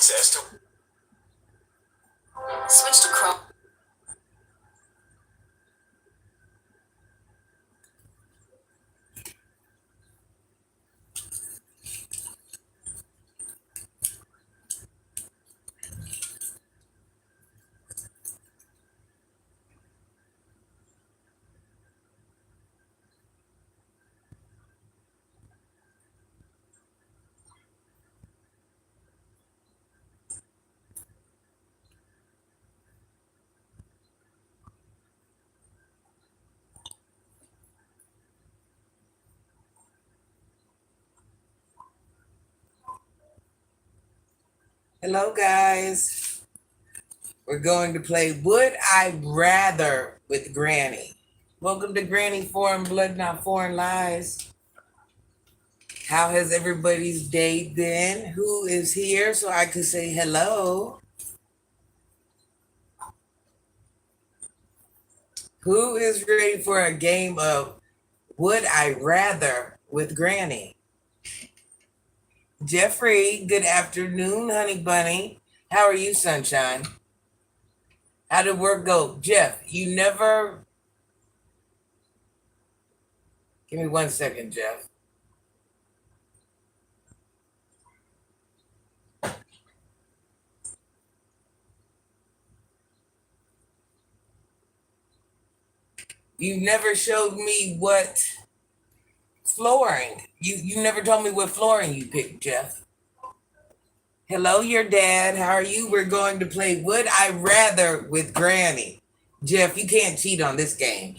access to. Switch to Chrome. Hello, guys. We're going to play Would I Rather with Granny. Welcome to Granny Foreign Blood, Not Foreign Lies. How has everybody's day been? Who is here so I can say hello? Who is ready for a game of Would I Rather with Granny? Jeffrey, good afternoon, honey bunny. How are you, sunshine? How did work go? Jeff, you never... Give me 1 second, Jeff. You never showed me what flooring. You never told me what flooring you picked, Jeff. Hello, your dad. How are you? We're going to play Would I Rather with Granny. Jeff, you can't cheat on this game.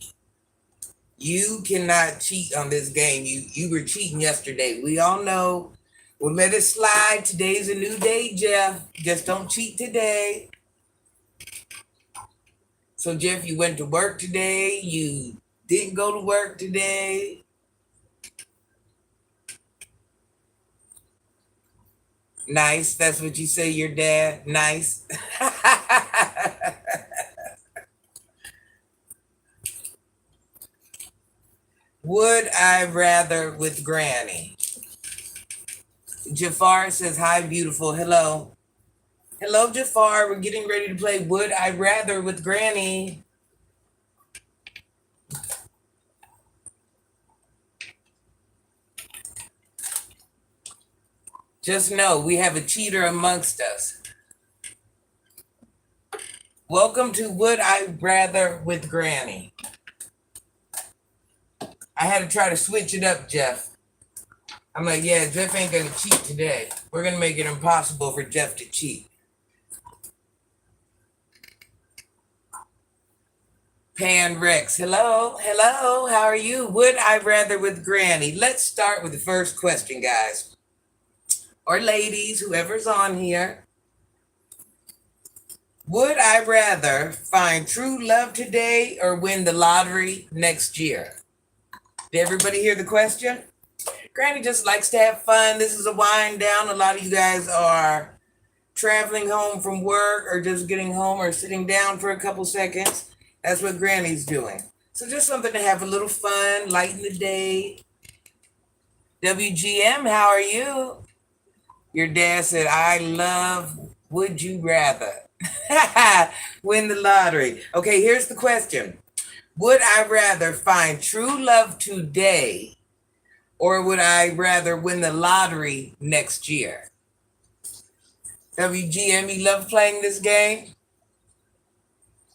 You cannot cheat on this game. You were cheating yesterday. We all know. We'll let it slide. Today's a new day, Jeff. Just don't cheat today. So, Jeff, you went to work today. You didn't go to work today. Nice. That's what you say, your dad. Nice. Would I rather with Granny? Jafar says, hi, beautiful. Hello. Hello, Jafar. We're getting ready to play Would I Rather with Granny. Just know we have a cheater amongst us. Welcome to Would I Rather with Granny. I had to try to switch it up, Jeff. I'm like, yeah, Jeff ain't gonna cheat today. We're gonna make it impossible for Jeff to cheat. Pan Rex, hello, how are you? Would I rather with Granny? Let's start with the first question, guys. Or ladies, whoever's on here. Would I rather find true love today or win the lottery next year? Did everybody hear the question? Granny just likes to have fun. This is a wind down. A lot of you guys are traveling home from work or just getting home or sitting down for a couple seconds. That's what Granny's doing. So just something to have a little fun, lighten the day. WGM, how are you? Your dad said, I love Would You Rather. Win the lottery. Okay, here's the question. Would I rather find true love today or would I rather win the lottery next year? WGM, you love playing this game?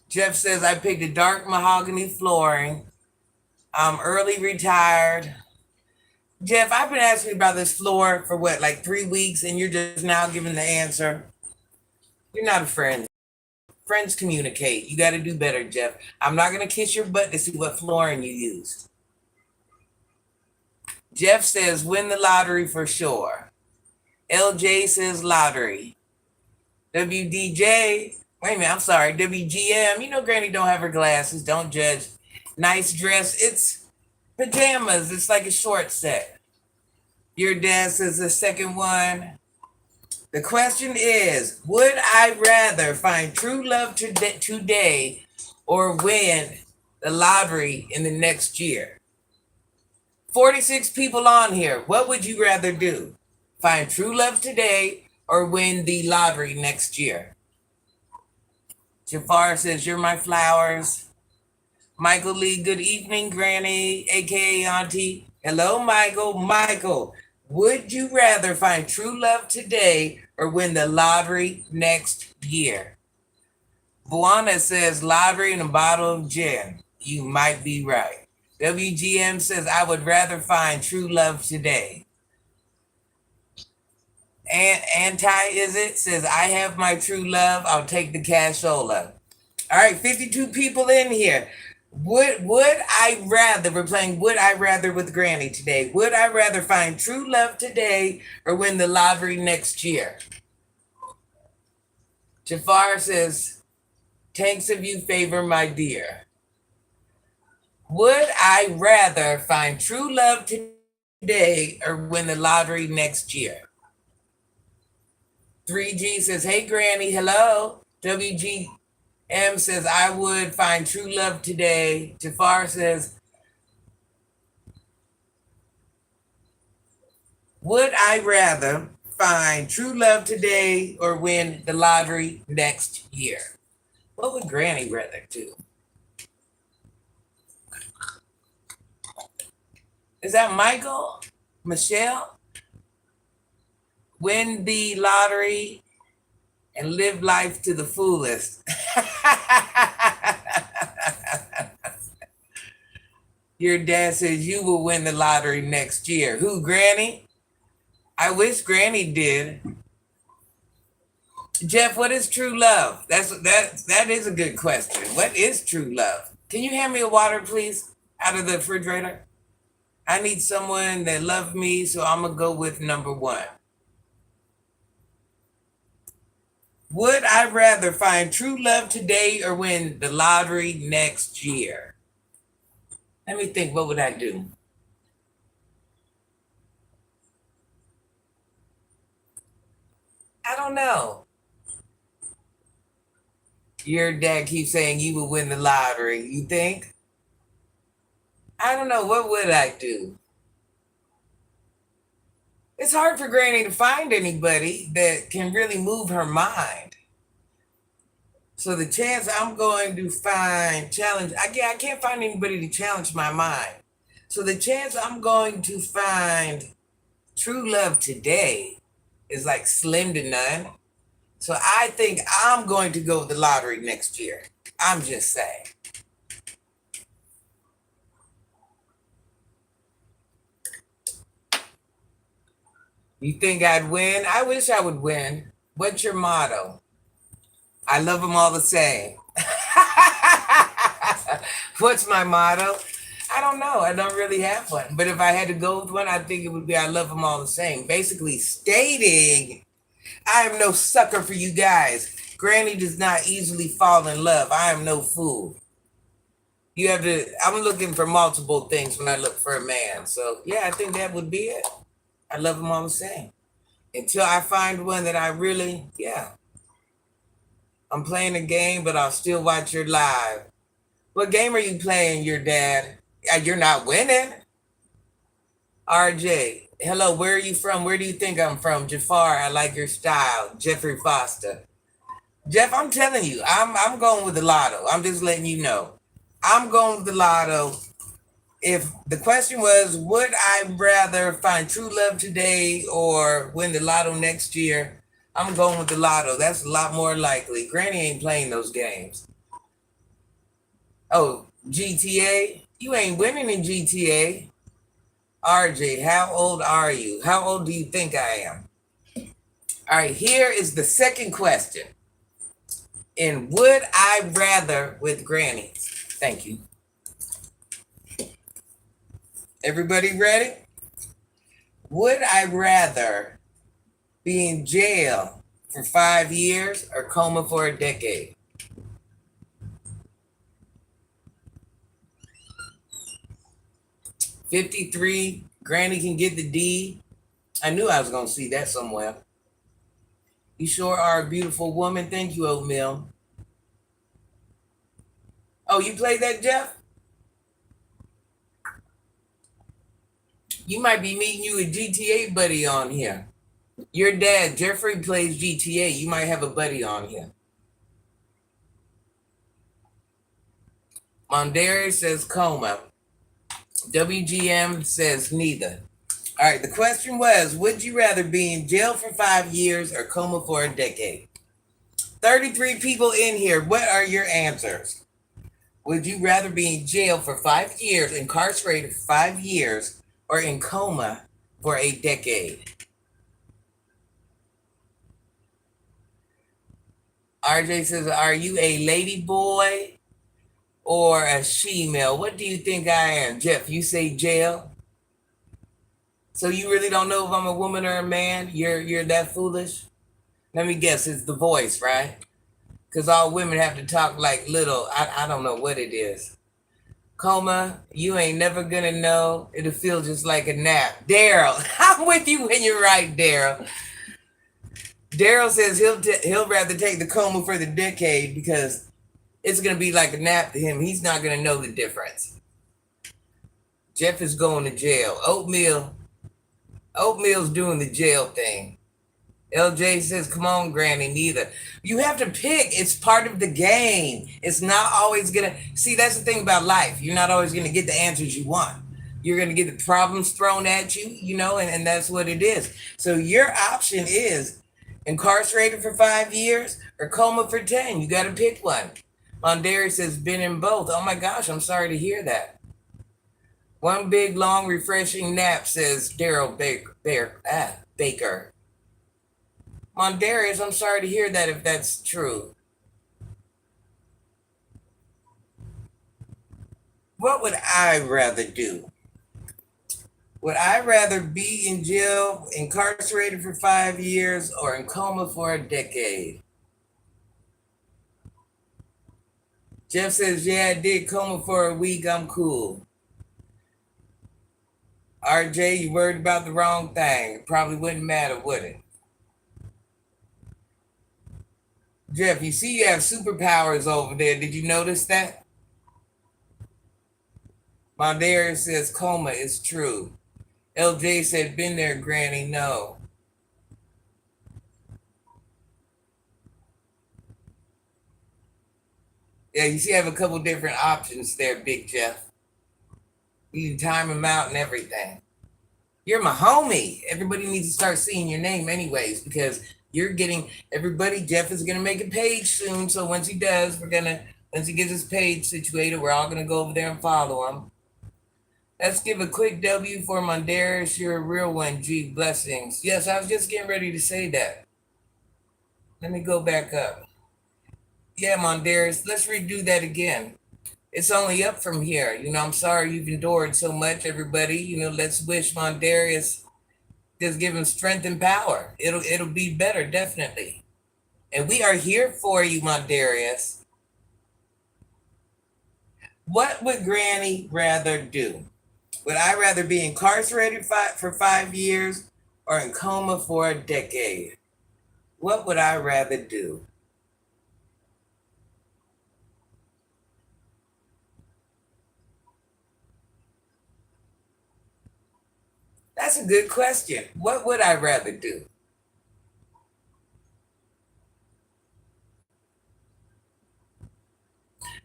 Jeff says, I picked a dark mahogany flooring. I'm early retired. Jeff, I've been asking you about this floor for what, like 3 weeks, and you're just now giving the answer? You're not a friend. Friends communicate. You got to do better, Jeff. I'm not going to kiss your butt to see what flooring you used. Jeff says, win the lottery for sure. LJ says lottery. WDJ, wait a minute, I'm sorry. WGM, you know Granny don't have her glasses. Don't judge. Nice dress. It's pajamas. It's like a short set. Your dad says the second one. The question is, would I rather find true love today or win the lottery in the next year? 46 people on here. What would you rather do? Find true love today or win the lottery next year? Jafar says, "You're my flowers." Michael Lee, good evening, Granny, aka Auntie. Hello, Michael. Michael, would you rather find true love today or win the lottery next year? Buana says, lottery and a bottle of gin. You might be right. WGM says, I would rather find true love today. And Anti, is it? Says, I have my true love. I'll take the cashola. All right, 52 people in here. Would I rather, we're playing Would I Rather with Granny today. Would I rather find true love today or win the lottery next year? Jafar says, tanks of you favor my dear. Would I rather find true love today or win the lottery next year? 3G says, hey Granny, hello. WGM says, I would find true love today. Jafar says, would I rather find true love today or win the lottery next year? What would Granny rather do? Is that Michael? Michelle? Win the lottery and live life to the fullest. Your dad says you will win the lottery next year. Who, Granny? I wish Granny did. Jeff, what is true love? That is a good question. What is true love? Can you hand me a water, please, out of the refrigerator? I need someone that loves me, so I'm going to go with number one. Would I rather find true love today or win the lottery next year? Let me think, what would I do? I don't know. Your dad keeps saying you will win the lottery. You think? I don't know. What would I do? It's hard for Granny to find anybody that can really move her mind. So the chance I'm going to I can't find anybody to challenge my mind. So the chance I'm going to find true love today is like slim to none. So I think I'm going to go with the lottery next year. I'm just saying. You think I'd win? I wish I would win. What's your motto? I love them all the same. What's my motto? I don't know. I don't really have one. But if I had to go with one, I think it would be I love them all the same. Basically stating I am no sucker for you guys. Granny does not easily fall in love. I am no fool. I'm looking for multiple things when I look for a man. So yeah, I think that would be it. I love them all the same. Until I find one that I really, yeah. I'm playing a game, but I'll still watch your live. What game are you playing, your dad? You're not winning. RJ, hello, where are you from? Where do you think I'm from? Jafar, I like your style. Jeffrey Foster. Jeff, I'm telling you, I'm going with the lotto. I'm just letting you know. I'm going with the lotto. If the question was, would I rather find true love today or win the lotto next year? I'm going with the lotto. That's a lot more likely. Granny ain't playing those games. Oh, GTA? You ain't winning in GTA. RJ, how old are you? How old do you think I am? All right, here is the second question. And would I rather with Granny? Thank you. Everybody ready? Would I rather be in jail for 5 years or coma for a decade? $53. Granny can get the D. I knew I was going to see that somewhere. You sure are a beautiful woman. Thank you, Oatmeal. Oh, you played that, Jeff? You might be meeting you a GTA buddy on here. Your dad, Jeffrey, plays GTA. You might have a buddy on here. Mondari says coma. WGM says neither. All right, the question was, would you rather be in jail for 5 years or coma for a decade? 33 people in here. What are your answers? Would you rather be in jail for 5 years, incarcerated for 5 years, or in coma for a decade? RJ says, are you a lady boy or a she-male? What do you think I am? Jeff, you say jail? So you really don't know if I'm a woman or a man? You're that foolish? Let me guess, it's the voice, right? Because all women have to talk like little. I don't know what it is. Coma, you ain't never gonna know. It'll feel just like a nap. Daryl, I'm with you when you're right, Daryl. Daryl says he'll rather take the coma for the decade because it's gonna be like a nap to him. He's not gonna know the difference. Jeff is going to jail. Oatmeal's doing the jail thing. LJ says, come on, Granny, neither. You have to pick. It's part of the game. It's not always going to. See, that's the thing about life. You're not always going to get the answers you want. You're going to get the problems thrown at you, and that's what it is. So your option is incarcerated for 5 years or coma for 10. You got to pick one. Mondari says, been in both. Oh my gosh, I'm sorry to hear that. One big, long, refreshing nap, says Daryl Baker. Mondarius, I'm sorry to hear that if that's true. What would I rather do? Would I rather be in jail, incarcerated for 5 years, or in coma for a decade? Jeff says, yeah, I did coma for a week. I'm cool. RJ, you worried about the wrong thing. It probably wouldn't matter, would it? Jeff, you see you have superpowers over there. Did you notice that? Mondarius says coma is true. LJ said, been there, Granny. No. Yeah, you see, I have a couple different options there, Big Jeff. You can time them out and everything. You're my homie. Everybody needs to start seeing your name anyways, because you're getting everybody. Jeff is gonna make a page soon. So once he does, once he gets his page situated, we're all gonna go over there and follow him. Let's give a quick W for Mondarius. You're a real one, G. Blessings. Yes, I was just getting ready to say that. Let me go back up. Yeah, Mondarius, let's redo that again. It's only up from here. I'm sorry you've endured so much, everybody. Let's wish Mondarius, just give him strength and power. It'll be better, definitely. And we are here for you, Mondarius. What would Granny rather do? Would I rather be incarcerated for 5 years or in coma for a decade? What would I rather do? That's a good question. What would I rather do?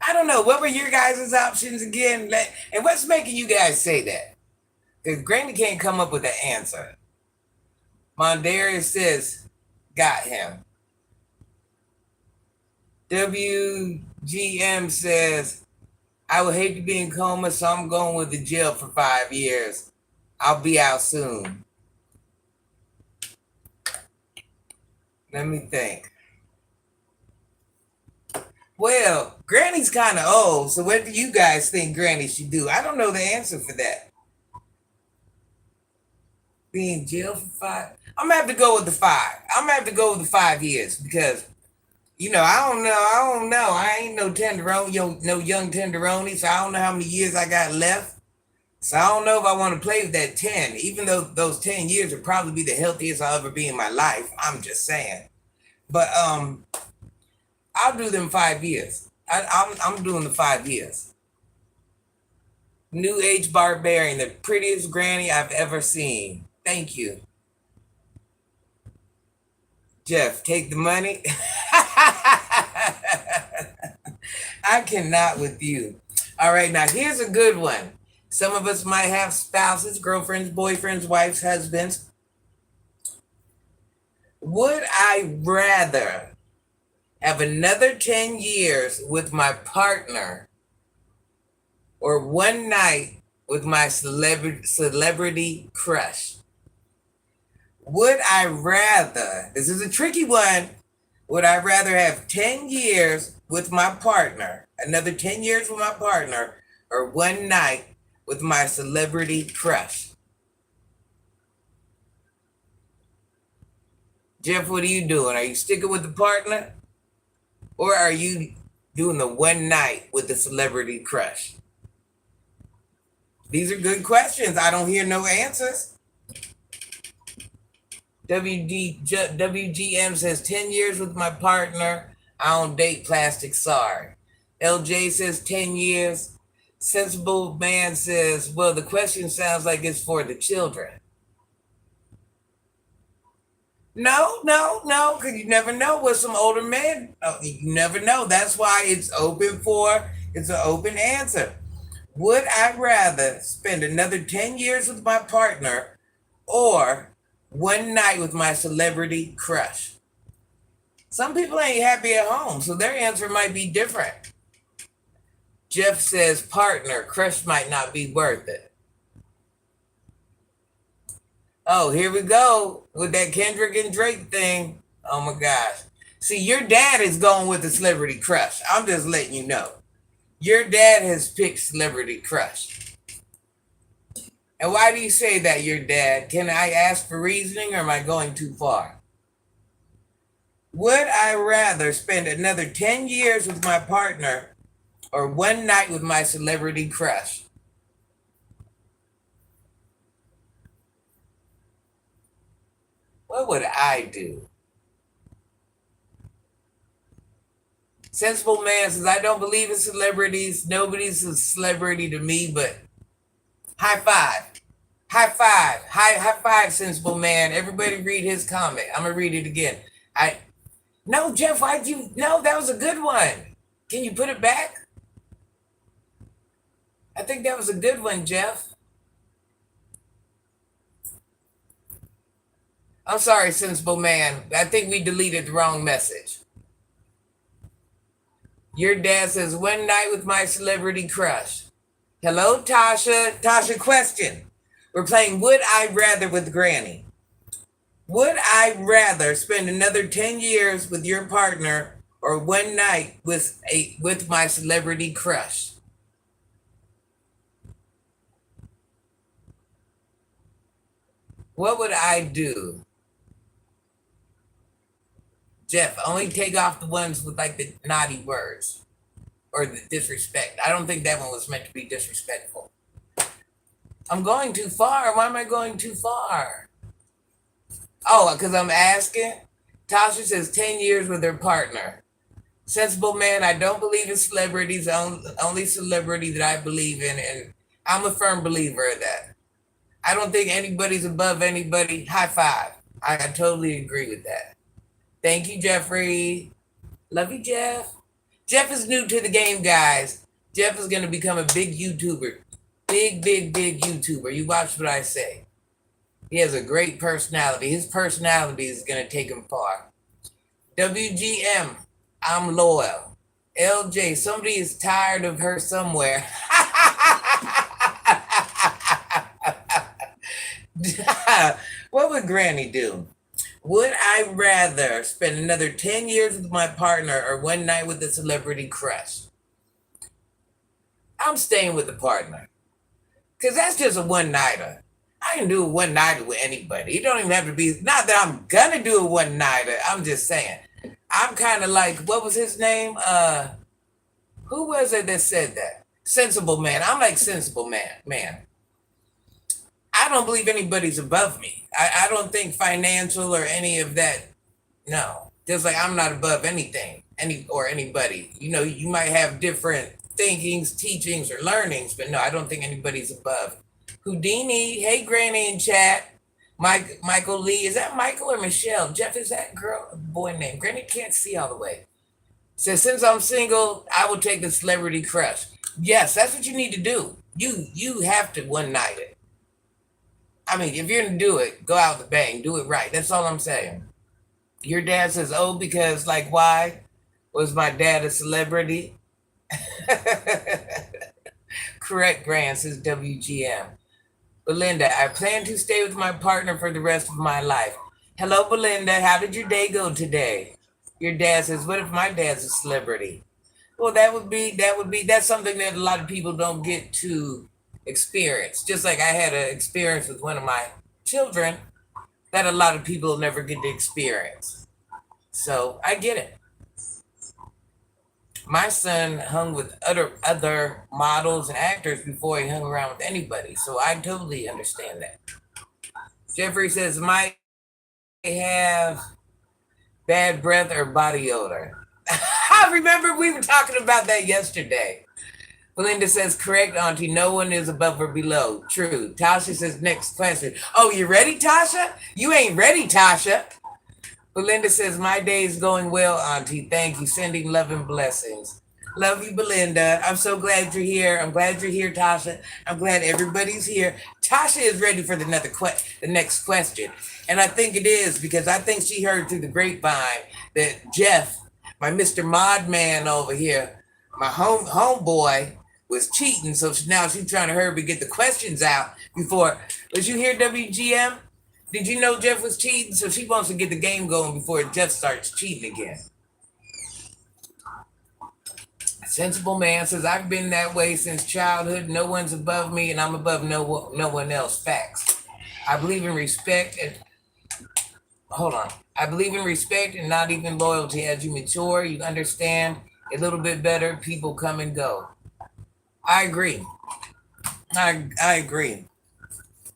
I don't know. What were your guys' options again? And what's making you guys say that? Because Granny can't come up with an answer. Mondarius says, got him. WGM says, I would hate to be in coma, so I'm going with the jail for 5 years. I'll be out soon. Let me think. Well, Granny's kind of old, so what do you guys think Granny should do? I don't know the answer for that. Be in jail for 5? I'm gonna have to go with the 5. I'm gonna have to go with the 5 years because, I don't know. I don't know. I ain't no tenderoni, no young tenderoni, so I don't know how many years I got left. So I don't know if I want to play with that 10, even though those 10 years would probably be the healthiest I'll ever be in my life. I'm just saying. But I'll do them 5 years. I'm doing the 5 years. New Age Barbarian, the prettiest granny I've ever seen. Thank you. Jeff, take the money. I cannot with you. All right, now here's a good one. Some of us might have spouses, girlfriends, boyfriends, wives, husbands. Would I rather have another 10 years with my partner or one night with my celebrity crush? Would I rather, this is a tricky one, would I rather have 10 years with my partner, another 10 years with my partner, or one night with my celebrity crush? Jeff, what are you doing? Are you sticking with the partner? Or are you doing the one night with the celebrity crush? These are good questions. I don't hear no answers. WGM says 10 years with my partner. I don't date plastic. Sorry. LJ says 10 years. Sensible Man says, well, the question sounds like it's for the children. No, because you never know what some older men, you never know. That's why it's an open answer. Would I rather spend another 10 years with my partner or one night with my celebrity crush? Some people ain't happy at home, so their answer might be different. Jeff says partner, crush might not be worth it. Oh, here we go with that Kendrick and Drake thing. Oh my gosh. See, your dad is going with the celebrity crush. I'm just letting you know. Your dad has picked celebrity crush. And why do you say that, your dad? Can I ask for reasoning or am I going too far? Would I rather spend another 10 years with my partner or one night with my celebrity crush? What would I do? Sensible Man says, I don't believe in celebrities. Nobody's a celebrity to me, but high five. High five. High five, Sensible Man. Everybody read his comment. I'm going to read it again. No, Jeff, why'd you? No, that was a good one. Can you put it back? I think that was a good one, Jeff. I'm sorry, Sensible Man. I think we deleted the wrong message. Your dad says, one night with my celebrity crush. Hello, Tasha. Tasha, question. We're playing Would I Rather with Granny. Would I rather spend another 10 years with your partner or one night with my celebrity crush? What would I do? Jeff, only take off the ones with like the naughty words or the disrespect. I don't think that one was meant to be disrespectful. I'm going too far. Why am I going too far? Oh, because I'm asking. Tasha says 10 years with her partner. Sensible Man, I don't believe in celebrities. Only celebrity that I believe in, and I'm a firm believer of that. I don't think anybody's above anybody. High five. I totally agree with that. Thank you, Jeffrey. Love you, Jeff. Jeff is new to the game, guys. Jeff is going to become a big YouTuber. Big YouTuber. You watch what I say. He has a great personality. His personality is going to take him far. WGM, I'm loyal. LJ, somebody is tired of her somewhere. What would Granny do? Would I rather spend another 10 years with my partner or one night with a celebrity crush? I'm staying with the partner. Because that's just a one-nighter. I can do a one-nighter with anybody. It don't even have to be, not that I'm going to do a one-nighter. I'm just saying. I'm kind of like, what was his name? Who was it that said that? Sensible Man. I'm like Sensible Man. I don't believe anybody's above me. I don't think financial or any of that. No. Just like I'm not above anything, anybody. You know, you might have different thinkings, teachings, or learnings, but no, I don't think anybody's above. Houdini, hey Granny in chat. Michael Lee. Is that Michael or Michelle? Jeff, is that girl boy name? Granny can't see all the way. Says, since I'm single, I will take a celebrity crush. Yes, that's what you need to do. You have to one night it. I mean, if you're gonna do it, go out with a bang. Do it right. That's all I'm saying. Your dad says, oh, because like why? Was my dad a celebrity? Correct, Grant, says WGM. Belinda, I plan to stay with my partner for the rest of my life. Hello, Belinda. How did your day go today? Your dad says, what if my dad's a celebrity? Well, that's something that a lot of people don't get to experience. Just like I had an experience with one of my children that a lot of people never get to experience. So I get it. My son hung with other models and actors before he hung around with anybody. So I totally understand that. Jeffrey says, might have bad breath or body odor. I remember we were talking about that yesterday. Belinda says, correct, Auntie. No one is above or below. True. Tasha says, next question. Oh, you ready, Tasha? You ain't ready, Tasha. Belinda says, my day is going well, Auntie. Thank you. Sending love and blessings. Love you, Belinda. I'm so glad you're here. I'm glad you're here, Tasha. I'm glad everybody's here. Tasha is ready for the next question. And I think it is because I think she heard through the grapevine that Jeff, my Mr. Mod Man over here, my homeboy, was cheating. So now she's trying to hurry to get the questions out before. Did you hear WGM? Did you know Jeff was cheating? So she wants to get the game going before Jeff starts cheating again. A sensible man says, I've been that way since childhood. No one's above me and I'm above no one else. Facts. I believe in respect and hold on. I believe in respect and not even loyalty. As you mature, you understand a little bit better. People come and go. I agree. I agree.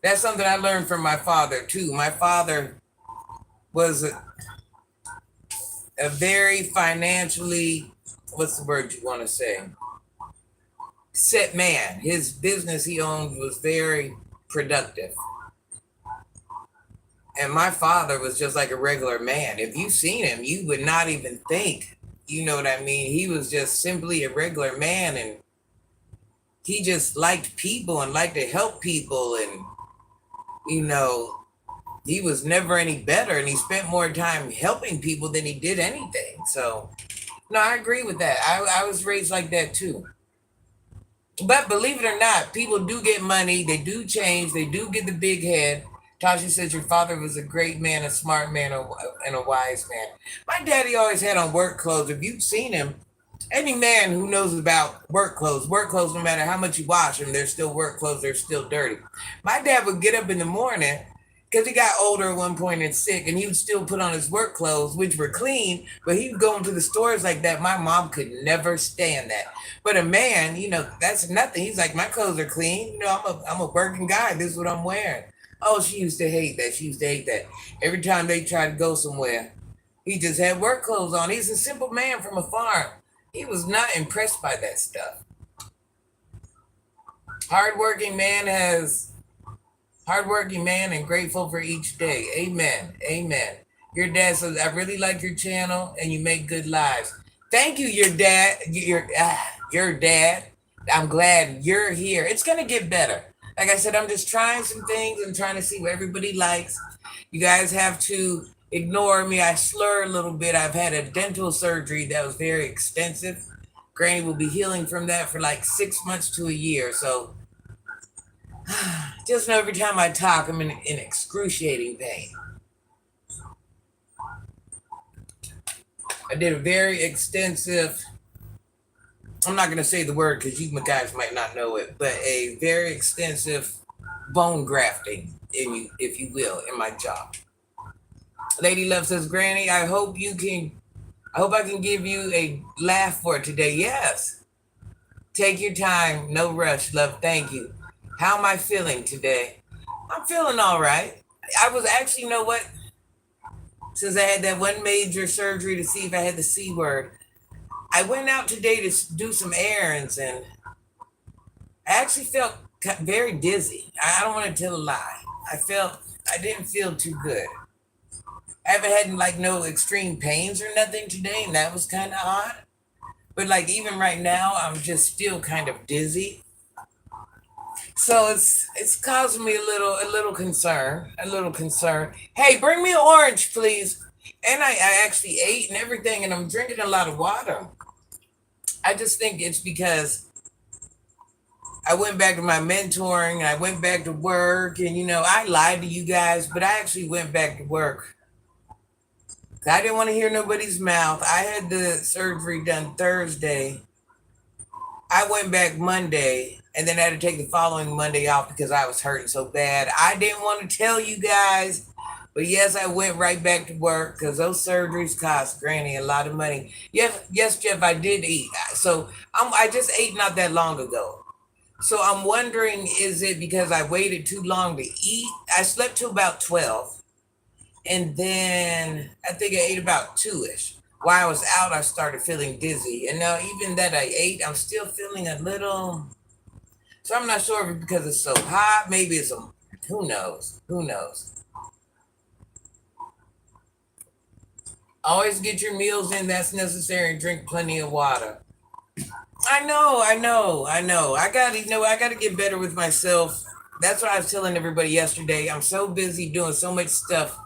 That's something I learned from my father too. My father was a very financially, what's the word you want to say? Set man. His business he owned was very productive. And my father was just like a regular man. If you seen him, you would not even think, you know what I mean? He was just simply a regular man and he just liked people and liked to help people and you know, he was never any better and he spent more time helping people than he did anything. So, no, I agree with that. I was raised like that too. But believe it or not, people do get money. They do change. They do get the big head. Tasha says your father was a great man, a smart man, and a wise man. My daddy always had on work clothes. If you've seen him, any man who knows about work clothes, no matter how much you wash them, they're still work clothes, they're still dirty. My dad would get up in the morning because he got older at one point and sick, and he would still put on his work clothes, which were clean, but he would go into the stores like that. My mom could never stand that. But a man, you know, that's nothing. He's like, my clothes are clean. You know, I'm a working guy. This is what I'm wearing. Oh, she used to hate that. She used to hate that. Every time they tried to go somewhere, he just had work clothes on. He's a simple man from a farm. He was not impressed by that stuff. Hardworking man and grateful for each day. Amen. Amen. Your dad says, I really like your channel and you make good lives. Thank you, your dad. Your dad. I'm glad you're here. It's going to get better. Like I said, I'm just trying some things and trying to see what everybody likes. You guys have to ignore me. I slur a little bit. I've had a dental surgery that was very extensive. Granny will be healing from that for like 6 months to a year. So just know every time I talk, I'm in excruciating pain. I did a very extensive, I'm not going to say the word because you guys might not know it, but a very extensive bone grafting, if you will, in my jaw. Lady Love says, Granny, I hope I can give you a laugh for today. Yes. Take your time. No rush, love. Thank you. How am I feeling today? I'm feeling all right. I was actually, you know what? Since I had that one major surgery to see if I had the C word, I went out today to do some errands and I actually felt very dizzy. I don't want to tell a lie. I felt I didn't feel too good. I haven't had like no extreme pains or nothing today, and that was kind of odd. But like even right now, I'm just still kind of dizzy. So it's causing me a little concern, a little concern. Hey, bring me an orange, please. And I actually ate and everything, and I'm drinking a lot of water. I just think it's because I went back to my mentoring, I went back to work, and I lied to you guys, but I actually went back to work. I didn't want to hear nobody's mouth. I had the surgery done Thursday. I went back Monday and then I had to take the following Monday off because I was hurting so bad. I didn't want to tell you guys, but yes, I went right back to work because those surgeries cost Granny a lot of money. Yes, Jeff, I did eat. So I just ate not that long ago. So I'm wondering, is it because I waited too long to eat? I slept till about 12. And then I think I ate about 2-ish. While I was out, I started feeling dizzy. And now even that I ate, I'm still feeling a little. So I'm not sure if it's because it's so hot. Maybe it's a, who knows? Who knows? Always get your meals in. That's necessary, and drink plenty of water. I know, I know, I know. I gotta get better with myself. That's what I was telling everybody yesterday. I'm so busy doing so much stuff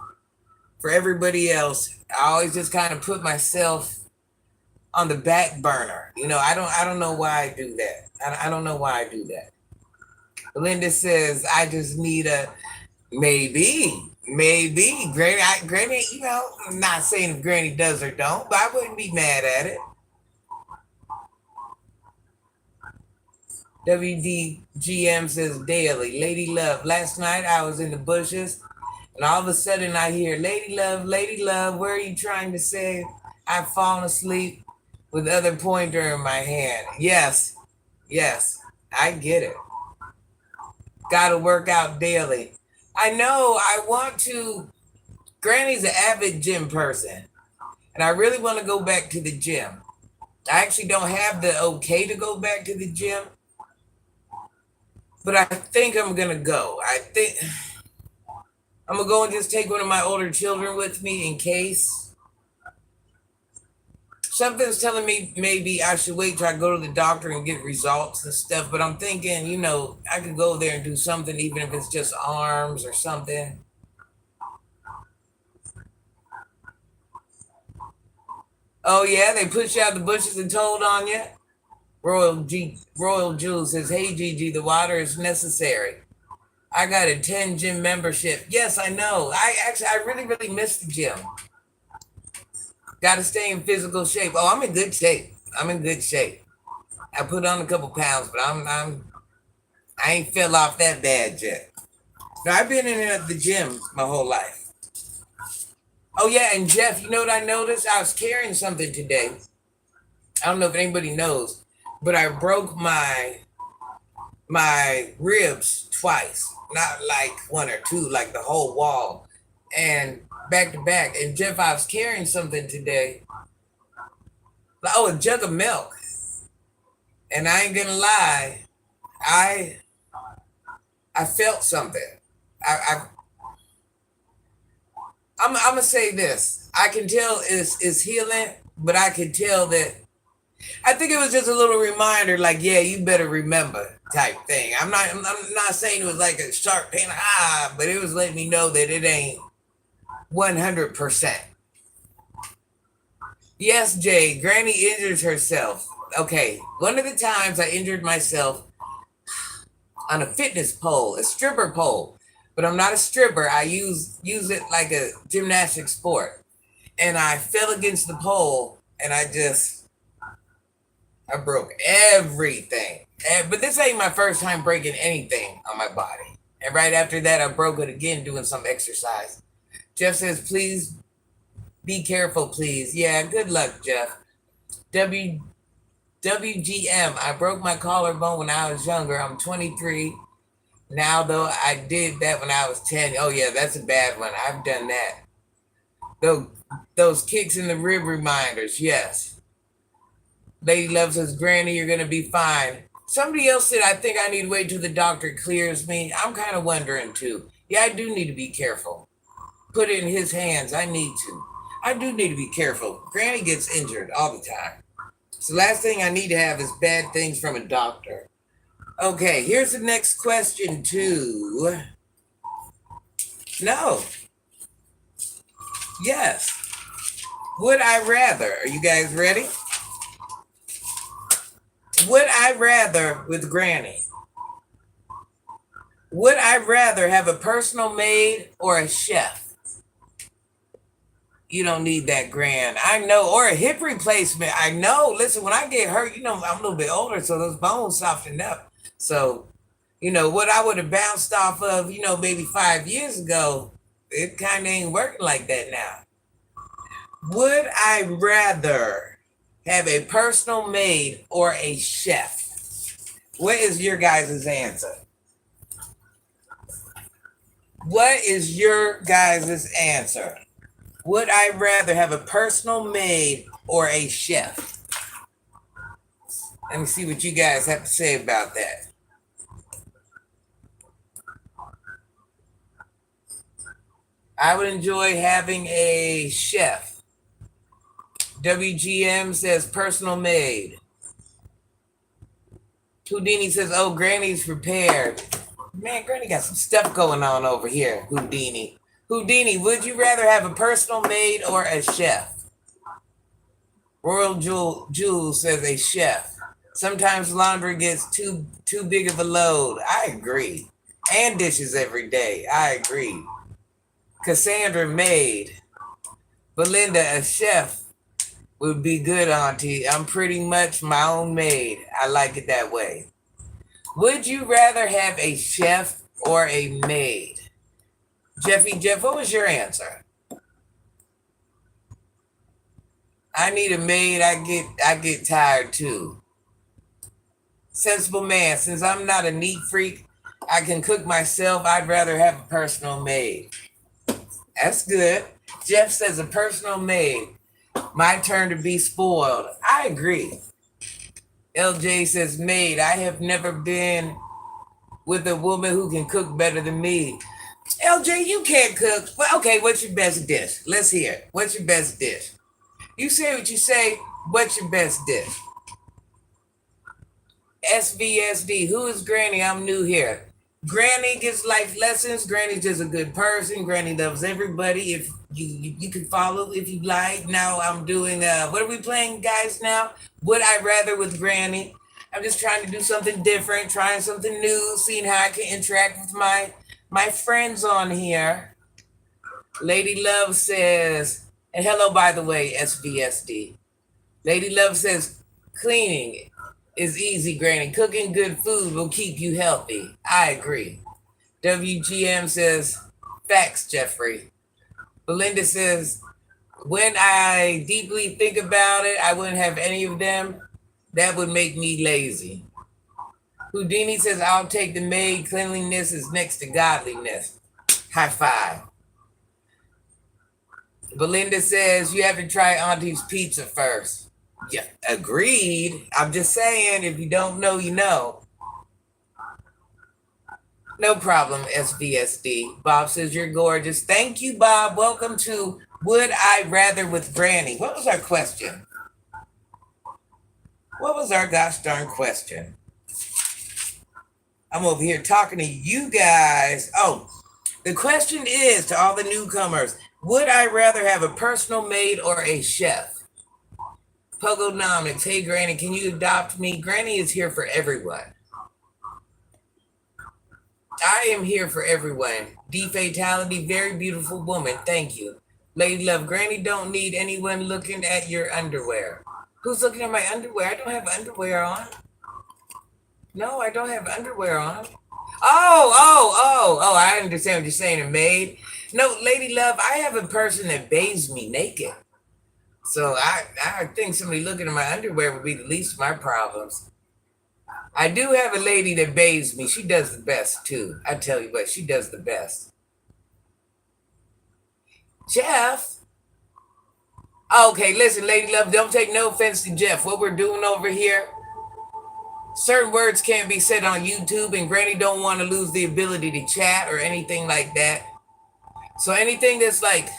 for everybody else. I always just kind of put myself on the back burner. I don't know why I do that. I don't know why I do that. Linda says I just need a maybe Granny. I'm not saying if Granny does or don't, but I wouldn't be mad at it. WDGM says daily. Lady Love. Last night I was in the bushes and all of a sudden I hear Lady Love, where are you trying to say? I've fallen asleep with the other pointer in my hand. Yes, I get it. Gotta work out daily. I know I want to. Granny's an avid gym person, and I really want to go back to the gym. I actually don't have the okay to go back to the gym, but I think I'm gonna go. I think I'm gonna go and just take one of my older children with me in case. Something's telling me maybe I should wait till I go to the doctor and get results and stuff. But I'm thinking, I could go there and do something, even if it's just arms or something. Oh yeah, they push you out the bushes and told on you. Royal Jules says, "Hey Gigi, the water is necessary. I got a 10 gym membership. Yes, I know. I really really miss the gym. Got to stay in physical shape. Oh, I'm in good shape. I'm in good shape. I put on a couple pounds, but I ain't fell off that bad yet. No, I've been in and out of the gym my whole life. Oh yeah, and Jeff, you know what I noticed? I was carrying something today. I don't know if anybody knows, but I broke my ribs twice. Not like one or two, like the whole wall. And back to back. And Jeff, I was carrying something today. Oh, a jug of milk. And I ain't gonna lie, I I felt something. I I'm gonna say this. I can tell it's healing, but I can tell that I think it was just a little reminder, like, yeah, you better remember type thing. I'm not saying it was like a sharp pain, but it was letting me know that it ain't 100%. Yes, Jay, Granny injures herself. Okay, one of the times I injured myself on a fitness pole, a stripper pole, but I'm not a stripper. I use it like a gymnastic sport, and I fell against the pole, and I broke everything. But this ain't my first time breaking anything on my body. And right after that, I broke it again doing some exercise. Jeff says, please be careful, please. Yeah, good luck, Jeff. W WGM, I broke my collarbone when I was younger. I'm 23 now, though. I did that when I was 10. Oh, yeah, that's a bad one. I've done that. Those, those kicks in the rib reminders, yes. Lady Love says, Granny, you're going to be fine. Somebody else said, I think I need to wait till the doctor clears me. I'm kind of wondering, too. Yeah, I do need to be careful. Put it in his hands. I need to. I do need to be careful. Granny gets injured all the time. So last thing I need to have is bad things from a doctor. Okay, here's the next question too. No. Yes. Would I rather? Are you guys ready? Would I rather with Granny? Would I rather have a personal maid or a chef? You don't need that grand. I know, or a hip replacement. I know. Listen, when I get hurt, I'm a little bit older, so those bones softened up. So, what I would have bounced off of, maybe 5 years ago, it kind of ain't working like that now. Would I rather have a personal maid or a chef? What is your guys' answer? What is your guys' answer? Would I rather have a personal maid or a chef? Let me see what you guys have to say about that. I would enjoy having a chef. WGM says personal maid. Houdini says, oh, Granny's prepared. Man, Granny got some stuff going on over here, Houdini. Houdini, would you rather have a personal maid or a chef? Royal Jewel says a chef. Sometimes laundry gets too big of a load. I agree. And dishes every day. I agree. Cassandra, maid. Belinda, a chef would be good, Auntie. I'm pretty much my own maid. I like it that way. Would you rather have a chef or a maid? Jeff, what was your answer? I need a maid. I get tired too. Sensible man, since I'm not a neat freak, I can cook myself. I'd rather have a personal maid. That's good. Jeff says a personal maid. My turn to be spoiled. I agree. LJ says maid. I have never been with a woman who can cook better than me. LJ, you can't cook. Well, okay, what's your best dish? Let's hear it. What's your best dish? You say what you say. What's your best dish? SVSD. Who is Granny? I'm new here. Granny gives life lessons. Granny's just a good person. Granny loves everybody. If you can follow if you like. Now I'm doing what are we playing, guys? Now, would I rather with Granny? I'm just trying to do something different, trying something new, seeing how I can interact with my friends on here. Lady Love says, and hello, by the way, SVSD. Lady Love says, cleaning is easy, Granny. Cooking good food will keep you healthy. I agree. WGM says, facts, Jeffrey. Belinda says, when I deeply think about it, I wouldn't have any of them. That would make me lazy. Houdini says, I'll take the maid. Cleanliness is next to godliness. High five. Belinda says, you have to try Auntie's pizza first. Yeah, agreed. I'm just saying, if you don't know, you know. No problem, SVSD. Bob says, you're gorgeous. Thank you, Bob. Welcome to Would I Rather with Granny. What was our question? What was our gosh darn question? I'm over here talking to you guys. Oh, the question is to all the newcomers, would I rather have a personal maid or a chef? Pogonomics, hey Granny, can you adopt me? Granny is here for everyone. I am here for everyone. D-Fatality, very beautiful woman. Thank you. Lady Love, Granny don't need anyone looking at your underwear. Who's looking at my underwear? I don't have underwear on. No, I don't have underwear on. Oh, I understand what you're saying, a maid. No, Lady Love, I have a person that bathes me naked. So I think somebody looking at my underwear would be the least of my problems. I do have a lady that bathes me. She does the best, too. I tell you what, she does the best. Jeff? Okay, listen, Lady Love, don't take no offense to Jeff. What we're doing over here, Certain words can't be said on YouTube, and Granny don't want to lose the ability to chat or anything like that. So anything that's like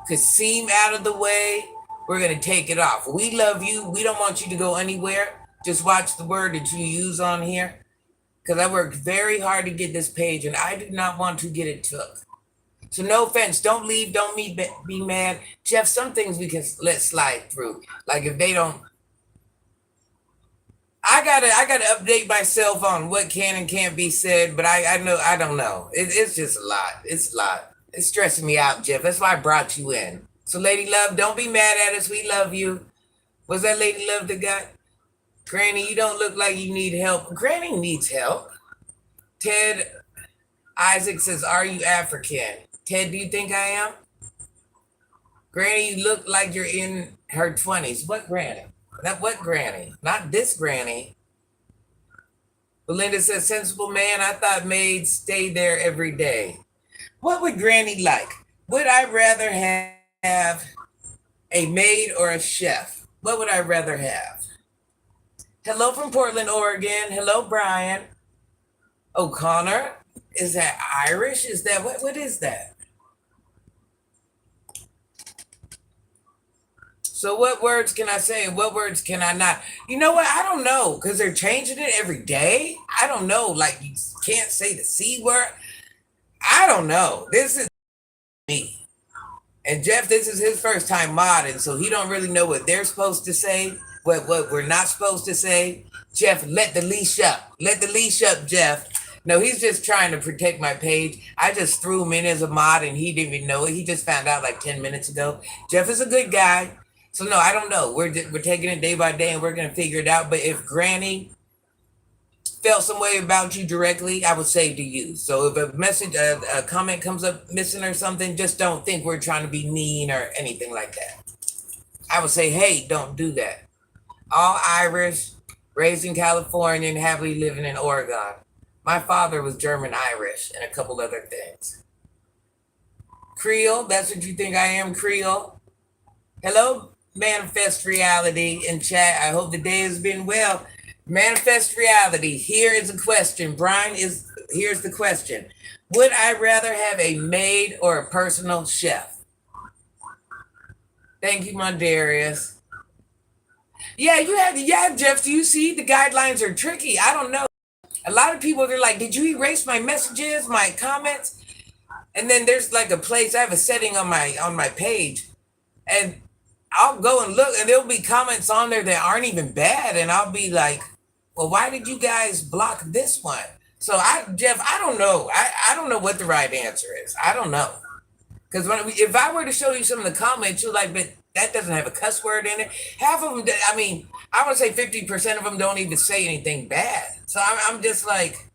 could seem out of the way, we're gonna take it off. We love you. We don't want you to go anywhere. Just watch the word that you use on here. Because I worked very hard to get this page, and I do not want to get it took. So no offense. Don't leave. Don't be mad. Jeff, some things we can let slide through. Like if they don't, I gotta update myself on what can and can't be said. But I know I don't know. It's just a lot. It's a lot. It's stressing me out, Jeff. That's why I brought you in. So Lady Love, don't be mad at us. We love you. Was that Lady Love that got? Granny, you don't look like you need help. Granny needs help. Ted Isaac says, "Are you African?" Ted, do you think I am? Granny, you look like you're in her 20s. What granny? What granny? Not this granny. Belinda says, "Sensible man, I thought maids stay there every day." What would Granny like? Would I rather have a maid or a chef? What would I rather have? Hello from Portland, Oregon. Hello, Brian. O'Connor. Is that Irish? Is that what is that? So what words can I say and what words can I not? You know what? I don't know because they're changing it every day. I don't know. Like you can't say the C word. I don't know. This is me. And Jeff, this is his first time modding, so he don't really know what they're supposed to say, what we're not supposed to say. Jeff, let the leash up. Let the leash up, Jeff. No, he's just trying to protect my page. I just threw him in as a mod and he didn't even know it. He just found out like 10 minutes ago. Jeff is a good guy. So no, I don't know. We're taking it day by day and we're gonna figure it out. But if Granny felt some way about you directly, I would say to you. So if a message, a comment comes up missing or something, just don't think we're trying to be mean or anything like that. I would say, hey, don't do that. All Irish, raised in California and happily living in Oregon. My father was German Irish and a couple other things. Creole, that's what you think I am, Creole. Hello, Manifest Reality in chat. I hope the day has been well. Manifest Reality, here is a question. Here's the question. Would I rather have a maid or a personal chef? Thank you, Mondarius. Yeah, Jeff, do you see the guidelines are tricky? I don't know. A lot of people, they're like, did you erase my messages, my comments? And then there's like a place, I have a setting on my page, and I'll go and look and there'll be comments on there that aren't even bad. And I'll be like, well, why did you guys block this one? So Jeff, I don't know. I don't know what the right answer is. I don't know. Because if I were to show you some of the comments, you're like, but that doesn't have a cuss word in it. Half of them, I mean, I would say 50% of them don't even say anything bad. So I'm just like,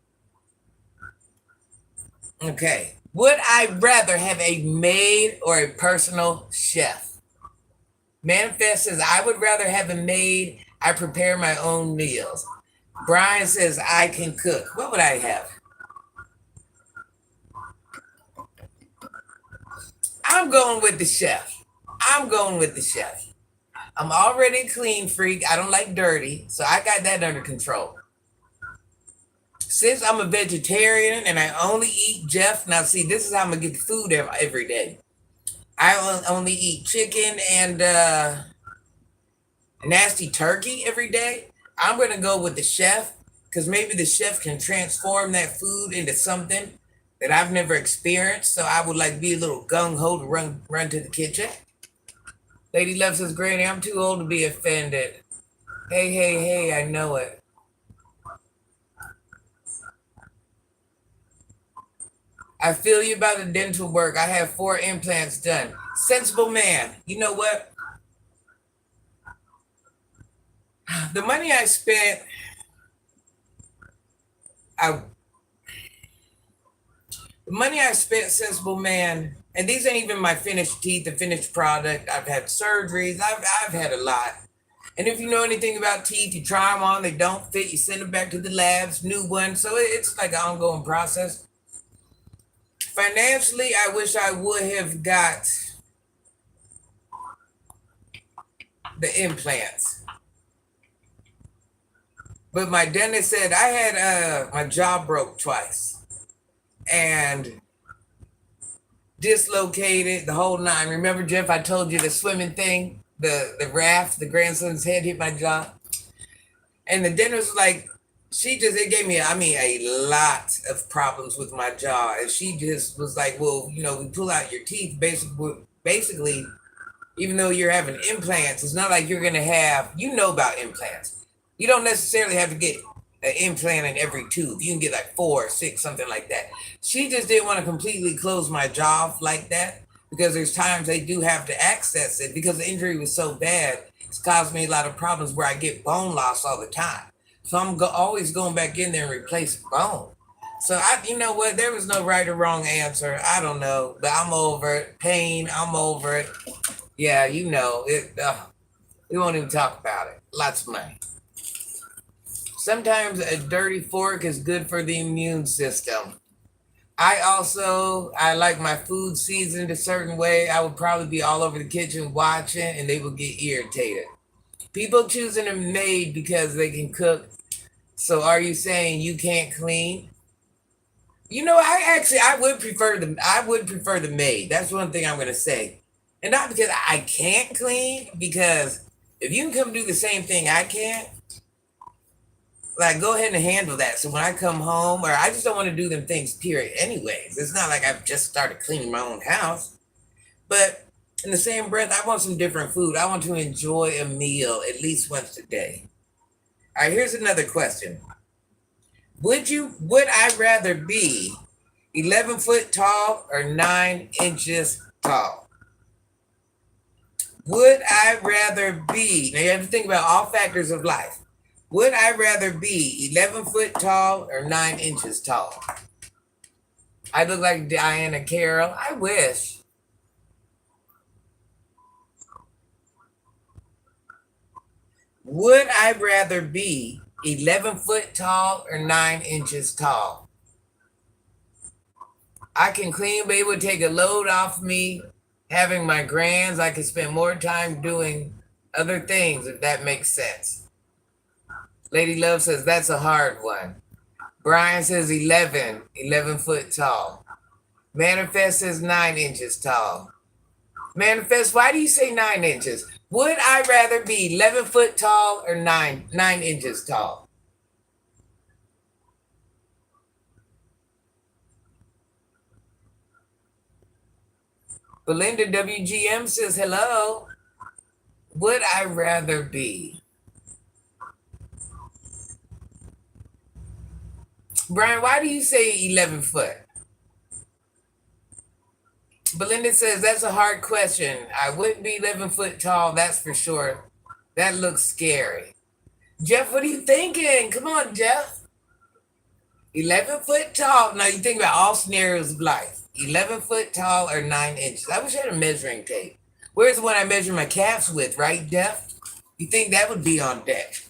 okay. Would I rather have a maid or a personal chef? Manifest says, I would rather have a maid. I prepare my own meals. Brian says, I can cook. What would I have? I'm going with the chef. I'm going with the chef. I'm already a clean freak. I don't like dirty. So I got that under control. Since I'm a vegetarian and I only eat Jeff, now see, this is how I'm going to get the food every day. I only eat chicken and nasty turkey every day. I'm going to go with the chef because maybe the chef can transform that food into something that I've never experienced. So I would like be a little gung-ho to run to the kitchen. Lady Love says, Granny, I'm too old to be offended. Hey, I know it. I feel you about the dental work. I have 4 implants done. Sensible man. You know what? The money I spent, sensible man, and these ain't even my finished teeth, the finished product. I've had surgeries. I've had a lot. And if you know anything about teeth, you try them on, they don't fit, you send them back to the labs, new ones. So it's like an ongoing process. Financially, I wish I would have got the implants. But my dentist said I had my jaw broke twice and dislocated the whole nine. Remember, Jeff, I told you the swimming thing, the raft, the grandson's head hit my jaw. And the dentist was like, it gave me, a lot of problems with my jaw. And she just was like, well, we pull out your teeth, basically, even though you're having implants, it's not like you're going to have, about implants. You don't necessarily have to get an implant in every tooth. You can get like 4 or 6, something like that. She just didn't want to completely close my jaw off like that because there's times they do have to access it because the injury was so bad. It's caused me a lot of problems where I get bone loss all the time. So I'm always going back in there and replace bone. So you know what? There was no right or wrong answer. I don't know, but I'm over it. Pain, I'm over it. Yeah, it. We won't even talk about it. Lots of money. Sometimes a dirty fork is good for the immune system. I like my food seasoned a certain way. I would probably be all over the kitchen watching and they would get irritated. People choosing a maid because they can cook. So are you saying you can't clean? I would prefer the maid. That's one thing I'm gonna say. And not because I can't clean, because if you can come do the same thing I can, like go ahead and handle that. So when I come home, or I just don't want to do them things, period. Anyways, it's not like I've just started cleaning my own house. But in the same breath, I want some different food. I want to enjoy a meal at least once a day. All right, here's another question. Would I rather be 11 foot tall or 9 inches tall? Would I rather be, now you have to think about all factors of life. Would I rather be 11 foot tall or 9 inches tall? I look like Diana Carroll. I wish. Would I rather be 11 foot tall or 9 inches tall? I can clean, but it would take a load off me. Having my grands, I could spend more time doing other things, if that makes sense. Lady Love says that's a hard one. Brian says 11 foot tall. Manifest says 9 inches tall. Manifest, why do you say 9 inches? Would I rather be 11 foot tall or 9 inches tall? Belinda WGM says hello. Would I rather be? Brian, why do you say 11 foot? Belinda says that's a hard question. I wouldn't be 11 foot tall, that's for sure. That looks scary. Jeff, what are you thinking? Come on, Jeff. 11 foot tall. Now you think about all scenarios of life. 11 foot tall or 9 inches. I wish I had a measuring tape. Where's the one I measure my calves with, right, Jeff? You think that would be on deck?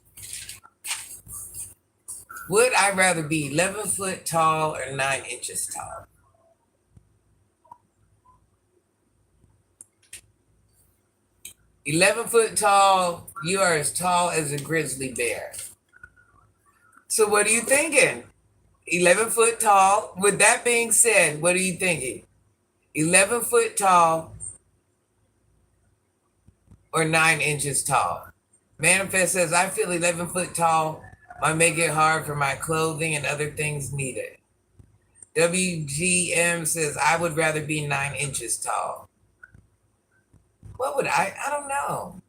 Would I rather be 11 foot tall or 9 inches tall? "11 foot tall, you are as tall as a grizzly bear." So what are you thinking? 11 foot tall. With that being said, what are you thinking? 11 foot tall or 9 inches tall? Manifest says, I feel 11 foot tall might make it hard for my clothing and other things needed. WGM says, I would rather be 9 inches tall. What would I don't know.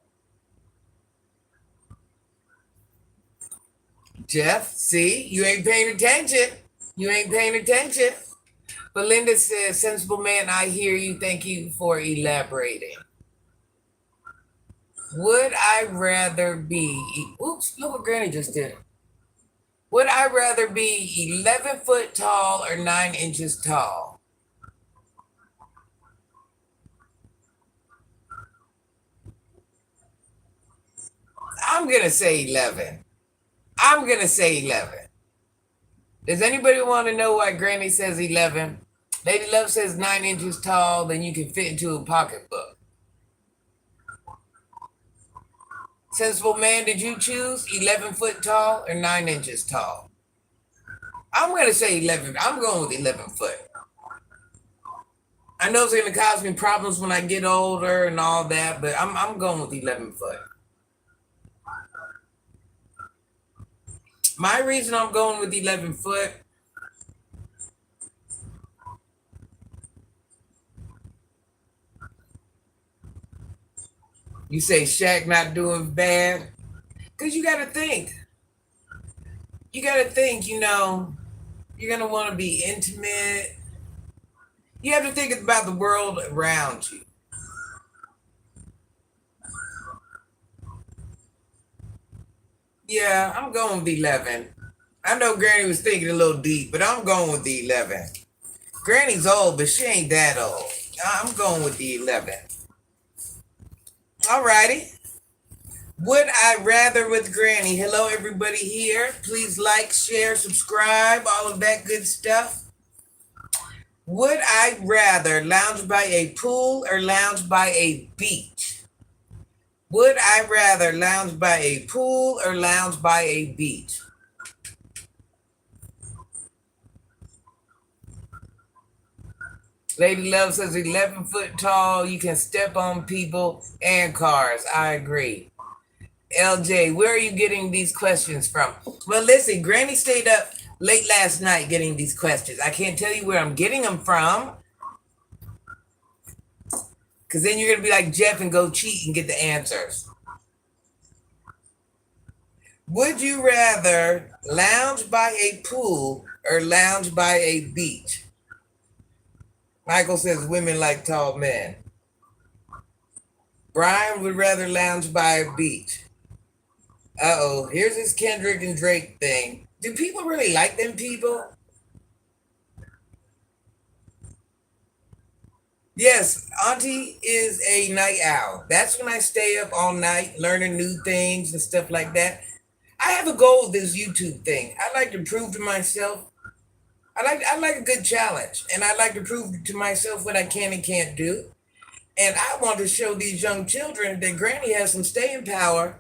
Jeff, see, you ain't paying attention. You ain't paying attention. Belinda says, sensible man, I hear you. Thank you for elaborating. Would I rather be, oops, look what Granny just did. Would I rather be 11 foot tall or 9 inches tall? I'm going to say 11. I'm going to say 11. Does anybody want to know why Granny says 11? Lady Love says 9 inches tall, then you can fit into a pocketbook. Sensible man, did you choose 11 foot tall or 9 inches tall? I'm going to say 11. I'm going with 11 foot. I know it's going to cause me problems when I get older and all that, but I'm going with 11 foot. My reason I'm going with 11 foot, you say Shaq not doing bad? Because you got to think. You got to think, you're going to want to be intimate. You have to think about the world around you. Yeah, I'm going with 11. I know Granny was thinking a little deep, but I'm going with the 11. Granny's old, but she ain't that old. I'm going with the 11. Alrighty. Would I rather with Granny? Hello, everybody here. Please like, share, subscribe, all of that good stuff. Would I rather lounge by a pool or lounge by a beach? Would I rather lounge by a pool or lounge by a beach? Lady Love says 11 foot tall, you can step on people and cars. I agree. LJ, where are you getting these questions from? Well, listen, Granny stayed up late last night getting these questions. I can't tell you where I'm getting them from, because then you're going to be like Jeff and go cheat and get the answers. Would you rather lounge by a pool or lounge by a beach? Michael says women like tall men. Brian would rather lounge by a beach. Uh-oh, here's this Kendrick and Drake thing. Do people really like them people? Yes, Auntie is a night owl. That's when I stay up all night learning new things and stuff like that. I have a goal with this YouTube thing. I like to prove to myself. I like a good challenge, and I like to prove to myself what I can and can't do. And I want to show these young children that Granny has some staying power,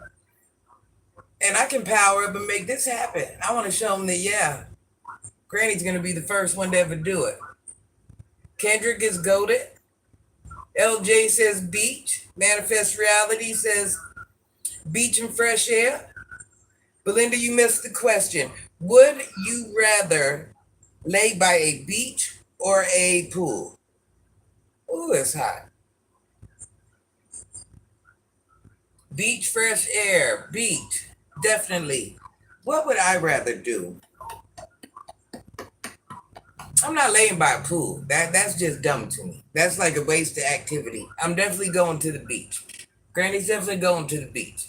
and I can power up and make this happen. I want to show them that, yeah, Granny's going to be the first one to ever do it. Kendrick is goated. LJ says beach. Manifest Reality says beach and fresh air. Belinda, you missed the question. Would you rather lay by a beach or a pool? Ooh, it's hot. Beach, fresh air, beach. Definitely. What would I rather do? I'm not laying by a pool. That's just dumb to me. That's like a wasted activity. I'm definitely going to the beach. Granny's definitely going to the beach.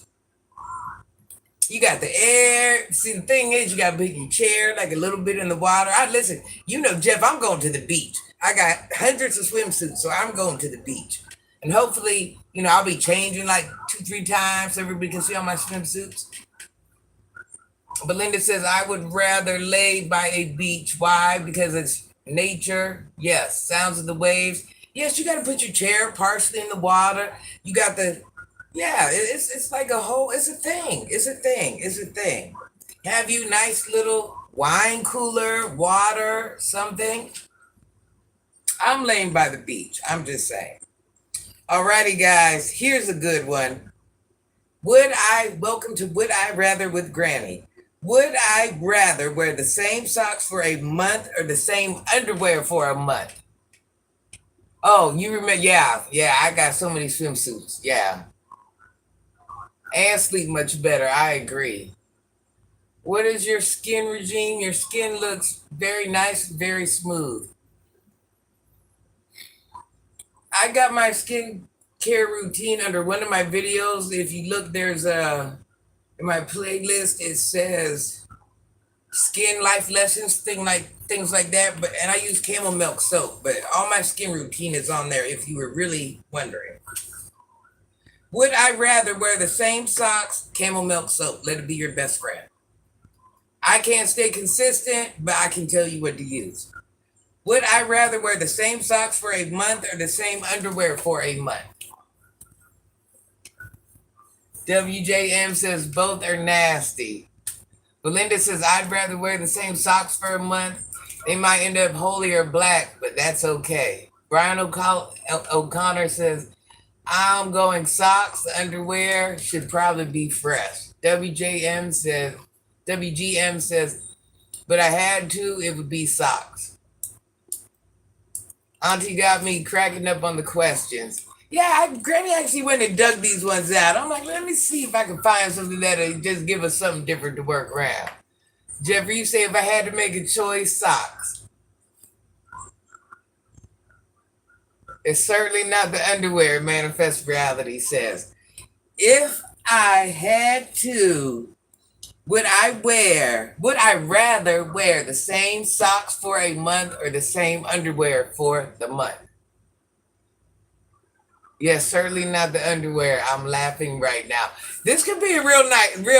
You got the air. See, the thing is, you got to put your chair like a little bit in the water. Listen, Jeff, I'm going to the beach. I got hundreds of swimsuits, so I'm going to the beach. And hopefully, I'll be changing like 2-3 times so everybody can see all my swimsuits. Belinda says, I would rather lay by a beach. Why? Because it's nature. Yes. Sounds of the waves. Yes, you got to put your chair partially in the water. You got it's like a whole, it's a thing. Have you nice little wine cooler, water, something? I'm laying by the beach. I'm just saying. Alrighty, guys. Here's a good one. Welcome to Would I Rather with Granny. Would I rather wear the same socks for a month or the same underwear for a month? Oh, you remember? Yeah, I got so many swimsuits. Yeah. And sleep much better. I agree. What is your skin regime? Your skin looks very nice, very smooth. I got my skin care routine under one of my videos. If you look, there's in my playlist, it says skin life lessons, things like that. And I use camel milk soap, but all my skin routine is on there if you were really wondering. Would I rather wear the same socks, camel milk soap? Let it be your best friend. I can't stay consistent, but I can tell you what to use. Would I rather wear the same socks for a month or the same underwear for a month? WJM says both are nasty. Belinda says I'd rather wear the same socks for a month. They might end up holy or black, but that's okay. Brian O'Connor says I'm going socks. The underwear should probably be fresh. WGM says, but I had to, it would be socks. Auntie got me cracking up on the questions. Yeah, Granny actually went and dug these ones out. I'm like, let me see if I can find something that'll just give us something different to work around. Jeffrey, you say if I had to make a choice, socks. It's certainly not the underwear, Manifest Reality says. If I had to, would I rather wear the same socks for a month or the same underwear for the month? Yes, certainly not the underwear. I'm laughing right now. This could be a real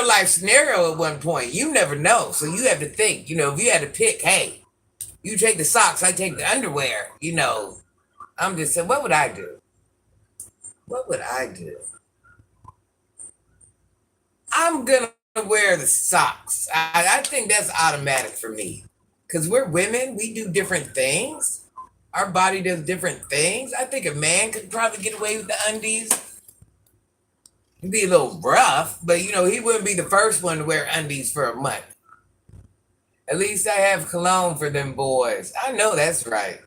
life scenario at one point. You never know. So you have to think, if you had to pick, hey, you take the socks, I take the underwear, I'm just saying, what would I do? What would I do? I'm going to wear the socks. I think that's automatic for me. Because we're women, we do different things. Our body does different things. I think a man could probably get away with the undies. It'd be a little rough, but he wouldn't be the first one to wear undies for a month. At least I have cologne for them boys. I know that's right.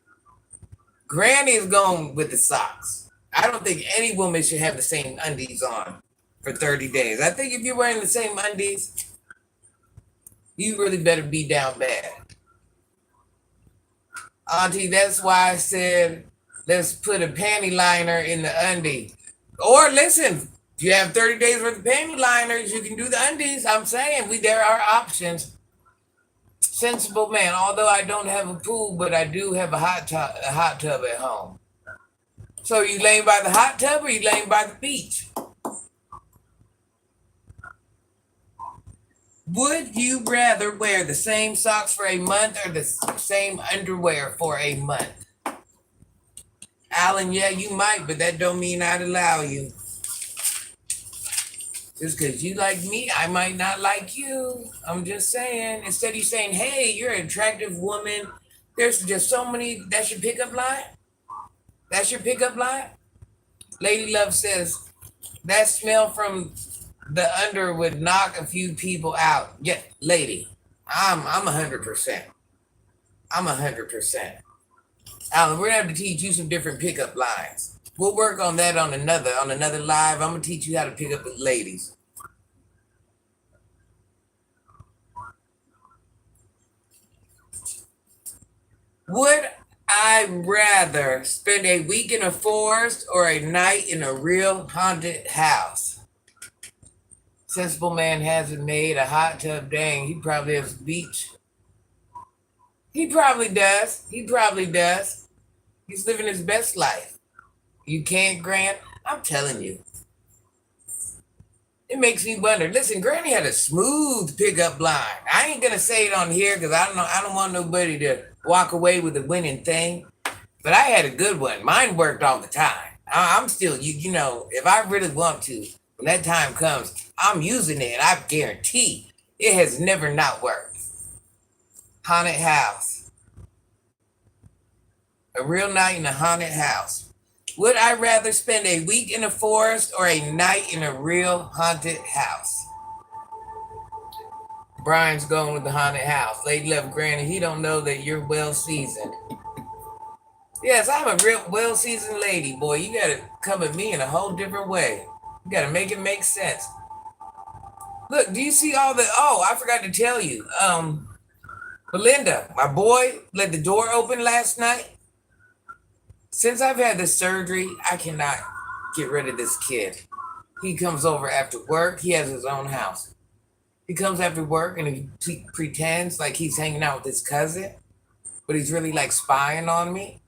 Granny is going with the socks. I don't think any woman should have the same undies on for 30 days. I think if you're wearing the same undies, you really better be down bad. Auntie, that's why I said, let's put a panty liner in the undie. Or listen, if you have 30 days worth of panty liners, you can do the undies. I'm saying there are options. Sensible man, although I don't have a pool, but I do have a hot tub at home. So are you laying by the hot tub or are you laying by the beach? Would you rather wear the same socks for a month or the same underwear for a month? Alan, yeah, you might, but that don't mean I'd allow you. Just because you like me, I might not like you. I'm just saying. Instead of you saying, hey, you're an attractive woman, there's just so many. That's your pickup line? That's your pickup line? Lady Love says, that smell from the under would knock a few people out. Yeah, lady, I'm 100%. I'm 100%. Alan, we're gonna have to teach you some different pickup lines. We'll work on that on another live. I'm gonna teach you how to pick up with ladies. Would I rather spend a week in a forest or a night in a real haunted house? Sensible man hasn't made a hot tub. Dang, he probably has a beach. He probably does. He's living his best life. You can't, Grant? I'm telling you. It makes me wonder. Listen, Granny had a smooth pickup line. I ain't gonna say it on here because I don't want nobody to walk away with a winning thing. But I had a good one. Mine worked all the time. I'm still, if I really want to, when that time comes, I'm using it, and I guarantee it has never not worked. Haunted house. A real night in a haunted house. Would I rather spend a week in a forest or a night in a real haunted house? Brian's going with the haunted house. Lady Love Granny, he don't know that you're well seasoned. Yes, I'm a real well seasoned lady, boy. You gotta come at me in a whole different way. You gotta make it make sense. Look, do you see all the? Oh, I forgot to tell you. Belinda, my boy, let the door open last night. Since I've had this surgery, I cannot get rid of this kid. He comes over after work. He has his own house. He comes after work and he pretends like he's hanging out with his cousin, but he's really like spying on me.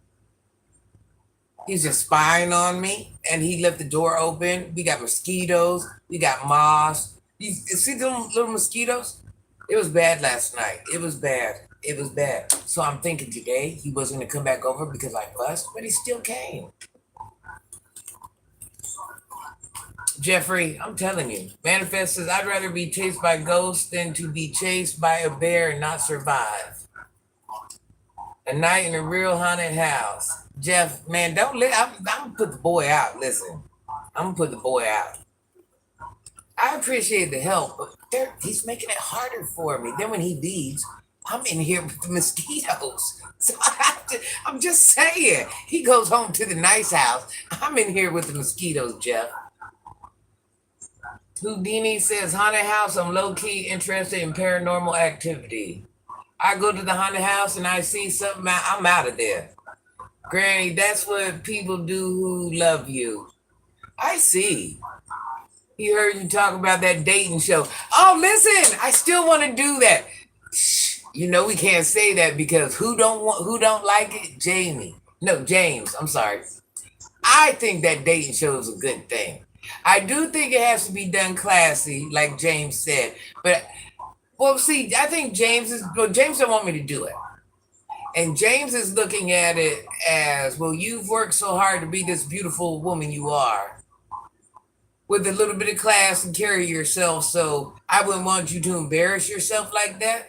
He's just spying on me, and he left the door open. We got mosquitoes. We got moths. You see the little mosquitoes? It was bad last night. It was bad. So I'm thinking today he wasn't going to come back over because I fussed, but he still came. Jeffrey, I'm telling you, Manifest says, I'd rather be chased by ghosts than to be chased by a bear and not survive. A night in a real haunted house. Jeff, man, don't let, I'm gonna put the boy out. Listen, I'm gonna put the boy out. I appreciate the help, but he's making it harder for me. Then when he leaves, I'm in here with the mosquitoes. So I'm just saying, he goes home to the nice house. I'm in here with the mosquitoes, Jeff. Houdini says, haunted house, I'm low-key interested in paranormal activity. I go to the haunted house and I see something, I'm out of there. Granny, that's what people do who love you. I see. He heard you talk about that dating show. Oh, listen, I still want to do that. Shh, you know we can't say that because who don't like it? James, I'm sorry. I think that dating show is a good thing. I do think it has to be done classy, like James said. But well, see, I think James don't want me to do it. And James is looking at it as, well, you've worked so hard to be this beautiful woman you are, with a little bit of class and carry yourself. So I wouldn't want you to embarrass yourself like that.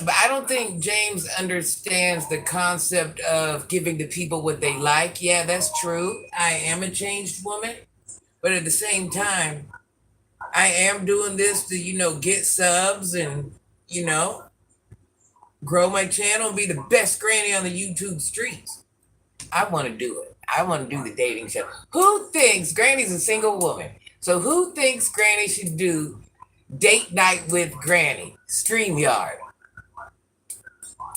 But I don't think James understands the concept of giving the people what they like. Yeah, that's true. I am a changed woman. But at the same time, I am doing this to, get subs and, grow my channel and be the best granny on the YouTube streets. I want to do it. I want to do the dating show. Who thinks Granny's a single woman? So who thinks Granny should do date night with Granny? StreamYard.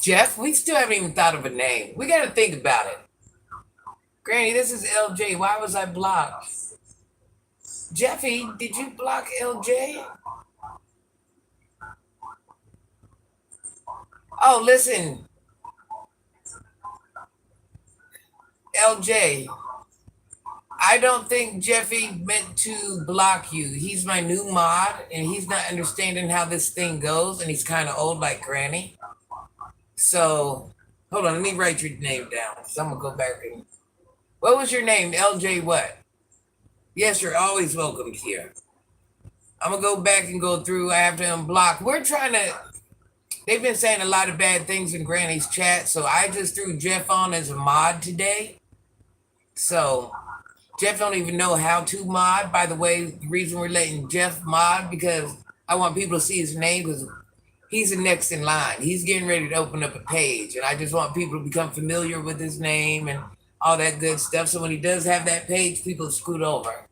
Jeff, we still haven't even thought of a name. We got to think about it. Granny, this is LJ. Why was I blocked? Jeffy, did you block LJ? Oh, listen. LJ, I don't think Jeffy meant to block you. He's my new mod, and he's not understanding how this thing goes, and he's kind of old like Granny. So, hold on, let me write your name down. So I'm going to go back and... What was your name? LJ what? Yes, you're always welcome here. I'm going to go back and go through. I have to unblock. We're trying to... They've been saying a lot of bad things in Granny's chat, so I just threw Jeff on as a mod today. So, Jeff don't even know how to mod. By the way, the reason we're letting Jeff mod, because I want people to see his name, because he's the next in line. He's getting ready to open up a page, and I just want people to become familiar with his name and all that good stuff. So when he does have that page, people scoot over.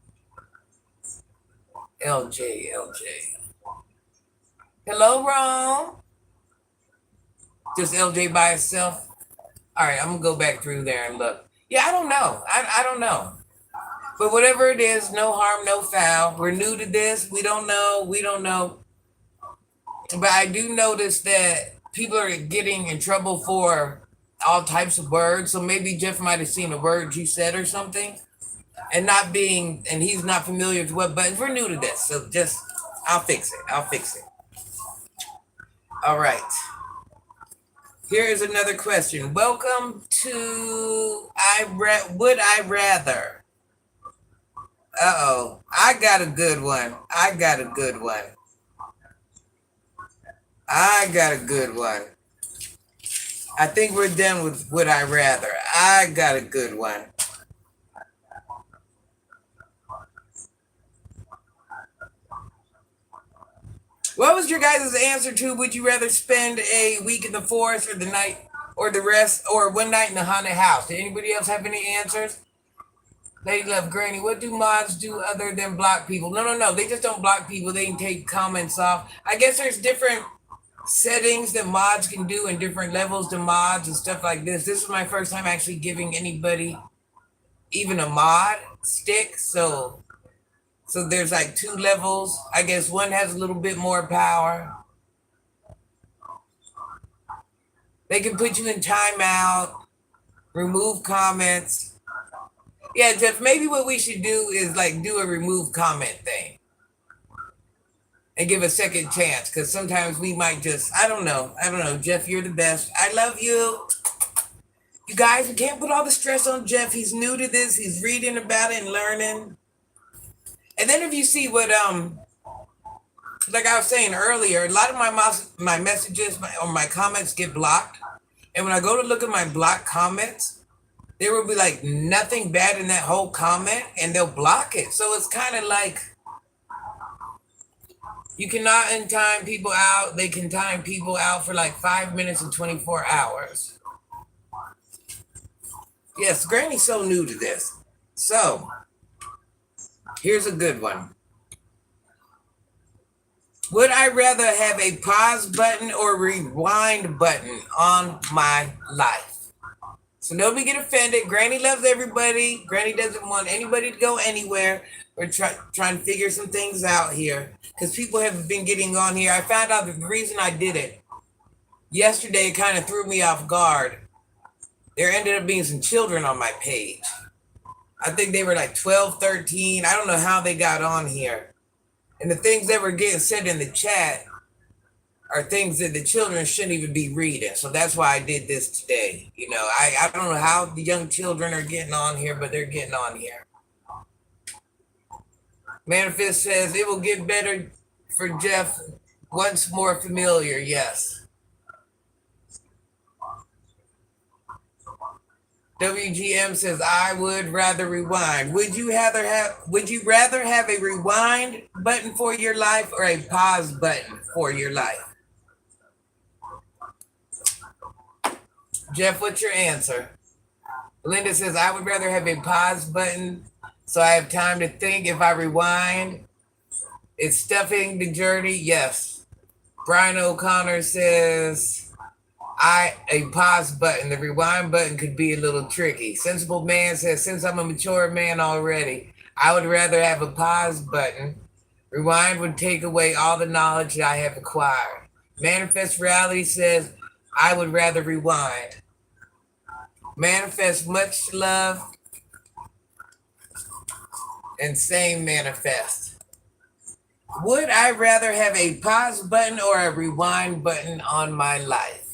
LJ. Hello, Ron. Just LJ by itself? All right, I'm going to go back through there and look. Yeah, I don't know. I don't know. But whatever it is, no harm, no foul. We're new to this. We don't know. But I do notice that people are getting in trouble for all types of words. So maybe Jeff might have seen a word you said or something and he's not familiar with what, but we're new to this. So I'll fix it. All right. Here is another question. Welcome to Would I Rather? Uh-oh. I got a good one. I think we're done with Would I Rather. I got a good one. What was your guys' answer to would you rather spend a week in the forest or the night or the rest or one night in the haunted house? Did anybody else have any answers? Lady Love Granny, what do mods do other than block people? No. They just don't block people. They can take comments off. I guess there's different settings that mods can do and different levels to mods and stuff like this. This is my first time actually giving anybody even a mod stick. So there's like 2 levels. I guess one has a little bit more power. They can put you in timeout, remove comments. Yeah, Jeff, maybe what we should do is like do a remove comment thing and give a second chance, because sometimes we might just, I don't know. Jeff, you're the best. I love you. You guys, we can't put all the stress on Jeff. He's new to this. He's reading about it and learning. And then if you see what like I was saying earlier, a lot of my messages or my comments get blocked. And when I go to look at my blocked comments, there will be like nothing bad in that whole comment and they'll block it. So it's kind of like you cannot time people out. They can time people out for like 5 minutes and 24 hours. Yes, Granny's so new to this. So here's a good one. Would I rather have a pause button or rewind button on my life? So nobody get offended. Granny loves everybody. Granny doesn't want anybody to go anywhere. We're trying to figure some things out here because people have been getting on here. I found out that the reason I did it yesterday kind of threw me off guard. There ended up being some children on my page. I think they were like 12, 13. I don't know how they got on here. And the things that were getting said in the chat are things that the children shouldn't even be reading. So that's why I did this today. You know, I don't know how the young children are getting on here, but they're getting on here. Manifest says it will get better for Jeff once more familiar. Yes. WGM says I would rather rewind. Would you rather have a rewind button for your life or a pause button for your life? Jeff, what's your answer? Linda says I would rather have a pause button so I have time to think. If I rewind, it's stuffing the journey. Yes. Brian O'Connor says a pause button. The rewind button could be a little tricky. Sensible Man says, since I'm a mature man already, I would rather have a pause button. Rewind would take away all the knowledge that I have acquired. Manifest Reality says, I would rather rewind. Manifest much love. And same Manifest. Would I rather have a pause button or a rewind button on my life?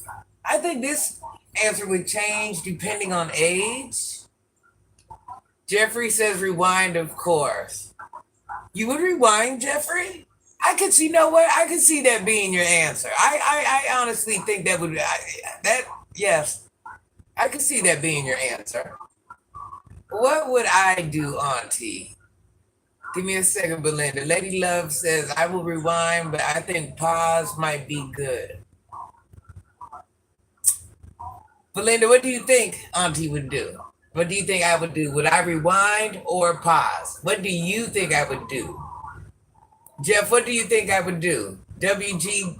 I think this answer would change depending on age. Jeffrey says rewind, of course. You would rewind, Jeffrey? I could see, you know what? I could see that being your answer. I honestly think that would, yes. I could see that being your answer. What would I do, Auntie? Give me a second, Belinda. Lady Love says, I will rewind, but I think pause might be good. Belinda, what do you think Auntie would do? What do you think I would do? Would I rewind or pause? What do you think I would do? Jeff, what do you think I would do? WGM,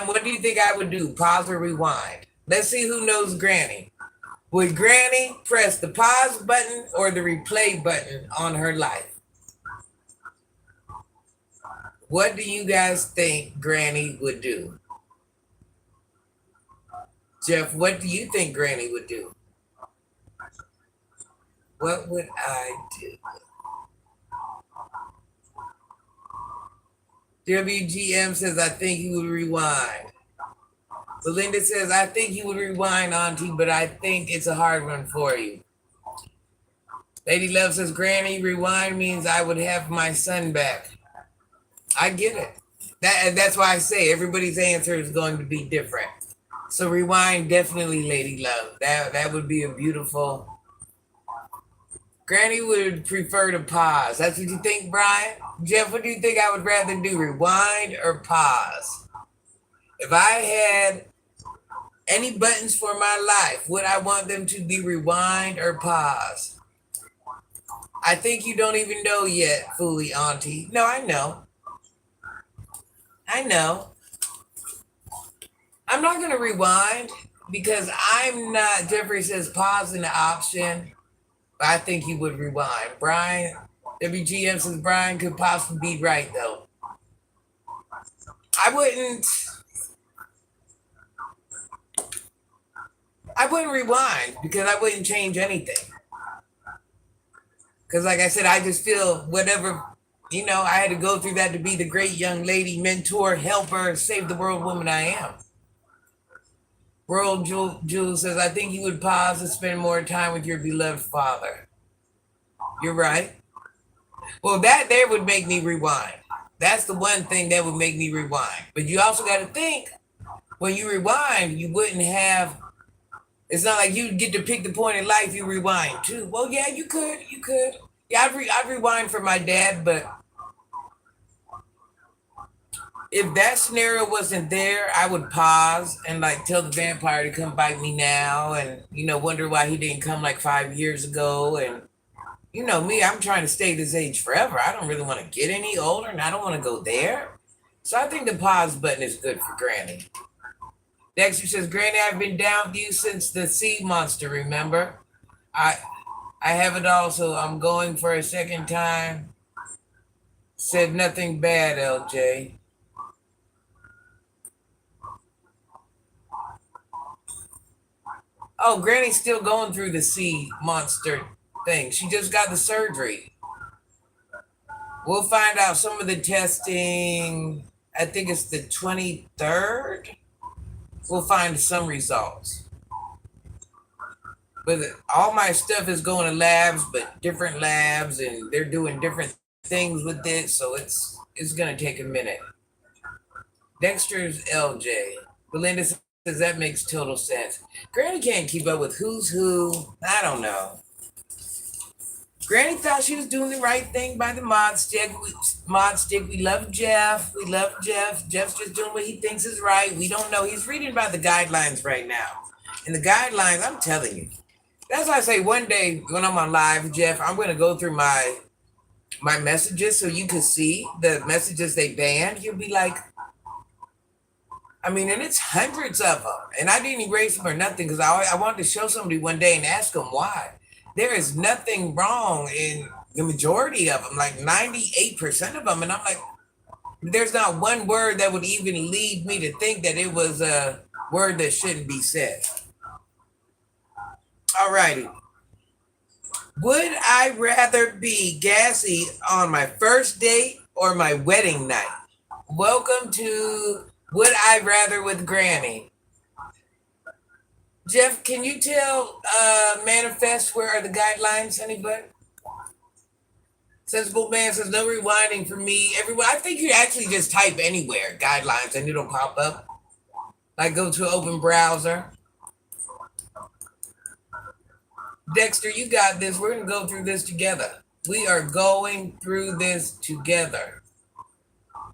what do you think I would do? Pause or rewind? Let's see who knows Granny. Would Granny press the pause button or the replay button on her life? What do you guys think Granny would do? Jeff, what do you think Granny would do? What would I do? WGM says, I think he would rewind. Belinda says, I think he would rewind, Auntie, but I think it's a hard one for you. Lady Love says, Granny, rewind means I would have my son back. I get it. That's why I say everybody's answer is going to be different. So rewind, definitely, Lady Love. That would be a beautiful. Granny would prefer to pause. That's what you think, Brian? Jeff, what do you think I would rather do, rewind or pause? If I had any buttons for my life, would I want them to be rewind or pause? I think you don't even know yet, Fooly Auntie. No, I know. I know. I'm not going to rewind because I'm not. Jeffrey says pause in the option. But I think he would rewind. Brian, WGM says Brian could possibly be right, though. I wouldn't rewind because I wouldn't change anything. Because like I said, I just feel whatever, I had to go through that to be the great young lady, mentor, helper, save the world woman I am. World Jewel says, I think you would pause and spend more time with your beloved father. You're right. Well, that there would make me rewind. That's the one thing that would make me rewind. But you also got to think when you rewind, you wouldn't have. It's not like you get to pick the point in life you rewind to. Well, yeah, you could. You could. Yeah, I'd rewind for my dad, but if that scenario wasn't there, I would pause and like tell the vampire to come bite me now, and wonder why he didn't come like 5 years ago. And me, I'm trying to stay this age forever. I don't really want to get any older, and I don't want to go there. So I think the pause button is good for Granny. Dexter says, Granny, I've been down with you since the sea monster. Remember, I I have it all, so I'm going for a second time. Said nothing bad, LJ. Oh, Granny's still going through the sea monster thing. She just got the surgery. We'll find out some of the testing. I think it's the 23rd. We'll find some results. But all my stuff is going to labs, but different labs, and they're doing different things with it, so it's gonna take a minute. Dexter's LJ. Belinda says that makes total sense. Granny can't keep up with who's who. I don't know. Granny thought she was doing the right thing by the mod stick. We love Jeff. We love Jeff. Jeff's just doing what he thinks is right. We don't know. He's reading about the guidelines right now. And the guidelines, I'm telling you. That's why I say one day when I'm on live, Jeff, I'm going to go through my messages so you can see the messages they banned. You'll be like, and it's hundreds of them. And I didn't erase them or nothing because I wanted to show somebody one day and ask them why. There is nothing wrong in the majority of them, like 98% of them. And I'm like, there's not one word that would even lead me to think that it was a word that shouldn't be said. All righty. Would I rather be gassy on my first date or my wedding night? Welcome to Would I Rather with Granny. Jeff, can you tell Manifest where are the guidelines, anybody? Sensible Man says no rewinding for me. Everyone, I think you actually just type anywhere guidelines and it'll pop up. Like go to an open browser. Dexter, you got this. We're going to go through this together. We are going through this together.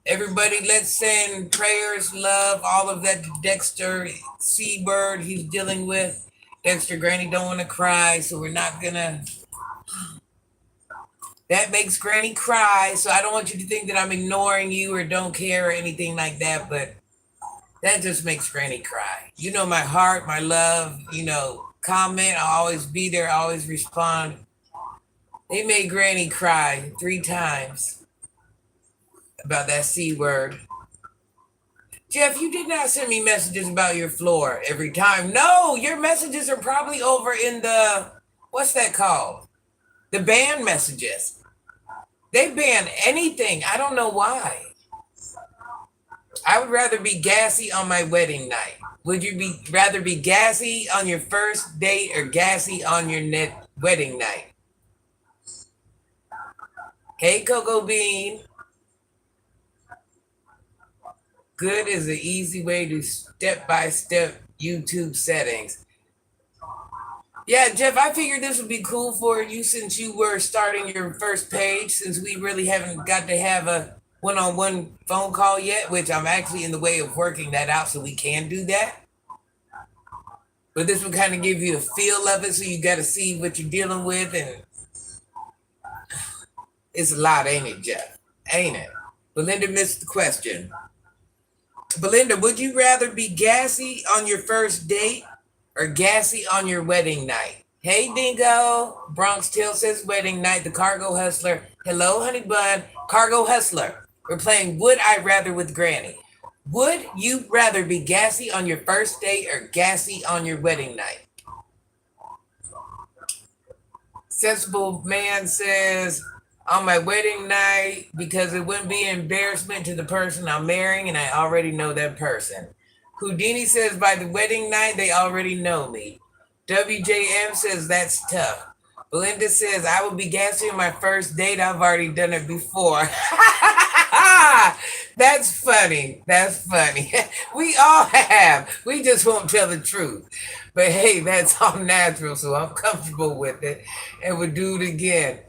Everybody, let's send prayers, love, all of that to Dexter, Seabird he's dealing with. Dexter, Granny don't want to cry, so we're not going to. That makes Granny cry, so I don't want you to think that I'm ignoring you or don't care or anything like that, but that just makes Granny cry. You know my heart, my love, comment. I'll always be there. I'll always respond. They made Granny cry 3 times about that C word. Jeff, you did not send me messages about your floor every time. No, your messages are probably over in the, what's that called? The ban messages. They ban anything. I don't know why. I would rather be gassy on my wedding night. Would you rather be gassy on your first date or gassy on your wedding night? Hey, Coco Bean. Good is an easy way to step-by-step YouTube settings. Yeah, Jeff, I figured this would be cool for you since you were starting your first page, since we really haven't got to have a one-on-one phone call yet, which I'm actually in the way of working that out so we can do that. But this will kind of give you a feel of it, so you got to see what you're dealing with, and it's a lot, ain't it, Jeff? Ain't it? Belinda missed the question. Belinda, would you rather be gassy on your first date or gassy on your wedding night? Hey, Dingo. Bronx Tail says wedding night. The Cargo Hustler. Hello, honey bun. Cargo Hustler. We're playing Would I Rather with Granny. Would you rather be gassy on your first date or gassy on your wedding night? Sensible Man says, on my wedding night, because it wouldn't be an embarrassment to the person I'm marrying, and I already know that person. Houdini says, by the wedding night, they already know me. WJM says, that's tough. Belinda says, I will be gassy on my first date. I've already done it before. That's funny. That's funny. We all have. We just won't tell the truth. But hey, that's all natural, so I'm comfortable with it and would do it again.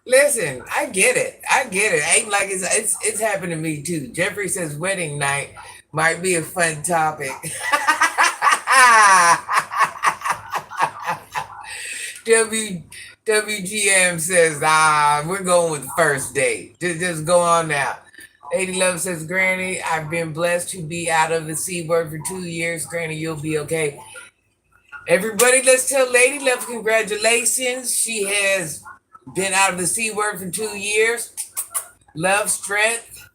Listen, I get it. I get it. Ain't like it's happened to me too. Jeffrey says wedding night might be a fun topic. W WGM says, we're going with the first date. Just go on now. Lady Love says, Granny, I've been blessed to be out of the C word for 2 years. Granny, you'll be okay. Everybody, let's tell Lady Love congratulations. She has been out of the C word for 2 years. Love, strength.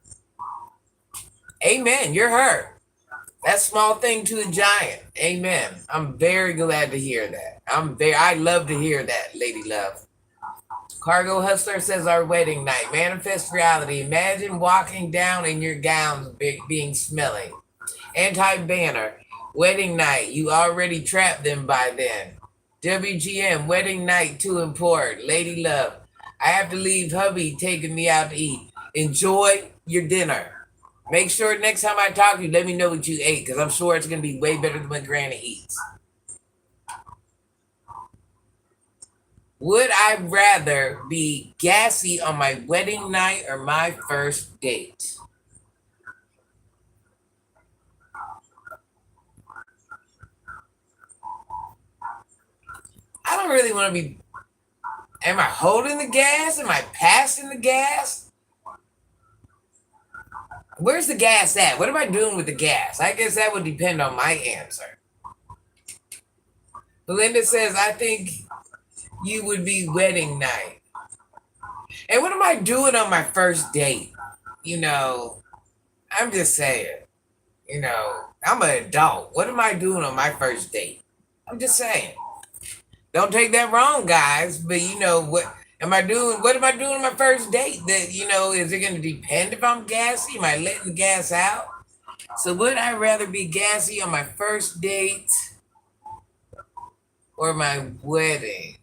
Amen. You're her. That small thing to a giant. Amen. I'm very glad to hear that. I love to hear that, Lady Love. Cargo Hustler says our wedding night. Manifest reality. Imagine walking down in your gowns being smelling. Anti-banner. Wedding night. You already trapped them by then. WGM. Wedding night too important. Lady Love. I have to leave hubby taking me out to eat. Enjoy your dinner. Make sure next time I talk to you, let me know what you ate, because I'm sure it's going to be way better than what Granny eats. Would I rather be gassy on my wedding night or my first date? I don't really want to be. Am I holding the gas? Am I passing the gas? Where's the gas at? What am I doing with the gas? I guess that would depend on my answer. Belinda says, I think you would be wedding night. And what am I doing on my first date? I'm just saying, I'm an adult. What am I doing on my first date? I'm just saying. Don't take that wrong, guys. But what am I doing? What am I doing on my first date? That is it going to depend if I'm gassy? Am I letting the gas out? So would I rather be gassy on my first date or my wedding?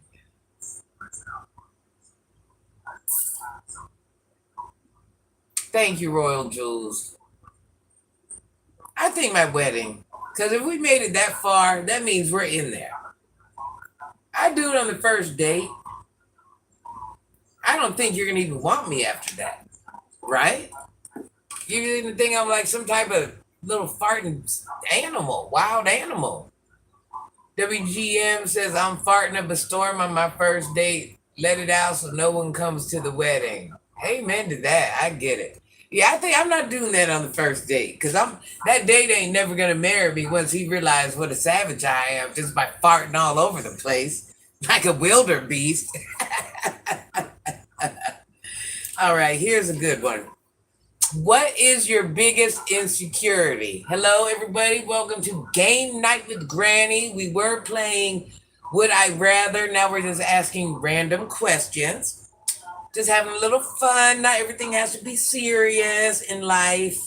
Thank you, Royal Jules. I think my wedding. Because if we made it that far, that means we're in there. I do it on the first date. I don't think you're going to even want me after that. Right? You're going to think I'm like some type of little farting animal, wild animal. WGM says, I'm farting up a storm on my first date. Let it out so no one comes to the wedding. Amen to that. I get it. Yeah, I think I'm not doing that on the first date, because that date ain't never gonna marry me once he realized what a savage I am just by farting all over the place like a wildebeest. All right, here's a good one. What is your biggest insecurity? Hello, everybody. Welcome to Game Night with Granny. We were playing Would I Rather. Now we're just asking random questions. Just having a little fun. Not everything has to be serious in life.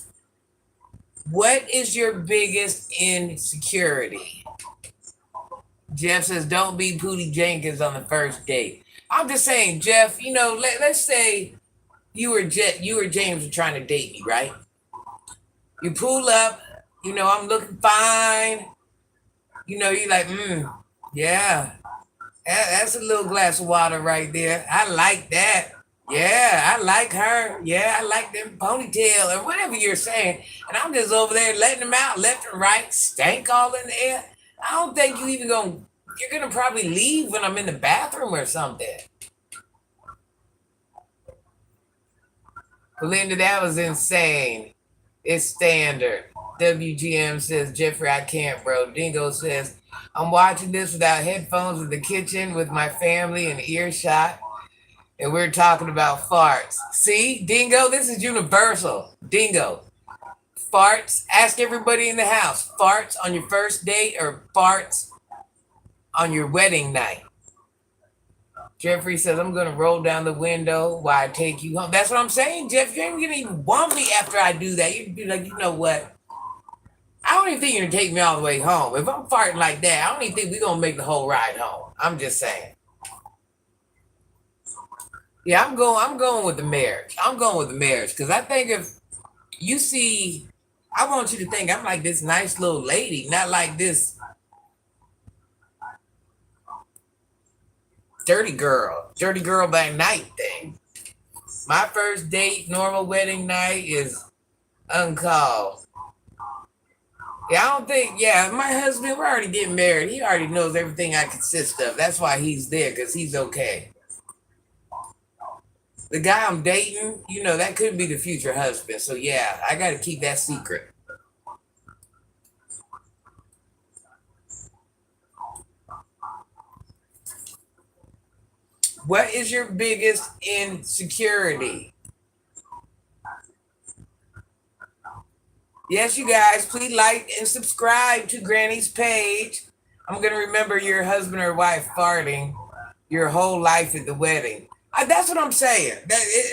What is your biggest insecurity? Jeff says, don't be Pootie Jenkins on the first date. I'm just saying, Jeff, let's say you or James are trying to date me, right? You pull up, I'm looking fine. You're like, yeah, that's a little glass of water right there. I like that. Yeah, I like her. Yeah, I like them ponytail or whatever you're saying. And I'm just over there letting them out left and right, stank all in the air. I don't think you're going to probably leave when I'm in the bathroom or something. Belinda, that was insane. It's standard. WGM says, Jeffrey, I can't, bro. Dingo says, I'm watching this without headphones in the kitchen with my family in earshot. And we're talking about farts. See, Dingo, this is universal. Dingo. Farts. Ask everybody in the house. Farts on your first date or farts on your wedding night? Jeffrey says, I'm going to roll down the window while I take you home. That's what I'm saying, Jeff. You ain't going to even want me after I do that. You'd be like, you know what? I don't even think you're going to take me all the way home. If I'm farting like that, I don't even think we're going to make the whole ride home. I'm just saying. Yeah, I'm going with the marriage. I'm going with the marriage because I think if you see, I want you to think I'm like this nice little lady, not like this dirty girl by night thing. My first date, normal wedding night is uncalled. Yeah, I don't think. Yeah, my husband, we're already getting married. He already knows everything I consist of. That's why he's there because he's okay. The guy I'm dating, that could be the future husband. So yeah, I got to keep that secret. What is your biggest insecurity? Yes, you guys, please like and subscribe to Granny's page. I'm gonna remember your husband or wife farting your whole life at the wedding. That's what I'm saying.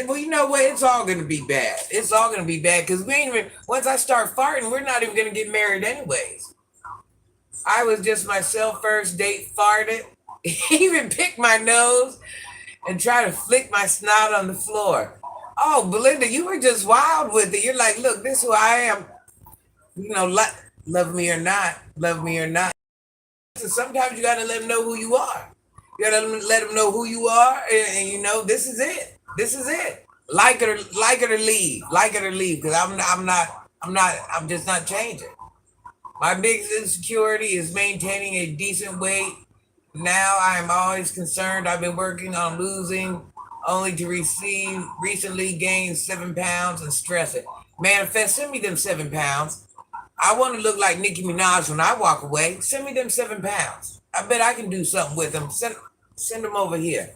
Well, you know what? It's all gonna be bad. It's all gonna be bad because we ain't even. Once I start farting, we're not even gonna get married anyways. I was just myself first date farted. He even picked my nose and tried to flick my snot on the floor. Oh, Belinda, you were just wild with it. You're like, look, this is who I am. Love me or not, love me or not. So sometimes you got to let them know who you are. You got to let them know who you are, and this is it. This is it. Like it or leave. Because I'm just not changing. My biggest insecurity is maintaining a decent weight. Now I am always concerned. I've been working on losing, only to recently gain 7 pounds and stress it. Manifest, send me them 7 pounds. I want to look like Nicki Minaj when I walk away. Send me them 7 pounds. I bet I can do something with them. Send them over here.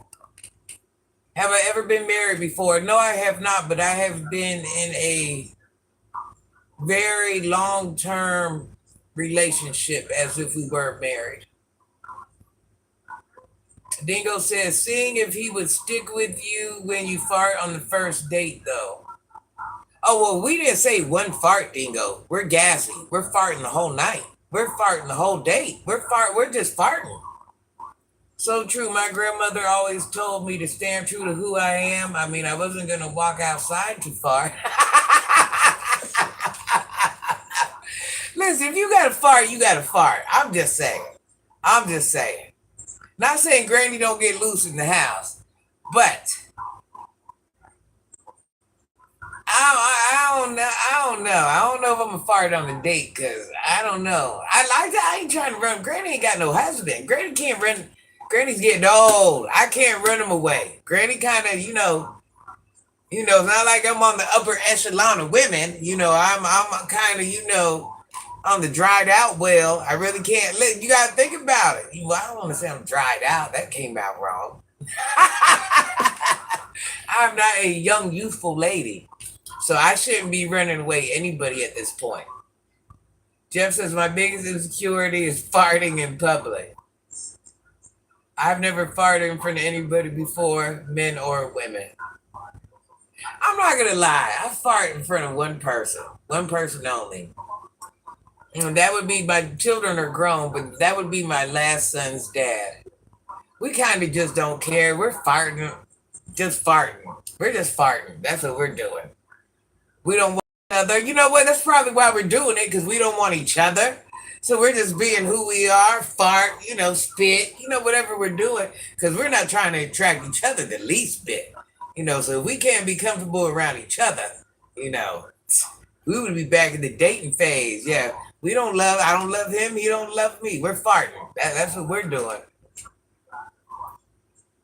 Have I ever been married before? No, I have not, but I have been in a very long term relationship as if we were married. Dingo says, seeing if he would stick with you when you fart on the first date, though. Oh, well, we didn't say one fart, Dingo. We're gassy. We're farting the whole night. We're farting the whole date. We're just farting. So true. My grandmother always told me to stand true to who I am. I mean, I wasn't going to walk outside too far. Listen, if you got to fart, you got to fart. I'm just saying. I'm just saying. Not saying Granny don't get loose in the house, but I don't know. I don't know. I don't know if I'm gonna fart on the date because I don't know. I ain't trying to run. Granny ain't got no husband. Granny can't run. Granny's getting old. I can't run him away. Granny kind of, it's not like I'm on the upper echelon of women. I'm kind of, on the dried out well. I really can't. You gotta think about it. I don't want to say I'm dried out. That came out wrong. I'm not a young, youthful lady. So I shouldn't be running away anybody at this point. Jeff says my biggest insecurity is farting in public. I've never farted in front of anybody before, men or women. I'm not gonna lie, I fart in front of one person only. And that would be my children are grown, but that would be my last son's dad. We kind of just don't care. We're farting, just farting. We're just farting. That's what we're doing. We don't want each other. You know what? That's probably why we're doing it because we don't want each other. So we're just being who we are, fart, spit, whatever we're doing because we're not trying to attract each other the least bit. So if we can't be comfortable around each other, you know, we would be back in the dating phase. Yeah, I don't love him, he don't love me. We're farting. That's what we're doing.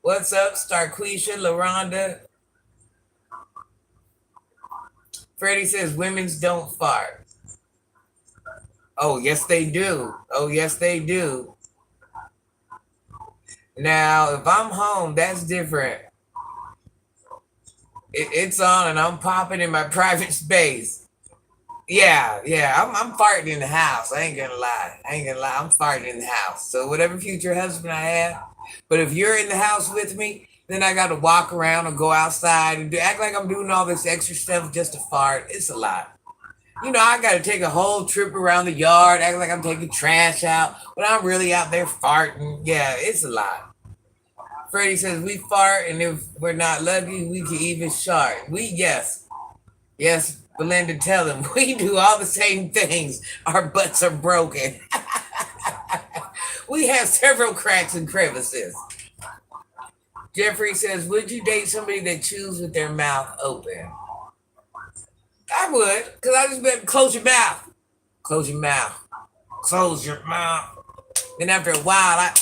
What's up, Starquisha, LaRonda? Freddie says women's don't fart. Oh, yes, they do. Oh, yes, they do. Now, if I'm home, that's different. It's on and I'm popping in my private space. Yeah, I'm farting in the house. I ain't gonna lie. I'm farting in the house. So whatever future husband I have, but if you're in the house with me, then I got to walk around or go outside and act like I'm doing all this extra stuff just to fart. It's a lot. I got to take a whole trip around the yard, act like I'm taking trash out, but I'm really out there farting. Yeah, it's a lot. Freddie says we fart, and if we're not lucky, we can even shart. Yes, Belinda, tell him we do all the same things. Our butts are broken. We have several cracks and crevices. Jeffrey says, would you date somebody that chews with their mouth open? I would, because I just been close your mouth. Close your mouth. Close your mouth. Then after a while, I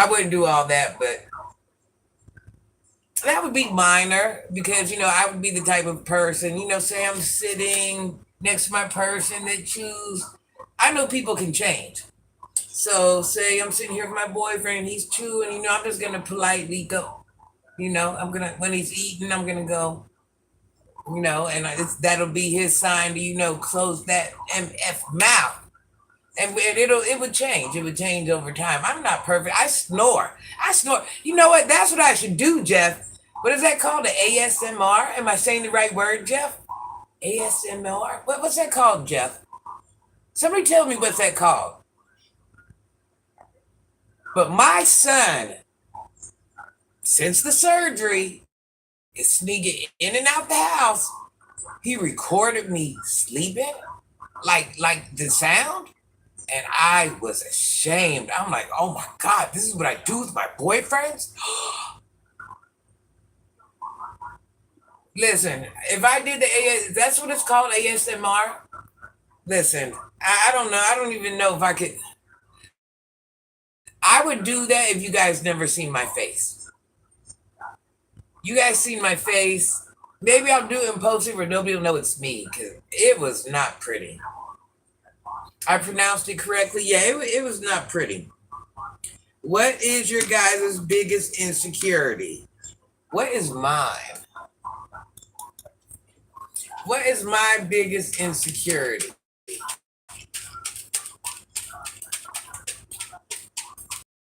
wouldn't do all that, but that would be minor because, I would be the type of person, say I'm sitting next to my person that chews. I know people can change. So say I'm sitting here with my boyfriend and he's chewing, I'm just going to politely go, when he's eating, I'm going to go, and that'll be his sign to, close that MF mouth. And it would change. It would change over time. I'm not perfect. I snore. You know what? That's what I should do, Jeff. What is that called? The ASMR? Am I saying the right word, Jeff? ASMR? What's that called, Jeff? Somebody tell me what's that called. But my son, since the surgery, is sneaking in and out the house. He recorded me sleeping, like the sound. And I was ashamed. I'm like, oh my God, this is what I do with my boyfriends? Listen, if I did that's what it's called, ASMR. Listen, I don't know. I don't even know if I could. I would do that if you guys never seen my face. You guys seen my face. Maybe I'll do it and post it where nobody will know it's me because it was not pretty. I pronounced it correctly. Yeah, it was not pretty. What is your guys' biggest insecurity? What is mine? What is my biggest insecurity?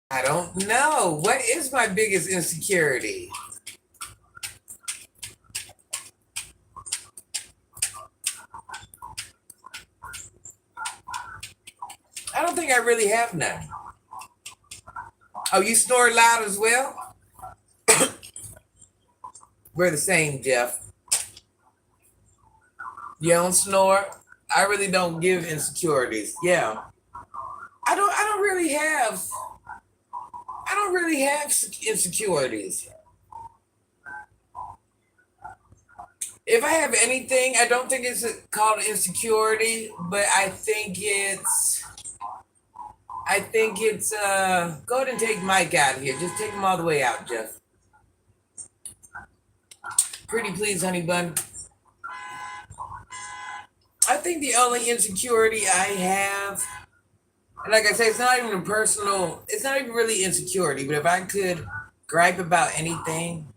I don't know. What is my biggest insecurity? I don't think I really have none. Oh, you snore loud as well? We're the same, Jeff. You don't snore? I really don't give insecurities. Yeah. I don't really have insecurities. If I have anything, I don't think it's called insecurity, but I think it's go ahead and take Mike out here. Just take him all the way out, Jeff. Pretty please, honey bun. I think the only insecurity I have, and like I say, it's not even really insecurity, but if I could gripe about anything,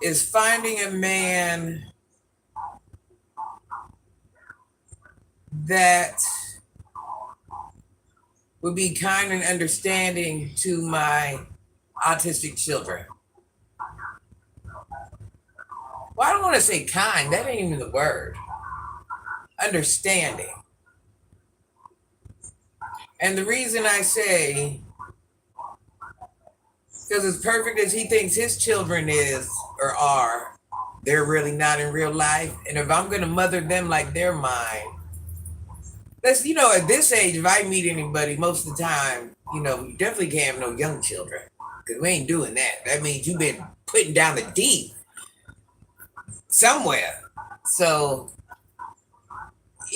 is finding a man that would be kind and understanding to my autistic children. Well, I don't want to say kind. That ain't even the word. Understanding. And the reason I say, because as perfect as he thinks his children is or are, they're really not in real life. And if I'm going to mother them like they're mine, at this age, if I meet anybody, most of the time, you definitely can't have no young children because we ain't doing that. That means you've been putting down the deed somewhere. So,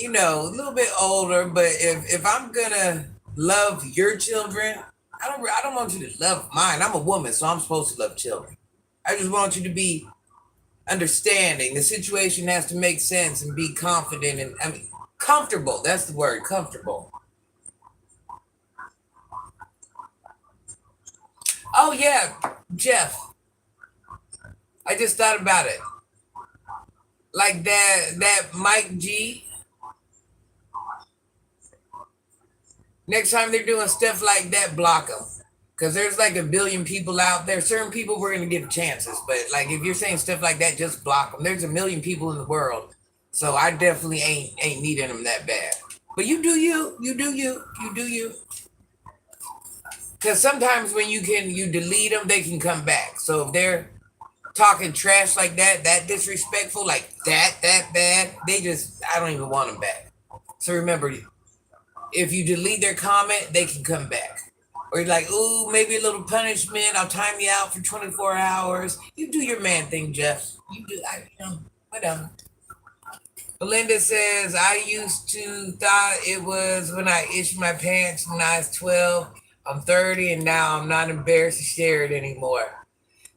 a little bit older, but if I'm gonna love your children, I don't want you to love mine. I'm a woman, so I'm supposed to love children. I just want you to be understanding. The situation has to make sense and be confident and comfortable. That's the word, comfortable. Oh yeah, Jeff. I just thought about it. Like that Mike G. Next time they're doing stuff like that, block them. Because there's like a billion people out there. Certain people we're going to give chances. But like if you're saying stuff like that, just block them. There's a million people in the world. So I definitely ain't needing them that bad. But you do you. You do you. You do you. Because sometimes when you delete them, they can come back. So if they're talking trash like that disrespectful, like that bad, I don't even want them back. So remember, if you delete their comment, they can come back. Or you're like, ooh, maybe a little punishment. I'll time you out for 24 hours. You do your man thing, Jeff. Whatever. Belinda says, I used to thought it was when I issued my pants when I was 12. I'm 30 and now I'm not embarrassed to share it anymore.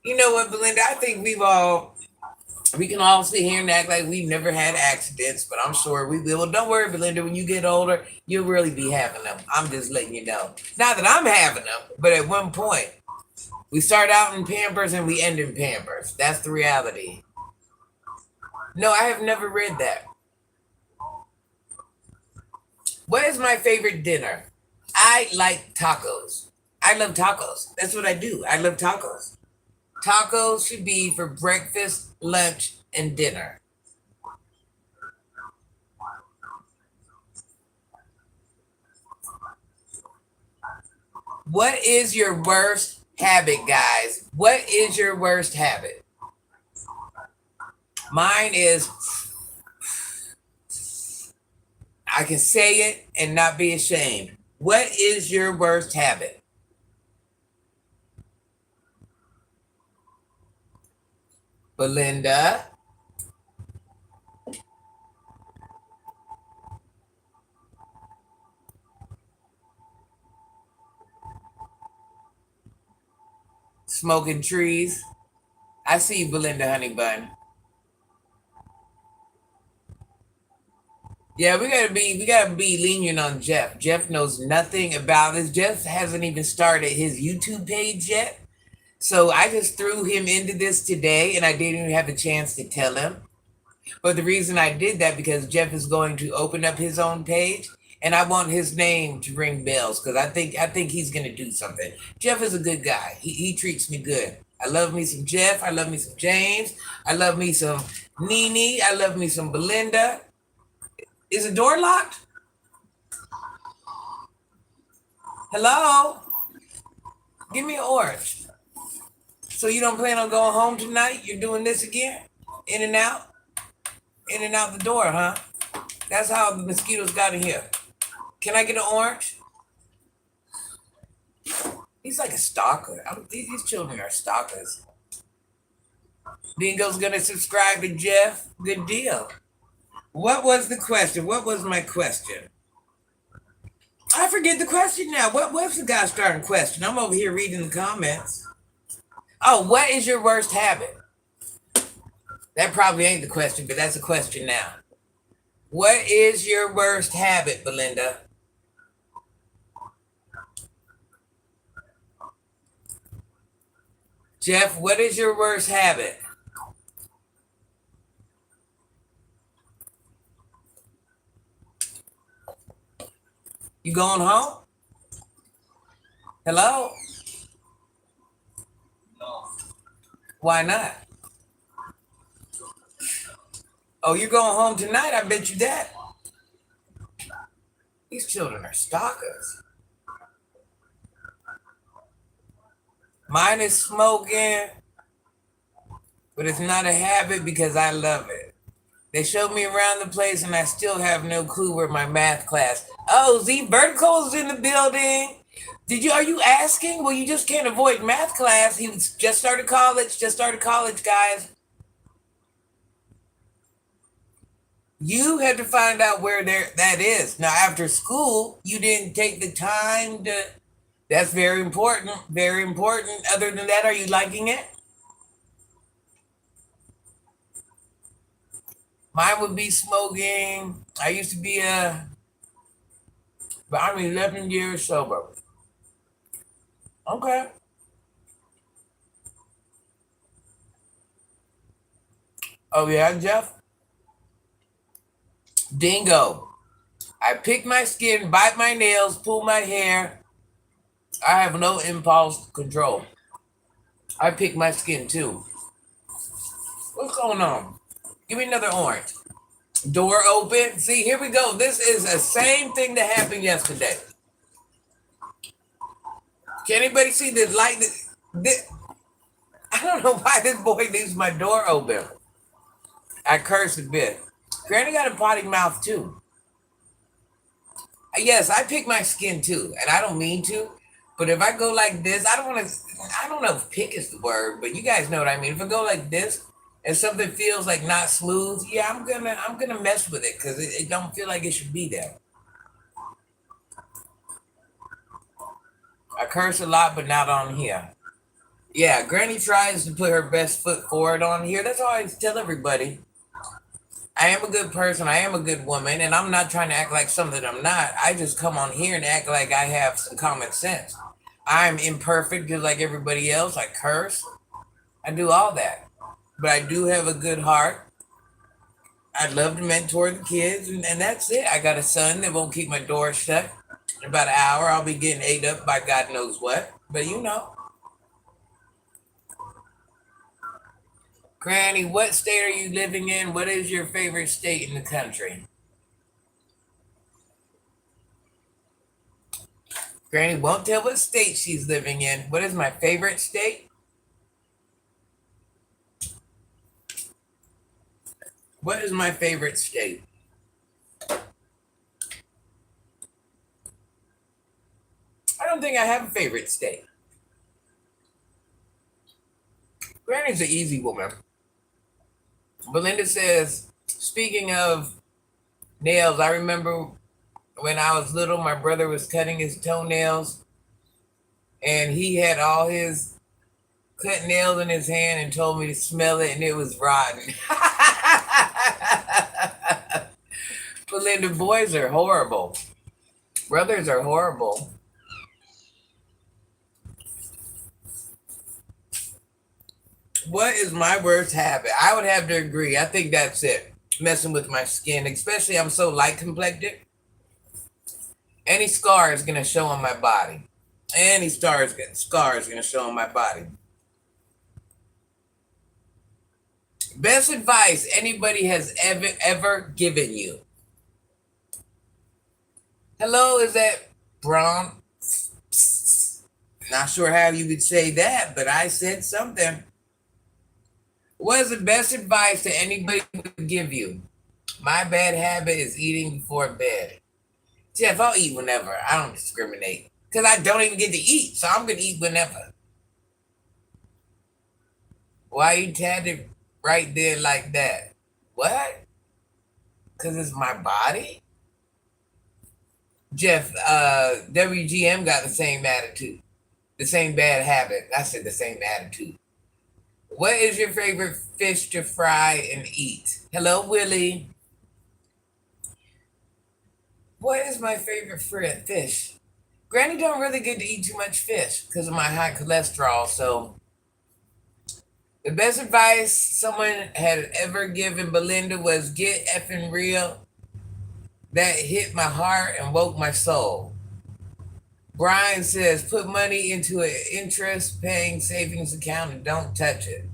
You know what, Belinda? I think we can all sit here and act like we've never had accidents, but I'm sure we will. Don't worry, Belinda. When you get older, you'll really be having them. I'm just letting you know. Not that I'm having them, but at one point, we start out in Pampers and we end in Pampers. That's the reality. No, I have never read that. What is my favorite dinner? I like tacos. I love tacos. That's what I do. I love tacos. Tacos should be for breakfast, lunch, and dinner. What is your worst habit, guys? What is your worst habit? Mine is I can say it and not be ashamed. What is your worst habit? Belinda? Smoking trees? I see you, Belinda Honeybun. Yeah, we gotta be lenient on Jeff. Jeff knows nothing about this. Jeff hasn't even started his YouTube page yet. So I just threw him into this today and I didn't even have a chance to tell him. But the reason I did that because Jeff is going to open up his own page and I want his name to ring bells because I think he's gonna do something. Jeff is a good guy. He treats me good. I love me some Jeff. I love me some James. I love me some Nene. I love me some Belinda. Is the door locked? Hello? Give me an orange. So you don't plan on going home tonight? You're doing this again? In and out? In and out the door, huh? That's how the mosquitoes got in here. Can I get an orange? He's like a stalker. These children are stalkers. Dingo's gonna subscribe to Jeff. Good deal. What was the question? What was my question? I forget the question now. What's the guy starting question? I'm over here reading the comments. Oh, what is your worst habit? That probably ain't the question, but that's a question now. What is your worst habit, Belinda? Jeff, what is your worst habit? You going home? Hello? Why not? Oh, you're going home tonight? I bet you that. These children are stalkers. Mine is smoking, but it's not a habit because I love it. They showed me around the place and I still have no clue where my math class. Oh, Z Vertical's in the building. Are you asking? Well, you just can't avoid math class. He just started college, guys. You had to find out where that is. Now, after school, you didn't take the time to. That's very important. Very important. Other than that, are you liking it? Mine would be smoking. I used to be but I'm 11 years sober. Okay. Oh, yeah, Jeff? Dingo. I pick my skin, bite my nails, pull my hair. I have no impulse control. I pick my skin too. What's going on? Give me another orange. Door open. See, here we go. This is the same thing that happened yesterday. Can anybody see the light? I don't know why this boy leaves my door open. I curse a bit. Granny got a potty mouth too. Yes, I pick my skin too, and I don't mean to. But if I go like this, I don't want to. I don't know if pick is the word, but you guys know what I mean. If I go like this and something feels like not smooth, yeah, I'm gonna mess with it because it don't feel like it should be there. I curse a lot, but not on here. Yeah, Granny tries to put her best foot forward on here. That's all I tell everybody. I am a good person. I am a good woman, and I'm not trying to act like something I'm not. I just come on here and act like I have some common sense. I'm imperfect just like everybody else. I curse. I do all that. But I do have a good heart. I love to mentor the kids, and that's it. I got a son that won't keep my door shut. In about an hour, I'll be getting ate up by God knows what. But you know. Granny, what state are you living in? What is your favorite state in the country? Granny won't tell what state she's living in. What is my favorite state? What is my favorite state? I don't think I have a favorite state. Granny's an easy woman. Belinda says, speaking of nails, I remember when I was little, my brother was cutting his toenails and he had all his cut nails in his hand and told me to smell it and it was rotten. Belinda, boys are horrible. Brothers are horrible. What is my worst habit? I would have to agree. I think that's it. Messing with my skin, especially I'm so light complected. Any scar is gonna show on my body. Any scar is gonna show on my body. Best advice anybody has ever given you. Hello, is that Braun? Not sure how you would say that, but I said something. What is the best advice that anybody would give you? My bad habit is eating before bed. Jeff, I'll eat whenever. I don't discriminate. Because I don't even get to eat, so I'm going to eat whenever. Why you tatted right there like that? What? Because it's my body? Jeff, WGM got the same attitude. The same bad habit. I said the same attitude. What is your favorite fish to fry and eat? Hello, Willie. What is my favorite fish? Granny don't really get to eat too much fish because of my high cholesterol. So the best advice someone had ever given Belinda was get effing real. That hit my heart and woke my soul. Brian says put money into an interest paying savings account and don't touch it.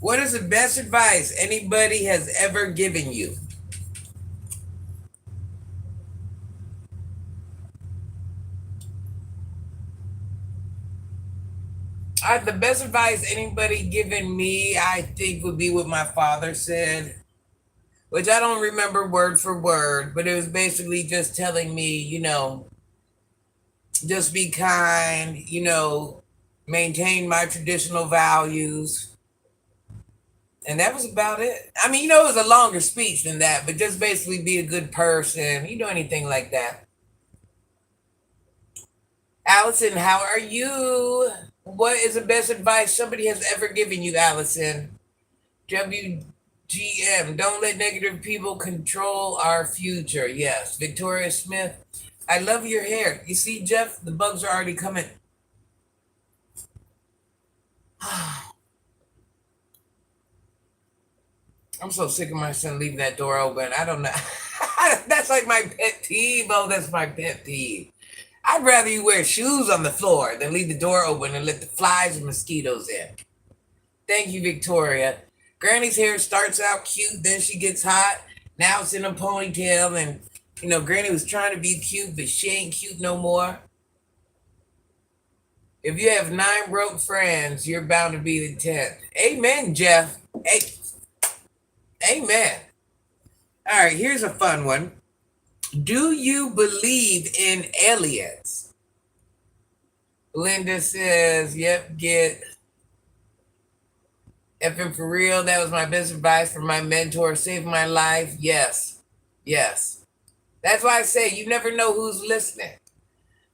What is the best advice anybody has ever given you? The best advice anybody given me, I think, would be what my father said, which I don't remember word for word, but it was basically just telling me, just be kind, maintain my traditional values. And that was about it. I mean, it was a longer speech than that, but just basically be a good person, anything like that. Allison, how are you? What is the best advice somebody has ever given you, Allison? WGM, don't let negative people control our future. Yes. Victoria Smith, I love your hair. You see, Jeff, the bugs are already coming. I'm so sick of my son leaving that door open. I don't know. That's like my pet peeve. Oh, that's my pet peeve. I'd rather you wear shoes on the floor than leave the door open and let the flies and mosquitoes in. Thank you, Victoria. Granny's hair starts out cute, then she gets hot. Now it's in a ponytail, and Granny was trying to be cute, but she ain't cute no more. If you have 9 broke friends, you're bound to be the 10th. Amen, Jeff. Amen. All right, here's a fun one. Do you believe in aliens? Linda says, yep, get effing for real. That was my best advice from my mentor. Saved my life. Yes. Yes. That's why I say you never know who's listening.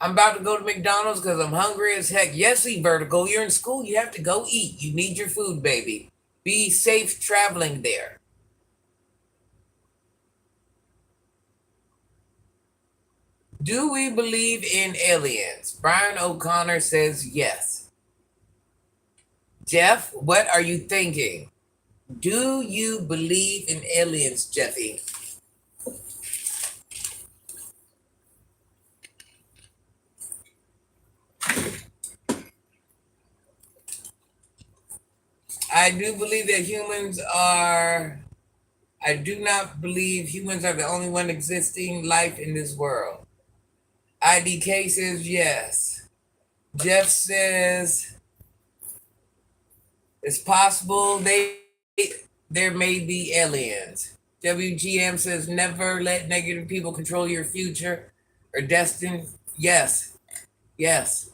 I'm about to go to McDonald's because I'm hungry as heck. Yes, Vertical. You're in school. You have to go eat. You need your food, baby. Be safe traveling there. Do we believe in aliens? Brian O'Connor says yes. Jeff, what are you thinking? Do you believe in aliens, Jeffy? I do believe that humans are. I do not believe humans are the only one existing life in this world. IDK says yes. Jeff says it's possible there may be aliens. WGM says never let negative people control your future or destiny. Yes. Yes.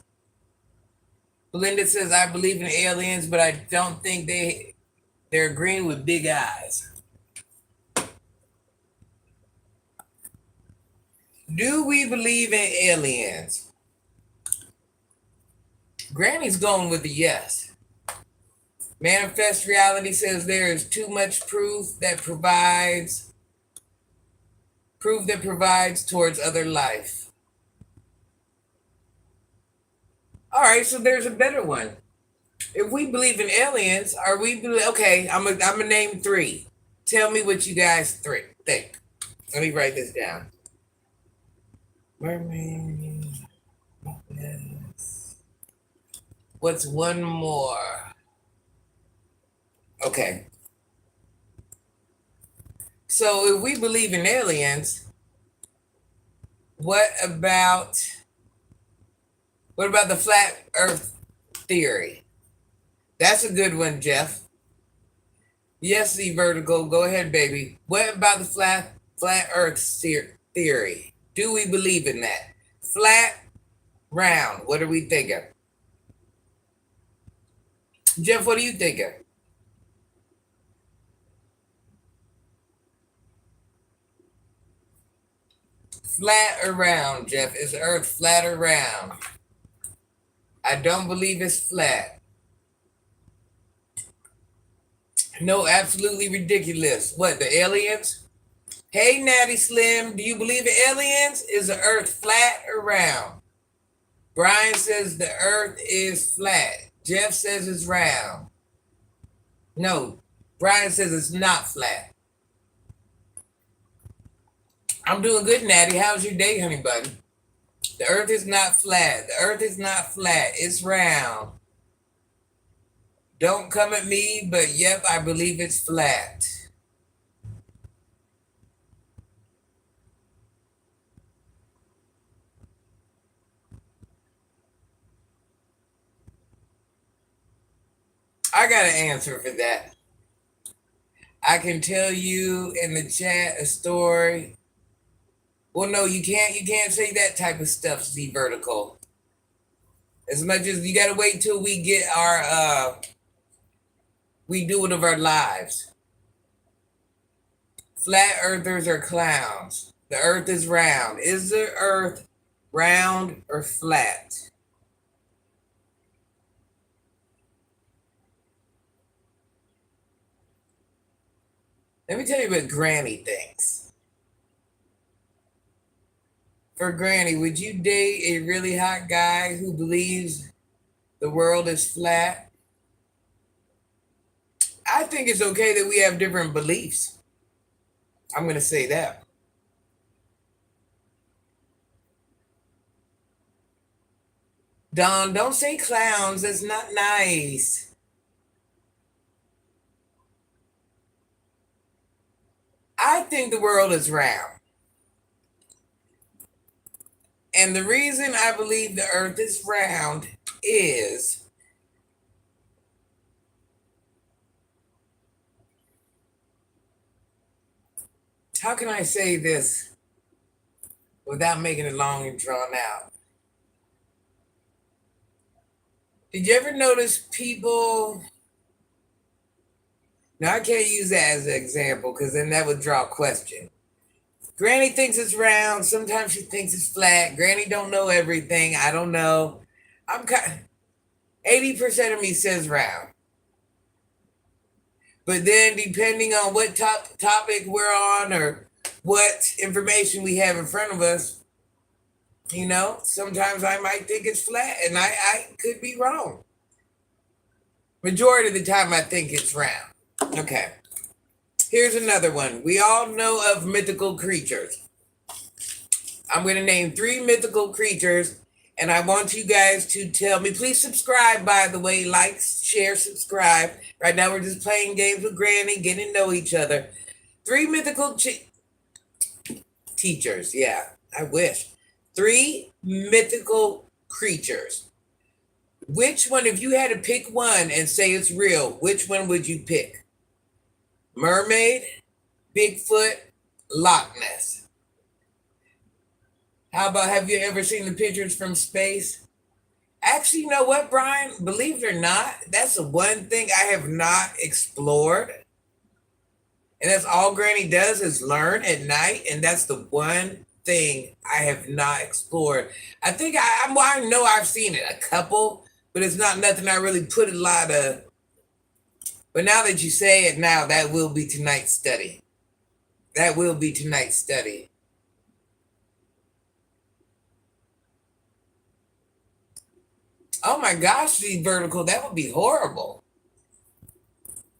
Belinda says I believe in aliens, but I don't think they're green with big eyes. Do we believe in aliens? Granny's going with the yes. Manifest Reality says there is too much proof that provides towards other life. All right, so there's a better one. If we believe in aliens, are we okay? I'm gonna name 3. Tell me what you guys think. Let me write this down. Mermaid. Yes. What's one more? Okay. So if we believe in aliens, what about the flat earth theory? That's a good one, Jeff. Yes, the vertical. Go ahead, baby. What about the flat earth theory? Do we believe in that? Flat, round. What are we thinking? Jeff, what are you thinking? Flat or round, Jeff? Is the earth flat or round? I don't believe it's flat. No, absolutely ridiculous. What, the aliens? Hey, Natty Slim, do you believe in aliens? Is the earth flat or round? Brian says the earth is flat. Jeff says it's round. No, Brian says it's not flat. I'm doing good, Natty. How's your day, honey bun? The earth is not flat. The earth is not flat. It's round. Don't come at me, but yep, I believe it's flat. I got an answer for that. I can tell you in the chat a story. Well, no, you can't. You can't say that type of stuff, Z Vertical. As much as you gotta wait till we get our we do it of our lives. Flat earthers are clowns. The earth is round. Is the earth round or flat? Let me tell you what Granny thinks. For Granny, would you date a really hot guy who believes the world is flat? I think it's okay that we have different beliefs. I'm going to say that. Don, don't say clowns. That's not nice. I think the world is round. And the reason I believe the earth is round is how can I say this without making it long and drawn out? Did you ever notice people? Now I can't use that as an example because then that would draw a question. Granny thinks it's round. Sometimes she thinks it's flat. Granny don't know everything. I don't know. I'm kind. 80% of me says round. But then depending on what topic we're on or what information we have in front of us, sometimes I might think it's flat and I could be wrong. Majority of the time I think it's round. Okay. Here's another one. We all know of mythical creatures. I'm going to name 3 mythical creatures, and I want you guys to tell me. Please subscribe, by the way. Like, share, subscribe. Right now we're just playing games with Granny, getting to know each other. 3 mythical teachers. Yeah, I wish. 3 mythical creatures. Which one, if you had to pick one and say it's real, which one would you pick? Mermaid, Bigfoot, Loch Ness. How about, have you ever seen the pictures from space? Actually, you know what, Brian? Believe it or not, that's the one thing I have not explored. And that's all Granny does is learn at night. And that's the one thing I have not explored. I think I know I've seen it a couple, but it's not nothing I really put a lot of. But now that you say it now, that will be tonight's study. That will be tonight's study. Oh my gosh, the vertical, that would be horrible.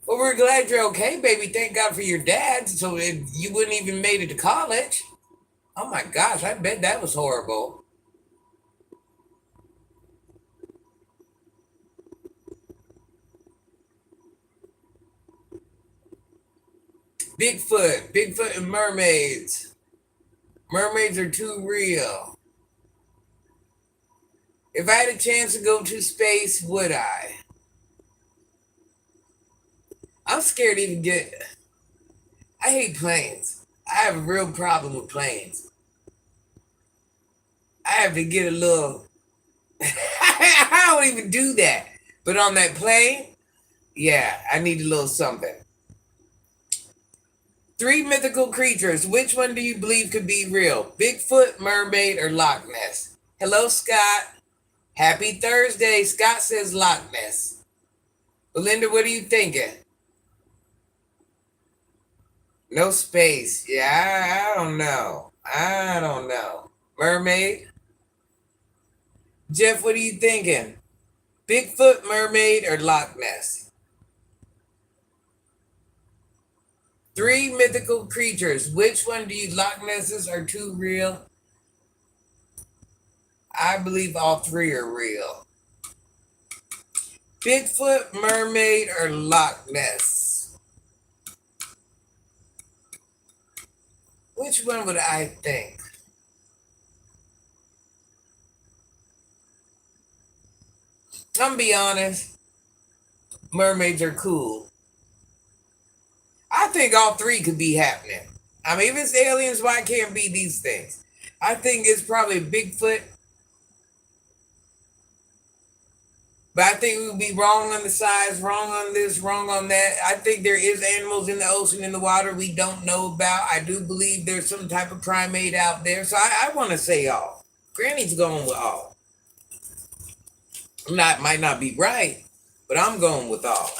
Well, we're glad you're okay, baby. Thank God for your dad. So you wouldn't even made it to college. Oh my gosh, I bet that was horrible. Bigfoot and mermaids. Mermaids are too real. If I had a chance to go to space, would I? I'm scared to even get. I hate planes. I have a real problem with planes. I have to get a little. I don't even do that. But on that plane, yeah, I need a little something. 3 mythical creatures. Which one do you believe could be real? Bigfoot, mermaid, or Loch Ness? Hello, Scott. Happy Thursday. Scott says Loch Ness. Belinda, what are you thinking? No space. Yeah, I don't know. I don't know. Mermaid? Jeff, what are you thinking? Bigfoot, mermaid, or Loch Ness? 3 mythical creatures. Which one do you Loch Nesses are too real? I believe all 3 are real. Bigfoot, mermaid, or Loch Ness? Which one would I think? I'm gonna be honest. Mermaids are cool. I think all 3 could be happening. I mean, if it's aliens, why can't it be these things? I think it's probably Bigfoot. But I think we would be wrong on the size, wrong on this, wrong on that. I think there is animals in the ocean, in the water we don't know about. I do believe there's some type of primate out there. So I want to say all. Granny's going with all. Might not be right, but I'm going with all.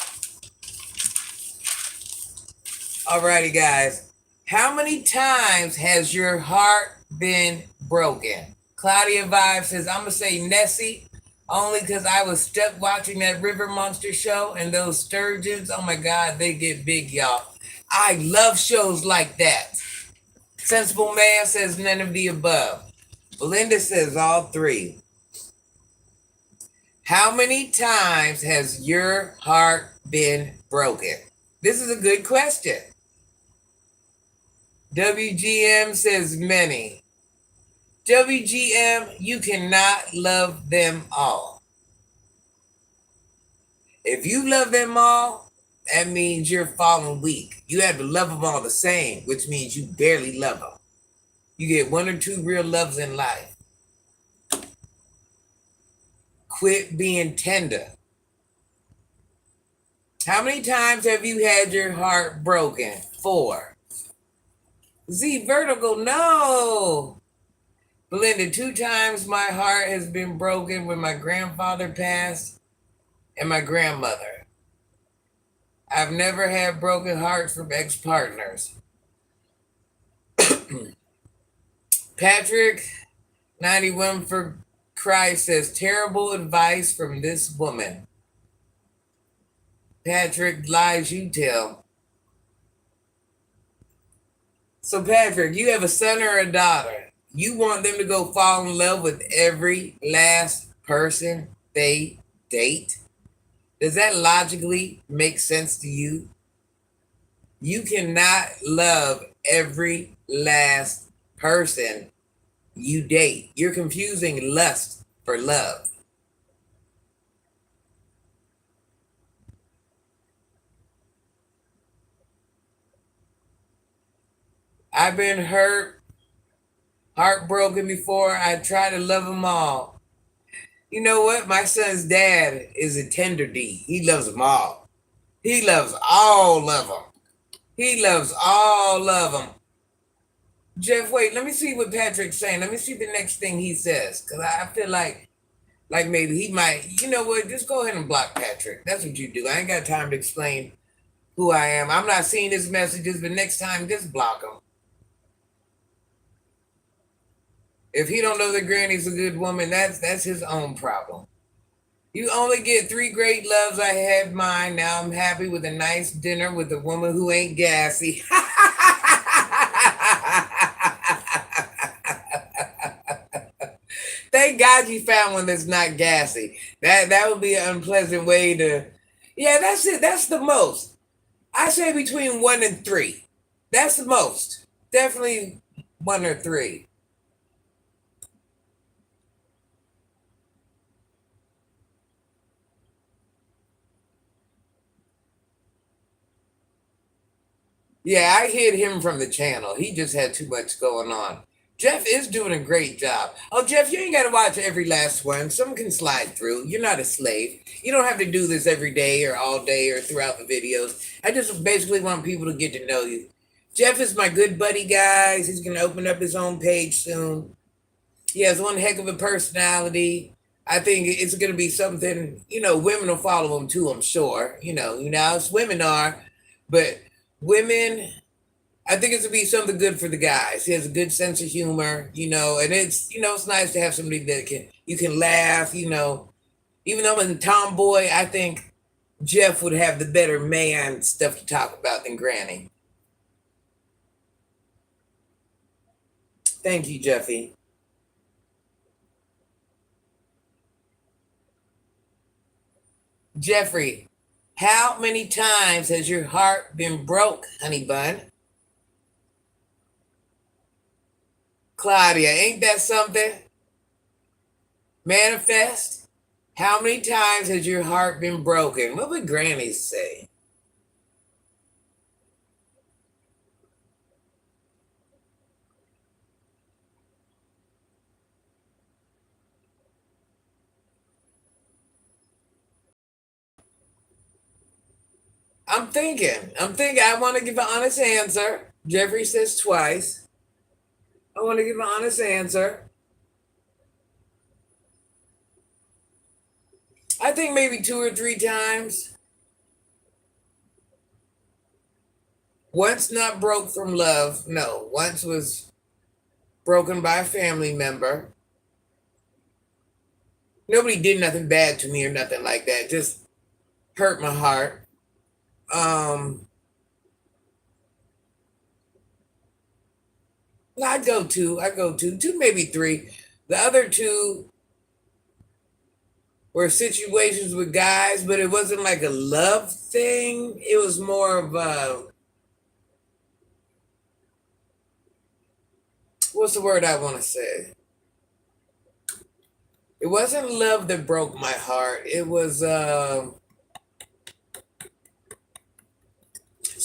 Alrighty, guys. How many times has your heart been broken? Claudia Vibe says, I'm going to say Nessie. Only because I was stuck watching that River Monster show and those sturgeons. Oh my God, they get big, y'all. I love shows like that. Sensible Man says none of the above. Belinda says all 3. How many times has your heart been broken? This is a good question. WGM says many. WGM, you cannot love them all. If you love them all, that means you're falling weak. You have to love them all the same, which means you barely love them. You get one or two real loves in life. Quit being tender. How many times have you had your heart broken? 4. Z vertical, no. Belinda, 2 times my heart has been broken when my grandfather passed and my grandmother. I've never had broken hearts from ex-partners. Patrick, 91 for Christ, says terrible advice from this woman. Patrick, lies you tell. So Patrick, you have a son or a daughter. You want them to go fall in love with every last person they date? Does that logically make sense to you? You cannot love every last person you date. You're confusing lust for love. I've been hurt, heartbroken before. I try to love them all. You know what? My son's dad is a tender D. He loves them all. He loves all of them. He loves all of them. Jeff, wait, let me see what Patrick's saying. Let me see the next thing he says. Because I feel like maybe he might, you know what? Just go ahead and block Patrick. That's what you do. I ain't got time to explain who I am. I'm not seeing his messages, but next time, just block him. If he don't know that Granny's a good woman, that's his own problem. You only get 3 great loves. I had mine. Now I'm happy with a nice dinner with a woman who ain't gassy. Thank God you found one that's not gassy. That would be an unpleasant way to. Yeah, that's it. That's the most. I say between 1 and 3. That's the most. Definitely 1 or 3. Yeah, I hid him from the channel. He just had too much going on. Jeff is doing a great job. Oh, Jeff, you ain't got to watch every last one. Some can slide through. You're not a slave. You don't have to do this every day or all day or throughout the videos. I just basically want people to get to know you. Jeff is my good buddy, guys. He's going to open up his own page soon. He has one heck of a personality. I think it's going to be something, women will follow him too, I'm sure. Us women are, but women, I think it's to be something good for the guys. He has a good sense of humor, and it's nice to have somebody that you can laugh. Even though I'm a tomboy, I think Jeff would have the better man stuff to talk about than Granny. Thank you, Jeffy. Jeffrey, how many times has your heart been broke, honey bun? Claudia, ain't that something? Manifest. How many times has your heart been broken? What would Granny say? I'm thinking. I want to give an honest answer. Jeffrey says twice. I want to give an honest answer. I think maybe 2 or 3 times. Once not broke from love. No, once was broken by a family member. Nobody did nothing bad to me or nothing like that. Just hurt my heart. Um, I go two, maybe 3. The other 2 were situations with guys, but it wasn't like a love thing. It was more of a, what's the word I want to say? It wasn't love that broke my heart. It was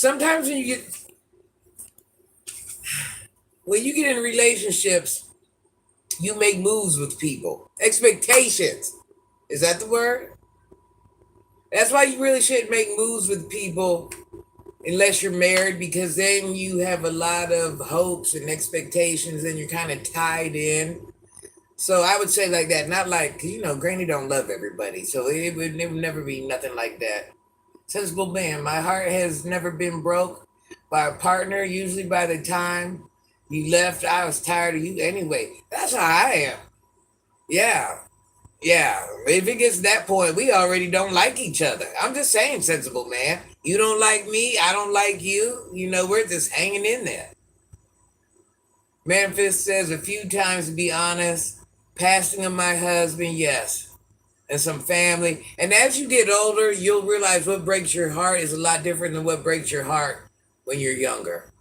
Sometimes when you get in relationships, you make moves with people. Expectations. Is that the word? That's why you really shouldn't make moves with people unless you're married, because then you have a lot of hopes and expectations and you're kind of tied in. So I would say like that, not like, Granny don't love everybody. So it would never be nothing like that. Sensible man, my heart has never been broke by a partner. Usually by the time you left, I was tired of you anyway. That's how I am. Yeah. Yeah. If it gets to that point, we already don't like each other. I'm just saying, sensible man. You don't like me, I don't like you. We're just hanging in there. Memphis says a few times, to be honest. Passing of my husband, yes. And some family. And as you get older, you'll realize what breaks your heart is a lot different than what breaks your heart when you're younger.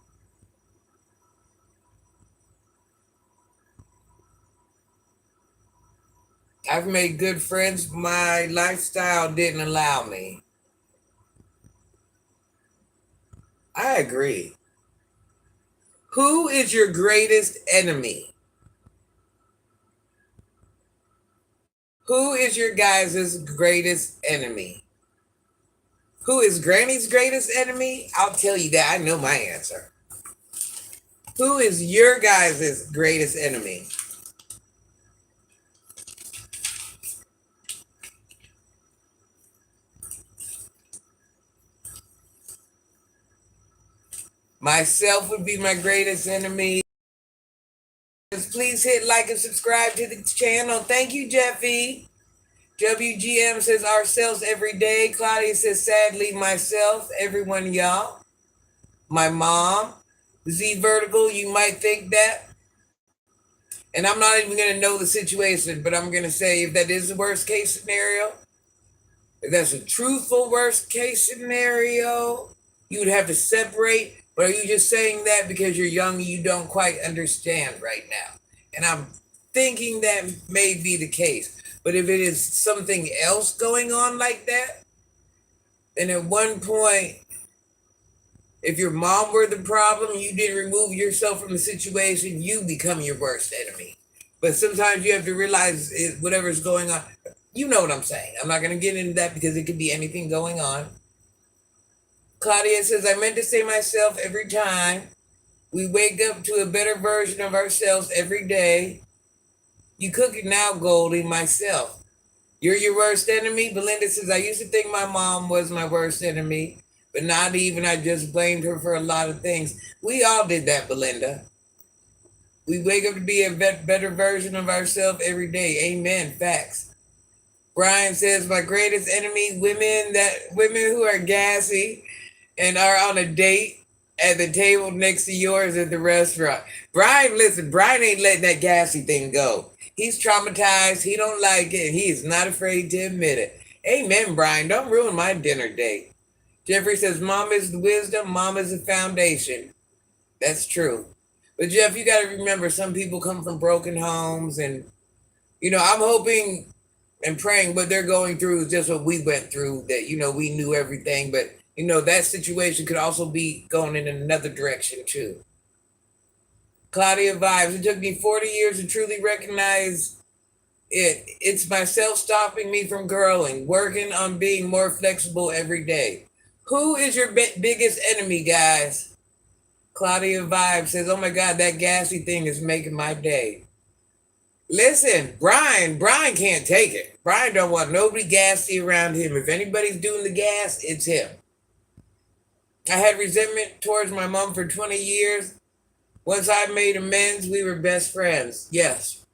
I've made good friends. My lifestyle didn't allow me. I agree. Who is your greatest enemy? Who is your guys' greatest enemy? Who is Granny's greatest enemy? I'll tell you that. I know my answer. Who is your guys' greatest enemy? Myself would be my greatest enemy. Please hit like and subscribe to the channel. Thank you, Jeffy. WGM says ourselves every day. Claudia says sadly myself. Everyone, y'all. My mom. Z Vertical, you might think that. And I'm not even going to know the situation, but I'm going to say if that is the worst case scenario, if that's a truthful worst case scenario, you would have to separate. But are you just saying that because you're young and you don't quite understand right now? And I'm thinking that may be the case. But if it is something else going on like that, then at one point, if your mom were the problem, you didn't remove yourself from the situation, you become your worst enemy. But sometimes you have to realize whatever's going on. You know what I'm saying. I'm not going to get into that because it could be anything going on. Claudia says, I meant to say myself every time. We wake up to a better version of ourselves every day. You cook it now, Goldie, myself. You're your worst enemy? Belinda says, I used to think my mom was my worst enemy, but not even. I just blamed her for a lot of things. We all did that, Belinda. We wake up to be a better version of ourselves every day. Amen. Facts. Brian says, my greatest enemy, women who are gassy and are on a date at the table next to yours at the restaurant. Brian, listen, Brian ain't letting that gassy thing go. He's traumatized. He don't like it. He is not afraid to admit it. Amen, Brian. Don't ruin my dinner date. Jeffrey says, Mom is the wisdom. Mom is the foundation. That's true. But Jeff, you got to remember, some people come from broken homes. And, I'm hoping and praying what they're going through is just what we went through, that, we knew everything. But, that situation could also be going in another direction, too. Claudia Vibes, it took me 40 years to truly recognize it. It's myself stopping me from growing, working on being more flexible every day. Who is your biggest enemy, guys? Claudia Vibes says, oh my God, that gassy thing is making my day. Listen, Brian can't take it. Brian don't want nobody gassy around him. If anybody's doing the gas, it's him. I had resentment towards my mom for 20 years. Once I made amends, we were best friends. Yes.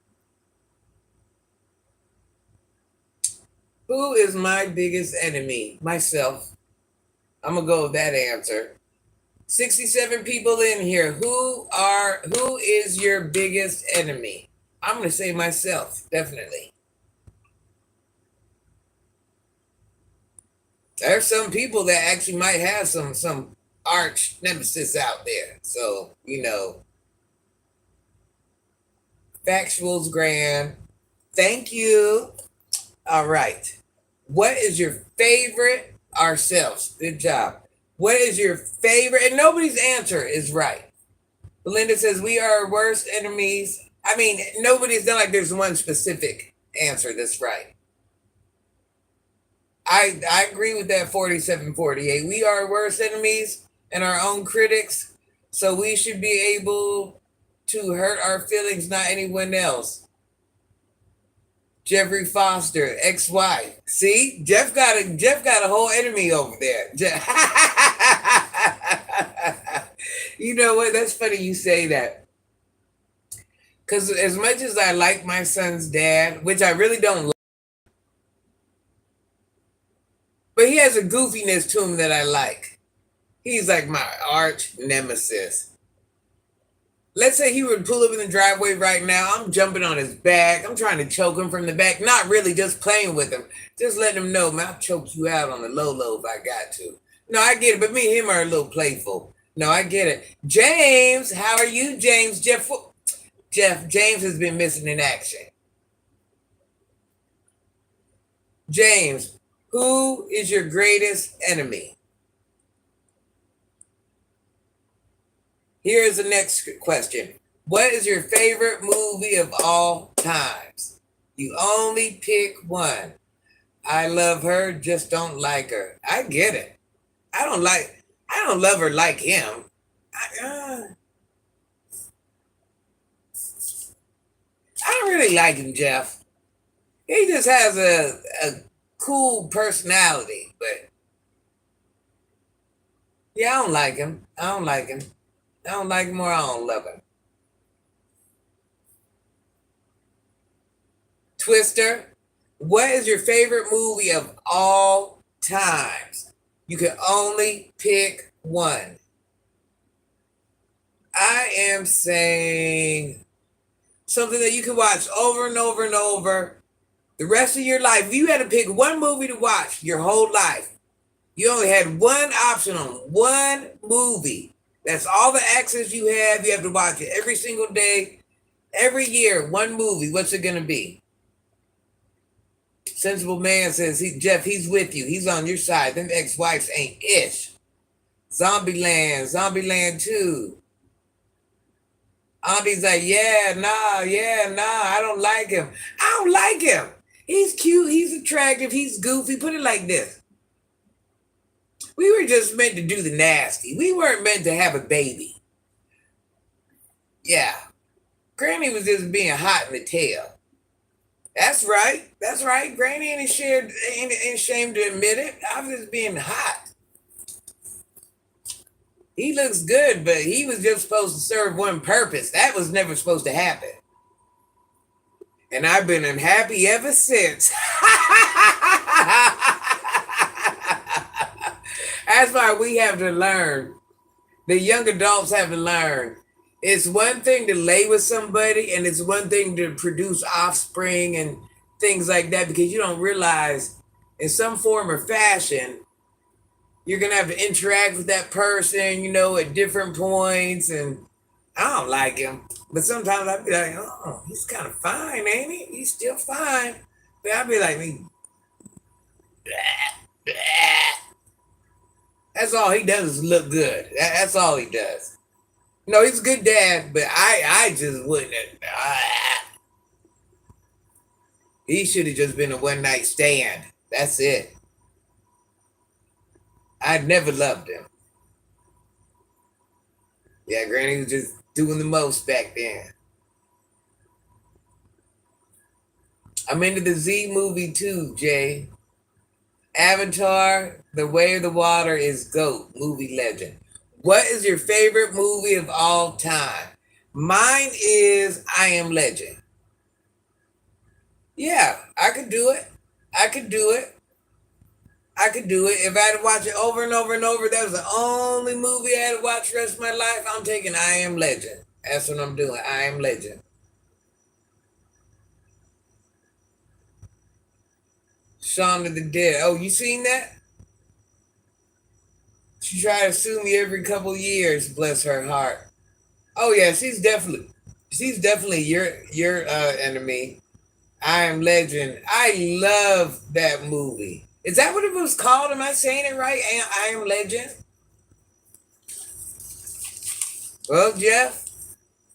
Who is my biggest enemy? Myself. I'm going to go with that answer. 67 people in here. Who is your biggest enemy? I'm going to say myself, definitely. There's some people that actually might have some arch nemesis out there. So, factuals grand. Thank you. All right. What is your favorite ourselves? Good job. What is your favorite? And nobody's answer is right. Belinda says we are our worst enemies. I mean, nobody's not like there's one specific answer that's right. I agree with that 47-48. We are our worst enemies and our own critics, so we should be able to hurt our feelings, not anyone else. Jeffrey Foster, ex-wife. See, Jeff got a whole enemy over there. You know what? That's funny you say that. Because as much as I like my son's dad, which I really don't like, but he has a goofiness to him that I like. He's like my arch nemesis. Let's say he would pull up in the driveway right now. I'm jumping on his back. I'm trying to choke him from the back. Not really, just playing with him. Just letting him know, man, I'll choke you out on the low if I got to. No, I get it. But me and him are a little playful. No, I get it. James, how are you, James? Jeff, James has been missing in action. James, who is your greatest enemy? Here is the next question. What is your favorite movie of all times? You only pick one. I love her, just don't like her. I get it. I don't love her like him. I don't really like him, Jeff. He just has a cool personality, but yeah, I don't like him. I don't like him. I don't like him or I don't love him. Twister, what is your favorite movie of all times? You can only pick one. I am saying something that you can watch over and over and over the rest of your life. If you had to pick one movie to watch your whole life, you only had one option on one movie. That's all the access you have. You have to watch it every single day, every year, one movie. What's it going to be? Sensible Man says, Jeff, he's with you. He's on your side. Them ex-wives ain't ish. Zombieland 2. Auntie's like, yeah, nah, I don't like him. I don't like him. He's cute, he's attractive, he's goofy. Put it like this. We were just meant to do the nasty. We weren't meant to have a baby. Yeah. Granny was just being hot in the tail. That's right. That's right. Granny ain't ashamed to admit it. I was just being hot. He looks good, but he was just supposed to serve one purpose. That was never supposed to happen. And I've been unhappy ever since. That's why we have to learn. The young adults have to learn. It's one thing to lay with somebody, and it's one thing to produce offspring and things like that, because you don't realize in some form or fashion, you're going to have to interact with that person, at different points. And I don't like him. But sometimes I'd be like, oh, he's kind of fine, ain't he? He's still fine. But I'd be like, that's all he does is look good. That's all he does. No, he's a good dad, but I just wouldn't. He should have just been a one-night stand. That's it. I never loved him. Yeah, Granny was just doing the most back then. I'm into the Z movie too, Jay. Avatar, The Way of the Water is GOAT, movie legend. What is your favorite movie of all time? Mine is I Am Legend. Yeah, I could do it. I could do it. If I had to watch it over and over and over, that was the only movie I had to watch the rest of my life, I'm taking I Am Legend. That's what I'm doing. I Am Legend. Shaun of the Dead. Oh, you seen that? She tried to sue me every couple years, bless her heart. Oh yeah, she's definitely your enemy. I Am Legend. I love that movie. Is that what it was called? Am I saying it right? I Am Legend? Well, Jeff,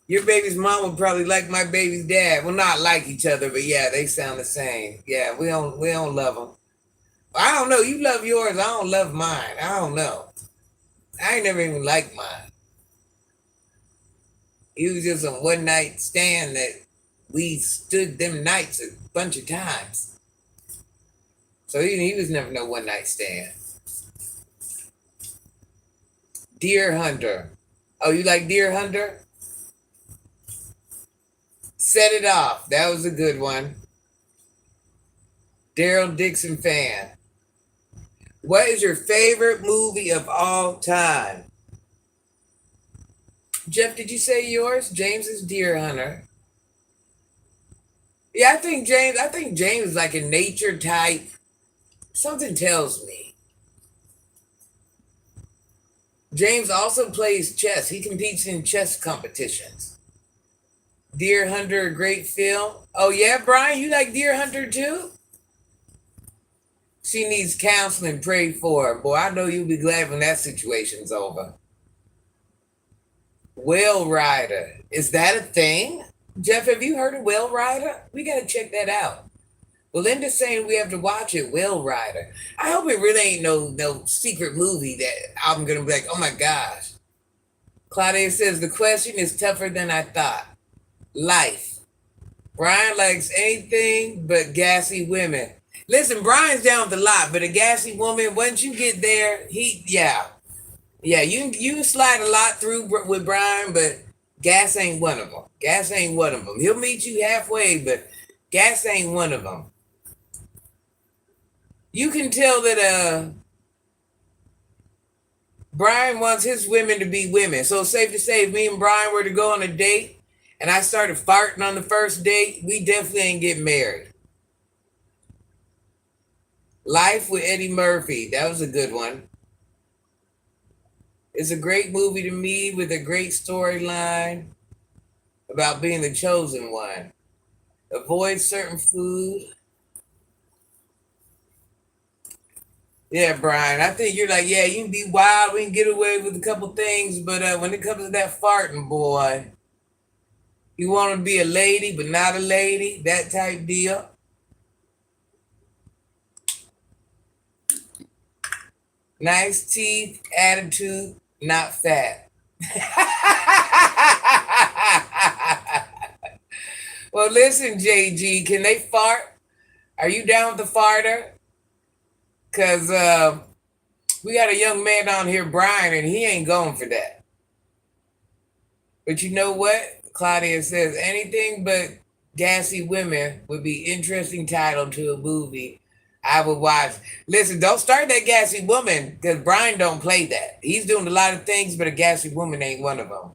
your baby's mom would probably like my baby's dad. Well, not like each other, but yeah, they sound the same. Yeah, we don't love them. I don't know. You love yours. I don't love mine. I don't know. I ain't never even liked mine. He was just a one night stand that we stood them nights a bunch of times. So he was never no one night stand. Deer Hunter. Oh, you like Deer Hunter? Set It Off. That was a good one. Daryl Dixon fan. What is your favorite movie of all time? Jeff, did you say yours? James is Deer Hunter. Yeah, I think James is like a nature type. Something tells me. James also plays chess. He competes in chess competitions. Deer Hunter, a great film. Oh yeah, Brian, you like Deer Hunter too? She needs counseling prayed for. Boy, I know you'll be glad when that situation's over. Whale Rider. Is that a thing? Jeff, have you heard of Whale Rider? We gotta check that out. Well, Linda's saying we have to watch it, Whale Rider. I hope it really ain't no secret movie that I'm gonna be like, oh my gosh. Claudia says the question is tougher than I thought. Life. Brian likes anything but gassy women. Listen, Brian's down with a lot, but a gassy woman, once you get there, yeah, you slide a lot through with Brian, but gas ain't one of them. Gas ain't one of them. He'll meet you halfway, but gas ain't one of them. You can tell that Brian wants his women to be women. So it's safe to say if me and Brian were to go on a date and I started farting on the first date, we definitely ain't getting married. Life with Eddie Murphy. That was a good one. It's a great movie to me with a great storyline about being the chosen one. Avoid certain food. Yeah, Brian. I think you're like, yeah, you can be wild. We can get away with a couple things, but when it comes to that farting, boy, you want to be a lady, but not a lady. That type deal. Nice teeth, attitude, not fat. Well, listen, JG, can they fart? Are you down with the farter? Because we got a young man on here, Brian, and he ain't going for that. But you know what? Claudia says anything but gassy women would be interesting title to a movie I would watch. Listen, don't start that gassy woman because Brian don't play that. He's doing a lot of things, but a gassy woman ain't one of them.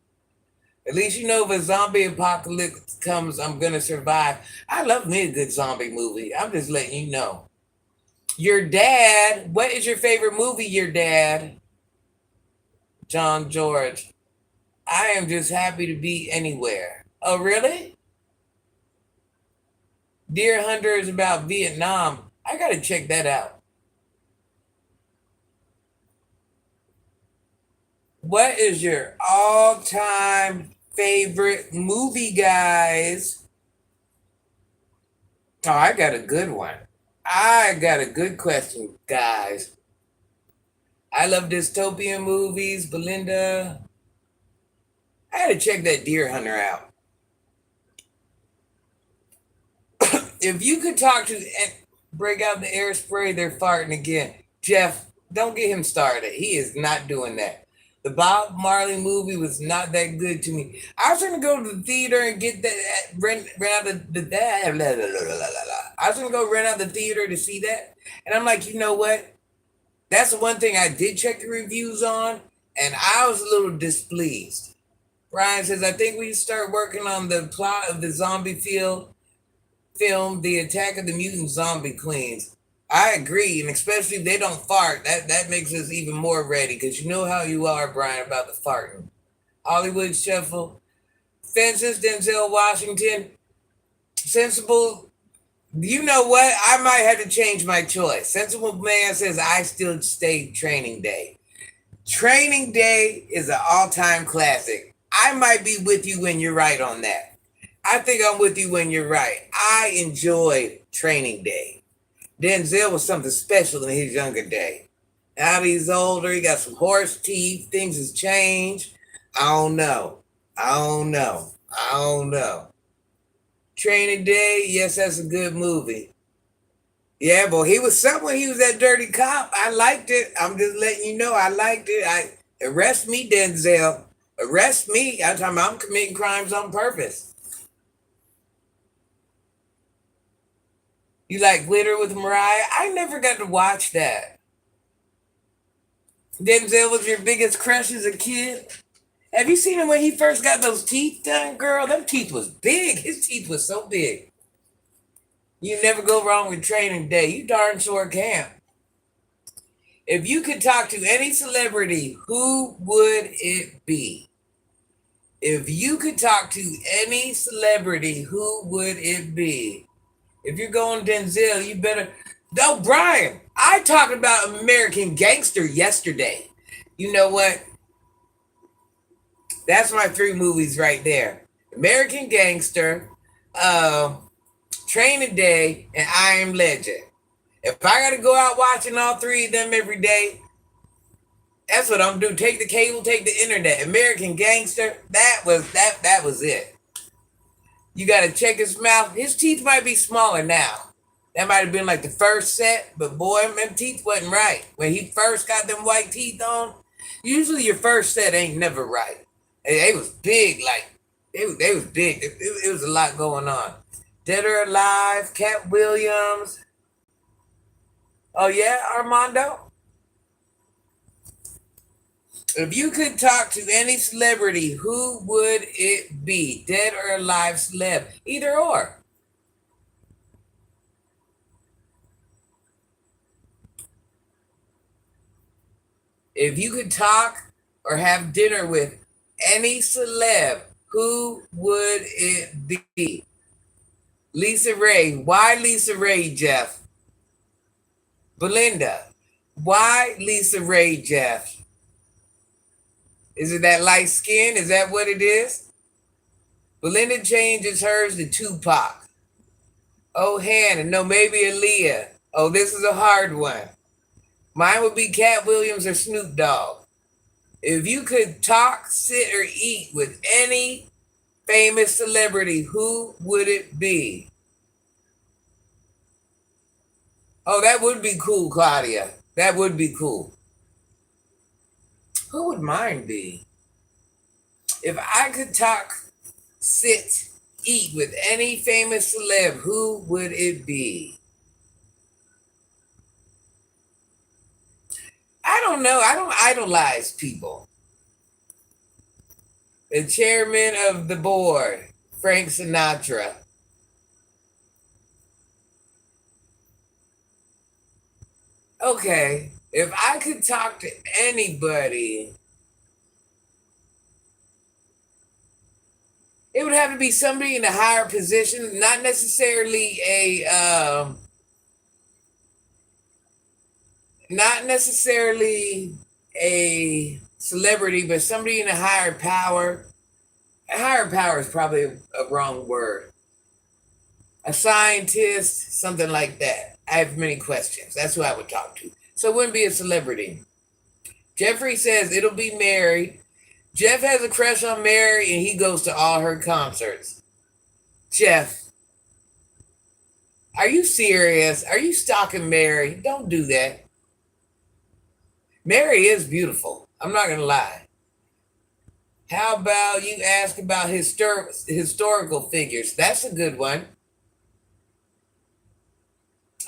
At least you know if a zombie apocalypse comes, I'm gonna survive. I love me a good zombie movie. I'm just letting you know. Your dad, what is your favorite movie, your dad? John George. I am just happy to be anywhere. Oh, really? Deer Hunter is about Vietnam. I gotta check that out. What is your all-time favorite movie, guys? Oh, I got a good one. I got a good question, guys. I love dystopian movies. Belinda, I had to check that Deer Hunter out. If you could talk to and break out the air spray, they're farting again. Jeff, don't get him started. He is not doing that. The Bob Marley movie was not that good to me. I was gonna go to the theater and get that rent out the that. I was gonna go rent out the theater to see that, and I'm like, you know what? That's the one thing I did check the reviews on, and I was a little displeased. Brian says, I think we start working on the plot of the zombie film, The Attack of the Mutant Zombie Queens. I agree, and especially if they don't fart, that makes us even more ready, because you know how you are, Brian, about the farting. Hollywood Shuffle, Fences, Denzel Washington, Sensible. You know what? I might have to change my choice. Sensible Man says, I still stay Training Day. Training Day is an all-time classic. I might be with you when you're right on that. I think I'm with you when you're right. I enjoy Training Day. Denzel was something special in his younger day. Now that he's older, he got some horse teeth, things has changed. I don't know. I don't know. I don't know. Training Day, yes, that's a good movie. Yeah, but he was something when he was that dirty cop. I liked it. I'm just letting you know I liked it. I arrest me, Denzel. Arrest me. I'm talking about I'm committing crimes on purpose. You like Glitter with Mariah? I never got to watch that. Denzel was your biggest crush as a kid? Have you seen him when he first got those teeth done, girl? Them teeth was big. His teeth was so big. You never go wrong with Training Day. You darn sure can. If you could talk to any celebrity, who would it be? If you could talk to any celebrity, who would it be? If you're going Denzel, you better. No, Brian, I talked about American Gangster yesterday. You know what? That's my three movies right there: American Gangster, Training Day, and I Am Legend. If I got to go out watching all three of them every day, that's what I'm doing. Take the cable, take the internet. American Gangster, that was it. You got to check his mouth. His teeth might be smaller now. That might have been like the first set, but boy, them teeth wasn't right. When he first got them white teeth on, usually your first set ain't never right. They was big, like, they was big. It was a lot going on. Dead or Alive, Cat Williams. Oh yeah, Armando? If you could talk to any celebrity, who would it be? Dead or alive celeb? Either or. If you could talk or have dinner with any celeb, who would it be? Lisa Ray. Why Lisa Ray, Jeff? Belinda. Why Lisa Ray, Jeff? Is it that light skin? Is that what it is? Belinda changes hers to Tupac. Oh, Hannah. No, maybe Aaliyah. Oh, this is a hard one. Mine would be Cat Williams or Snoop Dogg. If you could talk, sit, or eat with any famous celebrity, who would it be? Oh, that would be cool, Claudia. That would be cool. Who would mine be? If I could talk, sit, eat with any famous celeb, who would it be? I don't know. I don't idolize people. The chairman of the board, Frank Sinatra. Okay, if I could talk to anybody, it would have to be somebody in a higher position, not necessarily a celebrity, but somebody in a higher power. A higher power is probably a wrong word. A scientist, something like that. I have many questions. That's who I would talk to. So it wouldn't be a celebrity. Jeffrey says it'll be Mary. Jeff has a crush on Mary and he goes to all her concerts. Jeff, are you serious? Are you stalking Mary? Don't do that. Mary is beautiful. I'm not going to lie. How about you ask about historical figures? That's a good one.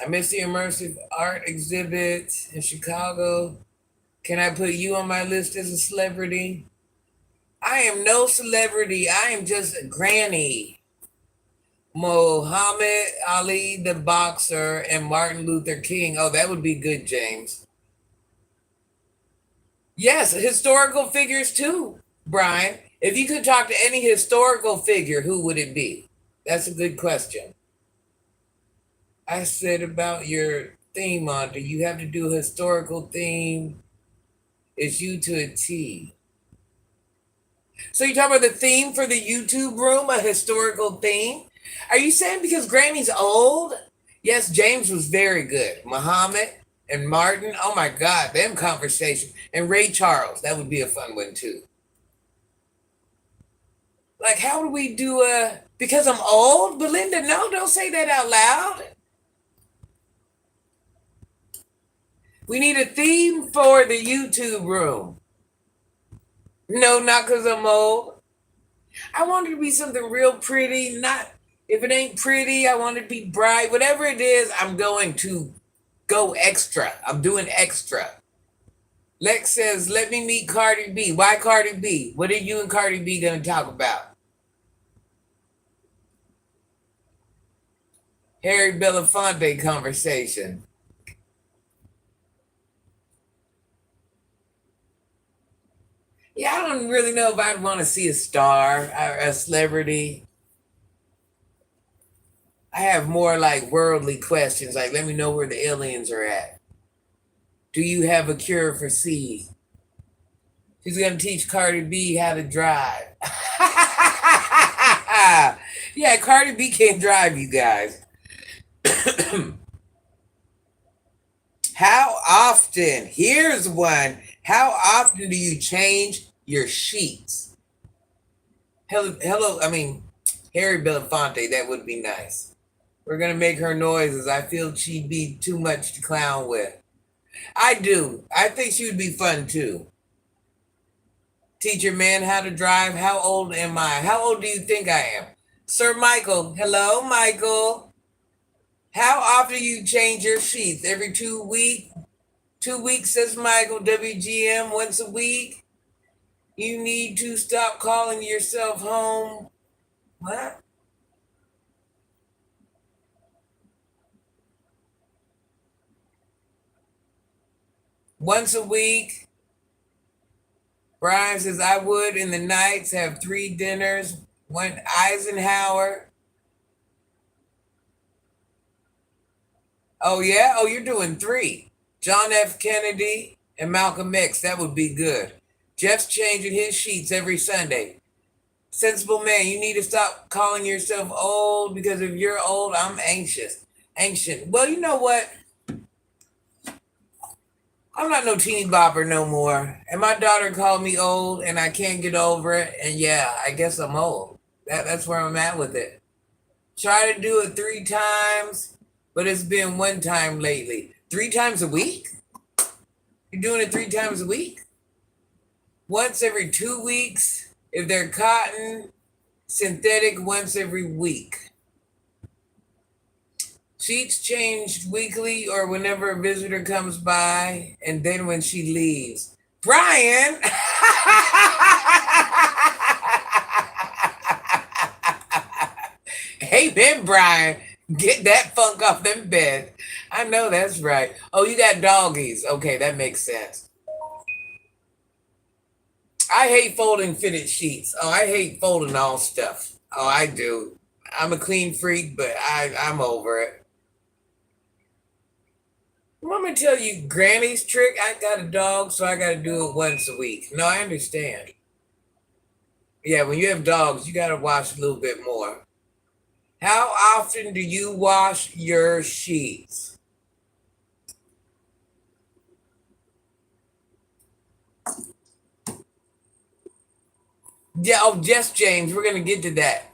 I miss the immersive art exhibit in Chicago. Can I put you on my list as a celebrity? I am no celebrity. I am just a granny. Muhammad Ali, the boxer, and Martin Luther King. Oh, that would be good, James. Yes, historical figures too, Brian. If you could talk to any historical figure, who would it be? That's a good question. I said about your theme, Monty. You have to do a historical theme. It's you to a T. So you talking about the theme for the YouTube room, a historical theme? Are you saying because Granny's old? Yes, James was very good. Muhammad and Martin, oh my God, them conversations. And Ray Charles, that would be a fun one too. Like, how do we do a, because I'm old? Belinda, no, don't say that out loud. We need a theme for the YouTube room. No, not because I'm old. I want it to be something real pretty. Not, if it ain't pretty, I want it to be bright. Whatever it is, I'm going to go extra. I'm doing extra. Lex says, let me meet Cardi B. Why Cardi B? What are you and Cardi B going to talk about? Harry Belafonte conversation. Yeah, I don't really know if I'd want to see a star or a celebrity. I have more like worldly questions, like let me know where the aliens are at. Do you have a cure for C? She's gonna teach Cardi B how to drive. Yeah, Cardi B can't drive, you guys. How often? Here's one. How often do you change your sheets? Hello. I mean, Harry Belafonte. That would be nice. We're gonna make her noises. I feel she'd be too much to clown with. I do. I think she would be fun too. Teach your man how to drive. How old am I? How old do you think I am? Sir Michael. Hello, Michael. How often do you change your sheets? Every 2 weeks? 2 weeks, says Michael. WGM, once a week. You need to stop calling yourself home. What? Once a week. Brian says, I would in the nights have 3 dinners. One Eisenhower. Oh, yeah? Oh, you're doing 3. John F. Kennedy and Malcolm X. That would be good. Jeff's changing his sheets every Sunday. Sensible man, you need to stop calling yourself old because if you're old, I'm anxious. Ancient. Well, you know what? I'm not no teeny bopper no more. And my daughter called me old and I can't get over it. And yeah, I guess I'm old. That's where I'm at with it. Try to do it 3 times, but it's been 1 time lately. 3 times a week? You're doing it 3 times a week? Once every 2 weeks. If they're cotton, synthetic, once every week. Sheets changed weekly or whenever a visitor comes by, and then when she leaves. Brian! Hey, man, Brian, get that funk off them bed. I know that's right. Oh, you got doggies. Okay, that makes sense. I hate folding fitted sheets. Oh, I hate folding all stuff. Oh, I do. I'm a clean freak, but I'm over it. Want me to tell you Granny's trick? I got a dog, so I got to do it once a week. No, I understand. Yeah, when you have dogs, you got to wash a little bit more. How often do you wash your sheets? Yeah, oh, Jeff James, we're going to get to that.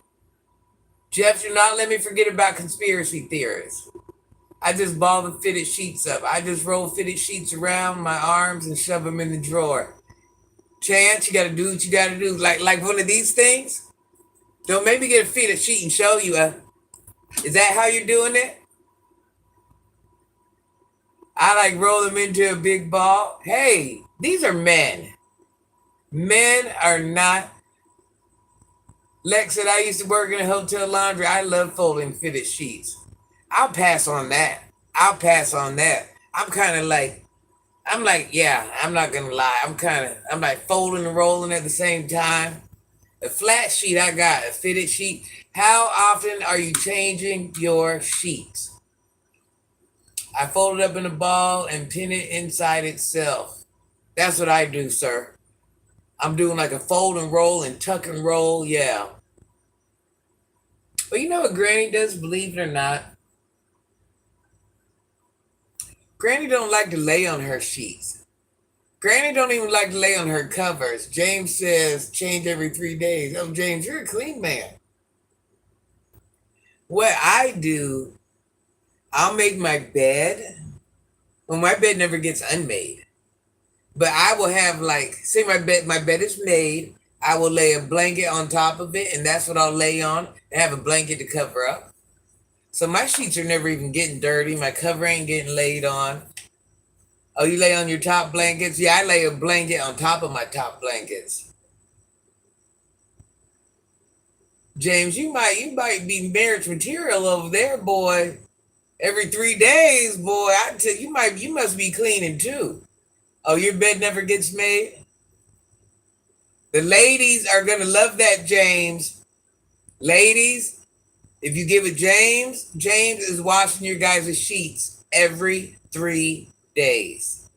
Jeff, do not let me forget about conspiracy theories. I just ball the fitted sheets up. I just roll fitted sheets around my arms and shove them in the drawer. Chance, you got to do what you got to do. Like one of these things. Don't maybe get a fitted sheet and show you. Is that how you're doing it? I like roll them into a big ball. Hey, these are men. Men are not. Lex said, I used to work in a hotel laundry. I love folding fitted sheets. I'll pass on that. I'll pass on that. I'm like, yeah, I'm not going to lie. I'm like folding and rolling at the same time. A flat sheet, I got a fitted sheet. How often are you changing your sheets? I fold it up in a ball and pin it inside itself. That's what I do, sir. I'm doing like a fold and roll and tuck and roll. Yeah. But you know what Granny does, believe it or not? Granny don't like to lay on her sheets. Granny don't even like to lay on her covers. James says change every 3 days. Oh, James, you're a clean man. What I do, I'll make my bed. Well, my bed never gets unmade. But I will have like, say my bed is made. I will lay a blanket on top of it, and that's what I'll lay on and have a blanket to cover up. So my sheets are never even getting dirty. My cover ain't getting laid on. Oh, you lay on your top blankets? Yeah, I lay a blanket on top of my top blankets. James, you might be marriage material over there, boy. Every 3 days, boy. I tell you must be cleaning too. Oh, your bed never gets made? The ladies are gonna love that, James. Ladies, if you give it James, James is washing your guys' sheets every 3 days.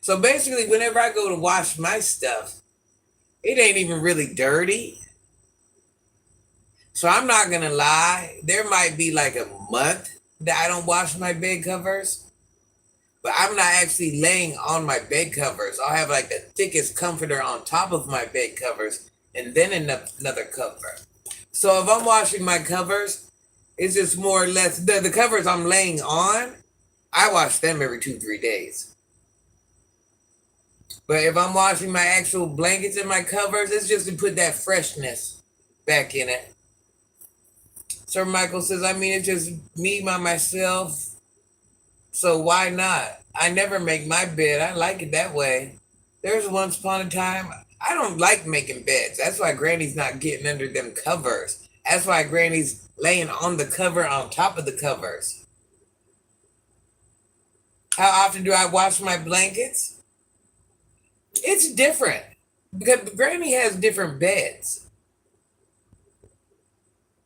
So basically, whenever I go to wash my stuff, it ain't even really dirty. So I'm not gonna lie. There might be like a month that I don't wash my bed covers, but I'm not actually laying on my bed covers. I'll have like the thickest comforter on top of my bed covers and then another cover. So if I'm washing my covers, it's just more or less the covers I'm laying on, I wash them every 2, 3 days. But if I'm washing my actual blankets and my covers, it's just to put that freshness back in it. Sir Michael says, I mean, it's just me by myself. So why not? I never make my bed. I like it that way. There's once upon a time, I don't like making beds. That's why Granny's not getting under them covers. That's why Granny's laying on the cover on top of the covers. How often do I wash my blankets? It's different because Granny has different beds.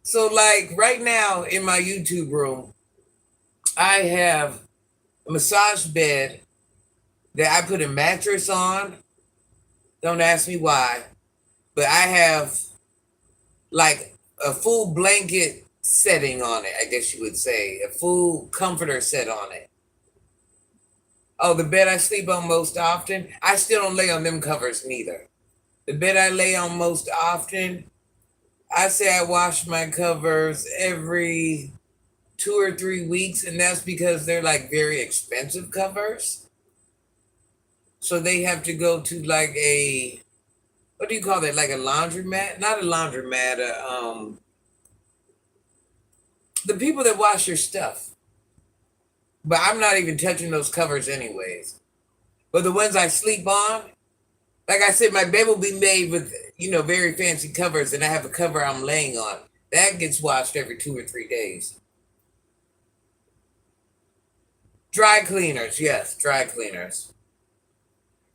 So, like right now in my YouTube room, I have a massage bed that I put a mattress on. Don't ask me why, but I have like a full blanket setting on it, I guess you would say, a full comforter set on it. Oh, the bed I sleep on most often, I still don't lay on them covers neither. The bed I lay on most often, I say I wash my covers every 2 or 3 weeks, and that's because they're like very expensive covers. So they have to go to like a, what do you call that? Like a laundromat? Not a laundromat. The people that wash your stuff. But I'm not even touching those covers anyways. But the ones I sleep on, like I said, my bed will be made with, very fancy covers, and I have a cover I'm laying on. That gets washed every 2 or 3 days. Dry cleaners, yes, dry cleaners.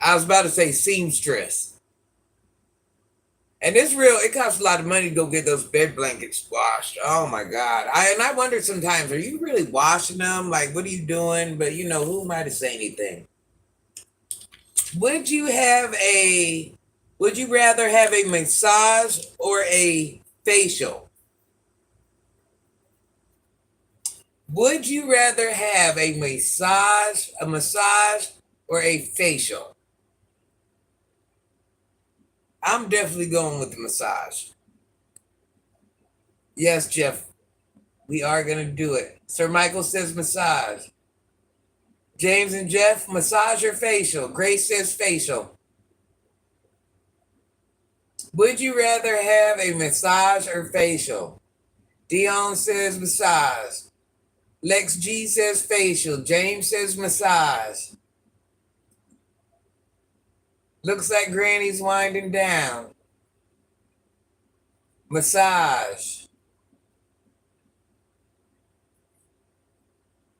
I was about to say seamstress. And it's real, it costs a lot of money to go get those bed blankets washed. Oh my God. I wonder sometimes, are you really washing them? Like, what are you doing? But who am I to say anything? Would you rather have a massage or a facial? Would you rather have a massage or a facial? I'm definitely going with the massage. Yes, Jeff, we are going to do it. Sir Michael says massage. James and Jeff, massage or facial? Grace says facial. Would you rather have a massage or facial? Dion says massage. Lex G says facial. James says massage. Looks like Granny's winding down. Massage.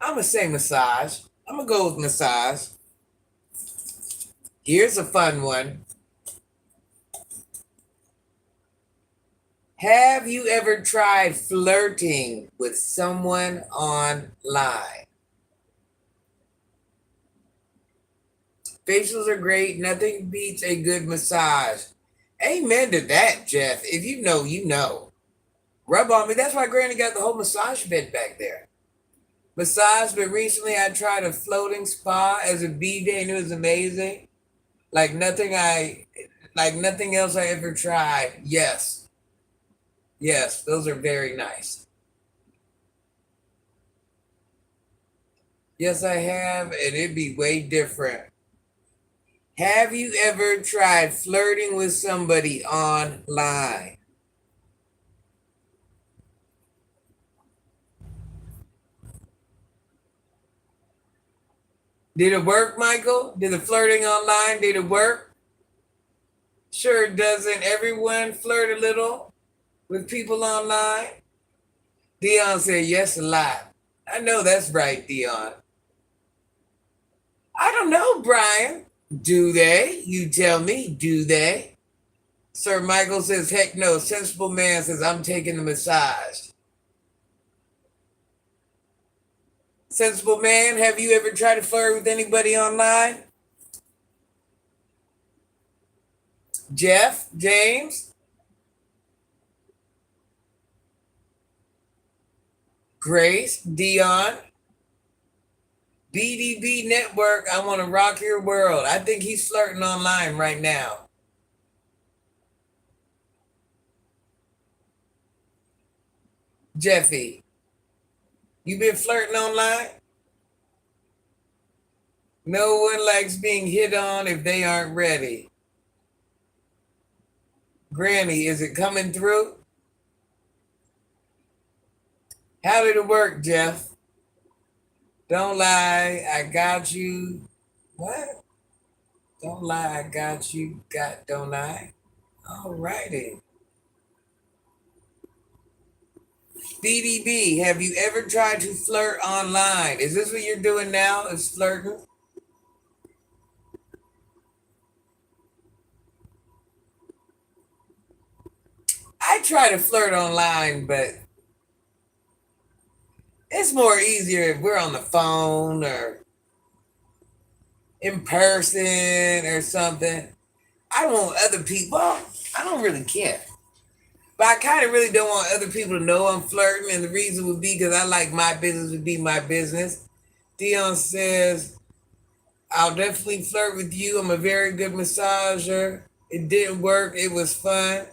I'm going to say massage. I'm going to go with massage. Here's a fun one. Have you ever tried flirting with someone online? Facials are great. Nothing beats a good massage. Amen to that, Jeff. If you know, you know. Rub on me. That's why Granny got the whole massage bed back there. Massage, but recently I tried a floating spa as a B-day and it was amazing. Like nothing I like nothing else I ever tried. Yes. Yes, those are very nice. Yes, I have, and it'd be way different. Have you ever tried flirting with somebody online? Did it work, Michael? Did the flirting online, did it work? Sure, doesn't everyone flirt a little with people online? Dion said yes a lot. I know that's right, Dion. I don't know, Brian. Do they? You tell me, do they? Sir Michael says, heck no. Sensible man says, I'm taking the massage. Sensible man, have you ever tried to flirt with anybody online? Jeff? James? Grace? Dion? BDB Network, I want to rock your world. I think he's flirting online right now. Jeffy, you been flirting online? No one likes being hit on if they aren't ready. Granny, is it coming through? How did it work, Jeff? Don't lie, I got you. What? Don't lie, I got you. Don't I? All righty. BDB, have you ever tried to flirt online? Is this what you're doing now? Is flirting? I try to flirt online, but it's more easier if we're on the phone or in person or something. I don't want other people. Well, I don't really care. But I kind of really don't want other people to know I'm flirting. And the reason would be because I like my business would be my business. Dion says, I'll definitely flirt with you. I'm a very good massager. It didn't work. It was fun.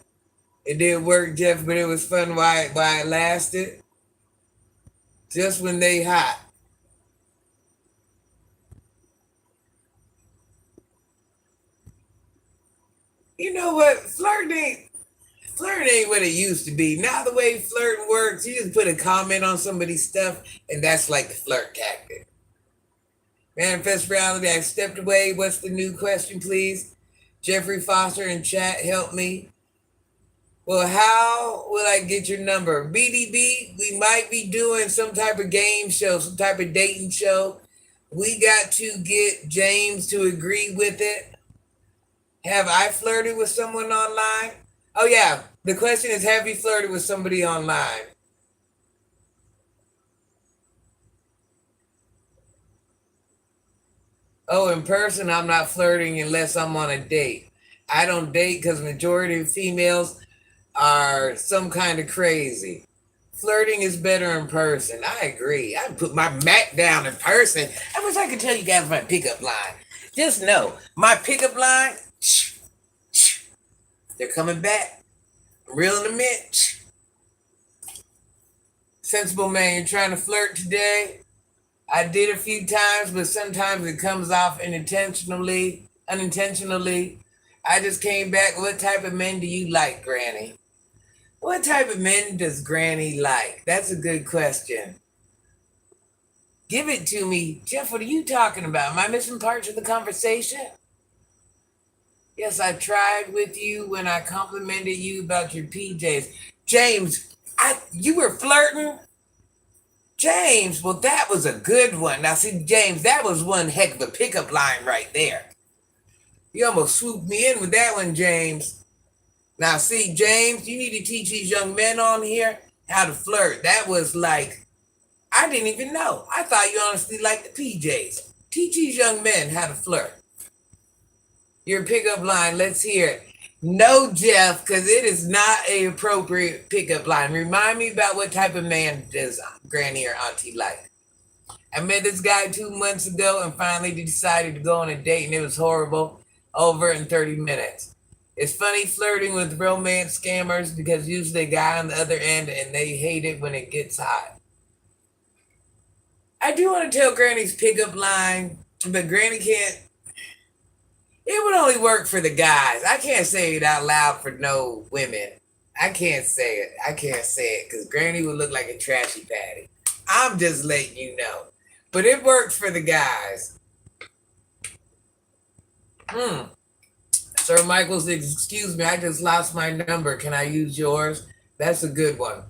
It didn't work, Jeff, but it was fun while it lasted. Just when they hot. You know what? Flirting ain't what it used to be. Now the way flirting works, you just put a comment on somebody's stuff, and that's like the flirt tactic. Manifest reality, I stepped away. What's the new question, please? Jeffrey Foster in chat, help me. Well, how will I get your number? BDB, we might be doing some type of game show, some type of dating show. We got to get James to agree with it. Have I flirted with someone online? Oh, yeah. The question is, have you flirted with somebody online? Oh, in person, I'm not flirting unless I'm on a date. I don't date because majority of females are some kind of crazy. Flirting is better in person. I agree. I put my Mac down in person. I wish I could tell you guys my pickup line. Just know, my pickup line, they're coming back. I'm reeling them in. Sensible man, you're trying to flirt today? I did a few times, but sometimes it comes off unintentionally. I just came back. What type of men do you like, Granny? What type of men does Granny like? That's a good question. Give it to me. Jeff, what are you talking about? Am I missing parts of the conversation? Yes, I tried with you when I complimented you about your PJs. James, you were flirting? James, well, that was a good one. Now, see, James, that was one heck of a pickup line right there. You almost swooped me in with that one, James. Now, see, James, you need to teach these young men on here how to flirt. That was like, I didn't even know. I thought you honestly liked the PJs. Teach these young men how to flirt. Your pickup line. Let's hear it. No, Jeff, because it is not a appropriate pickup line. Remind me about what type of man does Granny or Auntie like. I met this guy 2 months ago and finally decided to go on a date, and it was horrible. Over in 30 minutes. It's funny flirting with romance scammers because usually a guy on the other end and they hate it when it gets hot. I do want to tell Granny's pickup line, but Granny can't. It would only work for the guys. I can't say it out loud for no women. I can't say it. I can't say it because Granny would look like a trashy patty. I'm just letting you know. But it works for the guys. Sir Michael says, excuse me, I just lost my number. Can I use yours? That's a good one.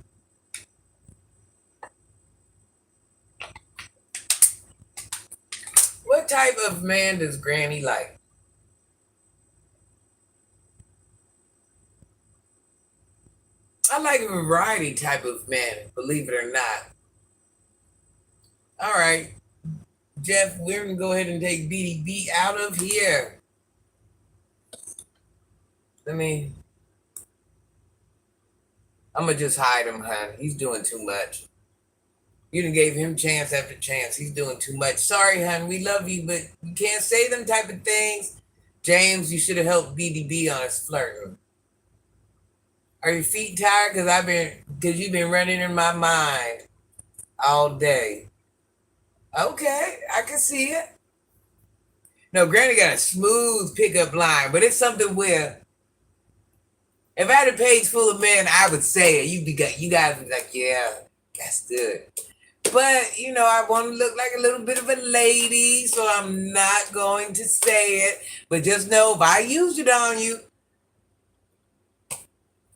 What type of man does Granny like? I like a variety type of man, believe it or not. All right, Jeff, we're going to go ahead and take BDB out of here. I'm going to just hide him, hon. He's doing too much. You done gave him chance after chance. He's doing too much. Sorry, hon. We love you, but you can't say them type of things. James, you should have helped BDB on his flirting. Are your feet tired? Because you've been running in my mind all day. Okay, I can see it. No, Granny got a smooth pickup line, but it's something where if I had a page full of men, I would say it. You guys would be like, yeah, that's good. But, I want to look like a little bit of a lady, so I'm not going to say it. But just know if I use it on you,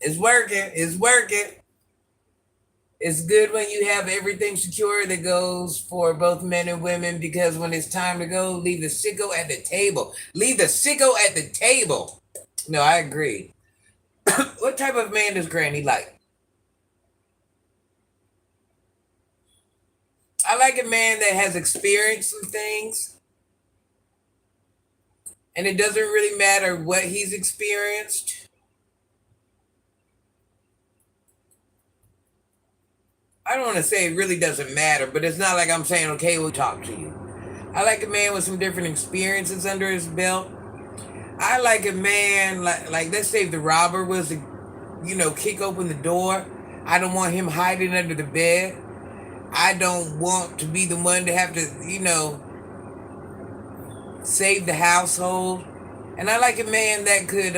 it's working. It's working. It's good when you have everything secure that goes for both men and women, because when it's time to go, leave the sicko at the table. Leave the sicko at the table. No, I agree. What type of man does Granny like? I like a man that has experienced some things. And it doesn't really matter what he's experienced. I don't want to say it really doesn't matter, but it's not like I'm saying, okay, we'll talk to you. I like a man with some different experiences under his belt. I like a man, like let's say if the robber was to, kick open the door. I don't want him hiding under the bed. I don't want to be the one to have to, save the household. And I like a man that could,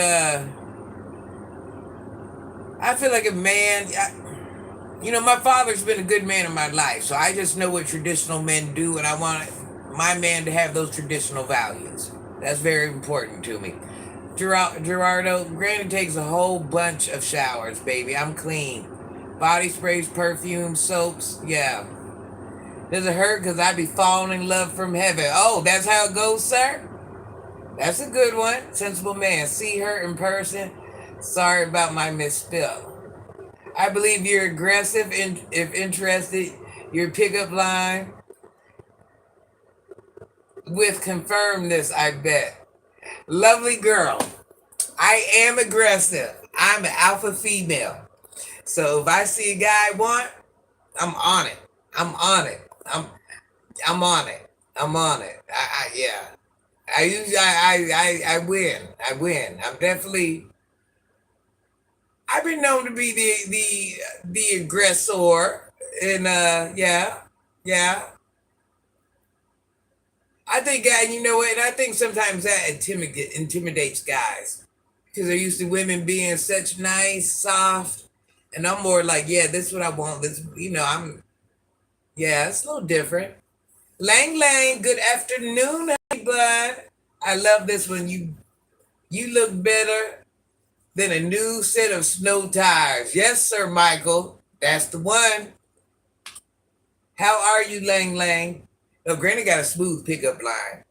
I feel like a man, my father's been a good man in my life, so I just know what traditional men do, and I want my man to have those traditional values. That's very important to me. Gerardo, Granny takes a whole bunch of showers, baby. I'm clean. Body sprays, perfume, soaps, yeah. Does it hurt? Because I be falling in love from heaven. Oh, that's how it goes, sir? That's a good one. Sensible man. See her in person. Sorry about my misspell. I believe you're aggressive if interested. Your pickup line with confirm this, I bet. Lovely girl. I am aggressive. I'm an alpha female. So if I see a guy I want, I'm on it. I'm on it. I'm on it. I'm on it. Yeah. I usually I win. I win. I've been known to be the aggressor, and yeah. I think, and you know what? And I think sometimes that intimidates guys because they're used to women being such nice, soft, and I'm more like, yeah, this is what I want. This, yeah, it's a little different. Lang Lang, good afternoon, honey bud. I love this one. You look better than a new set of snow tires. Yes, Sir Michael. That's the one. How are you, Lang Lang? No, Granny got a smooth pickup line.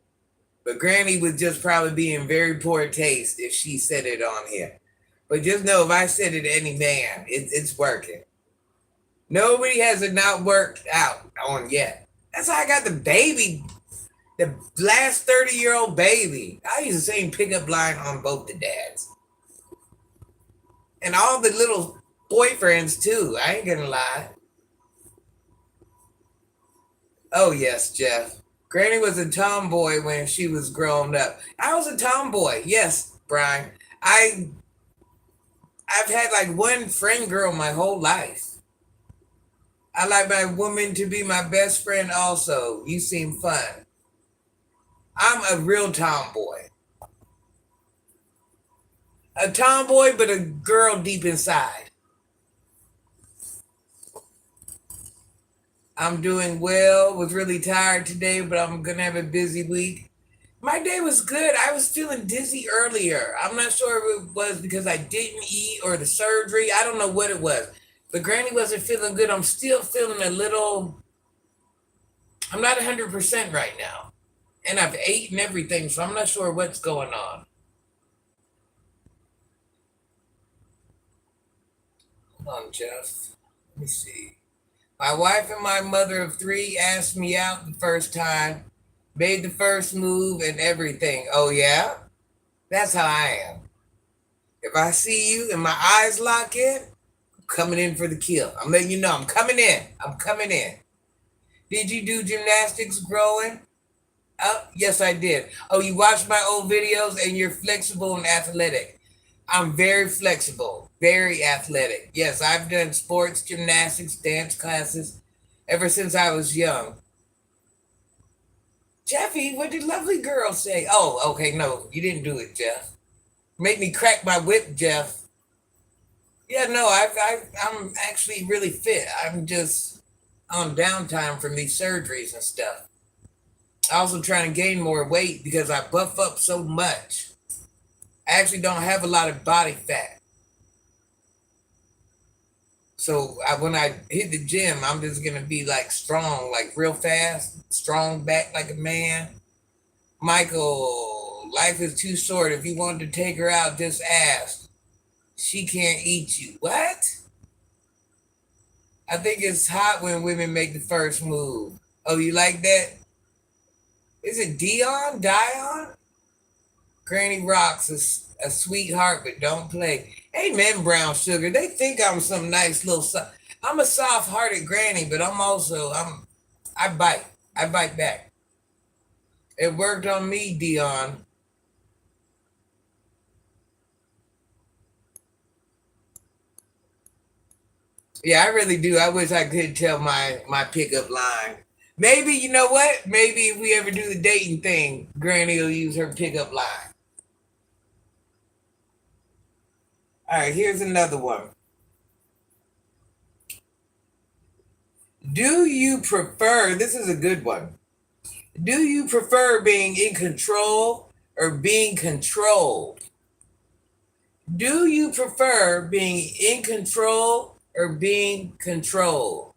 But Granny would just probably be in very poor taste if she said it on here. But just know if I said it to any man, it's working. Nobody has it not worked out on yet. That's how I got the baby The last 30-year-old baby. I use the same pickup line on both the dads. And all the little boyfriends too. I ain't gonna lie. Oh yes, Jeff. Granny was a tomboy when she was grown up. I was a tomboy. Yes, Brian. I've had like one friend girl my whole life. I like my woman to be my best friend also. You seem fun. I'm a real tomboy. A tomboy, but a girl deep inside. I'm doing well. Was really tired today, but I'm gonna have a busy week. My day was good. I was feeling dizzy earlier. I'm not sure if it was because I didn't eat or the surgery. I don't know what it was. But Granny wasn't feeling good. I'm still feeling a little. I'm not 100% right now. And I've eaten everything, so I'm not sure what's going on. Hold on, Jeff. Let me see. My wife and my mother of three asked me out the first time, made the first move and everything. Oh, yeah? That's how I am. If I see you and my eyes lock in, I'm coming in for the kill. I'm letting you know I'm coming in. I'm coming in. Did you do gymnastics growing up? Yes, I did. Oh, you watched my old videos and you're flexible and athletic. I'm very flexible, very athletic. Yes, I've done sports, gymnastics, dance classes ever since I was young. Jeffy, what did lovely girl say? Oh, okay, no, you didn't do it, Jeff. Make me crack my whip, Jeff. Yeah, no, I'm actually really fit. I'm just on downtime from these surgeries and stuff. I also trying to gain more weight because I buff up so much. I actually don't have a lot of body fat. So when I hit the gym, I'm just gonna be like strong, like real fast, strong back like a man. Michael, life is too short. If you want to take her out, just ask. She can't eat you. What? I think it's hot when women make the first move. Oh, you like that? Is it Dion? Dion? Granny Rock's a sweetheart, but don't play. Amen, brown sugar. They think I'm some nice little. I'm a soft-hearted granny, but I bite. I bite back. It worked on me, Dion. Yeah, I really do. I wish I could tell my pickup line. Maybe you know what? Maybe if we ever do the dating thing, Granny will use her pickup line. All right, here's another one. Do you prefer? This is a good one. Do you prefer being in control or being controlled? Do you prefer being in control or being controlled?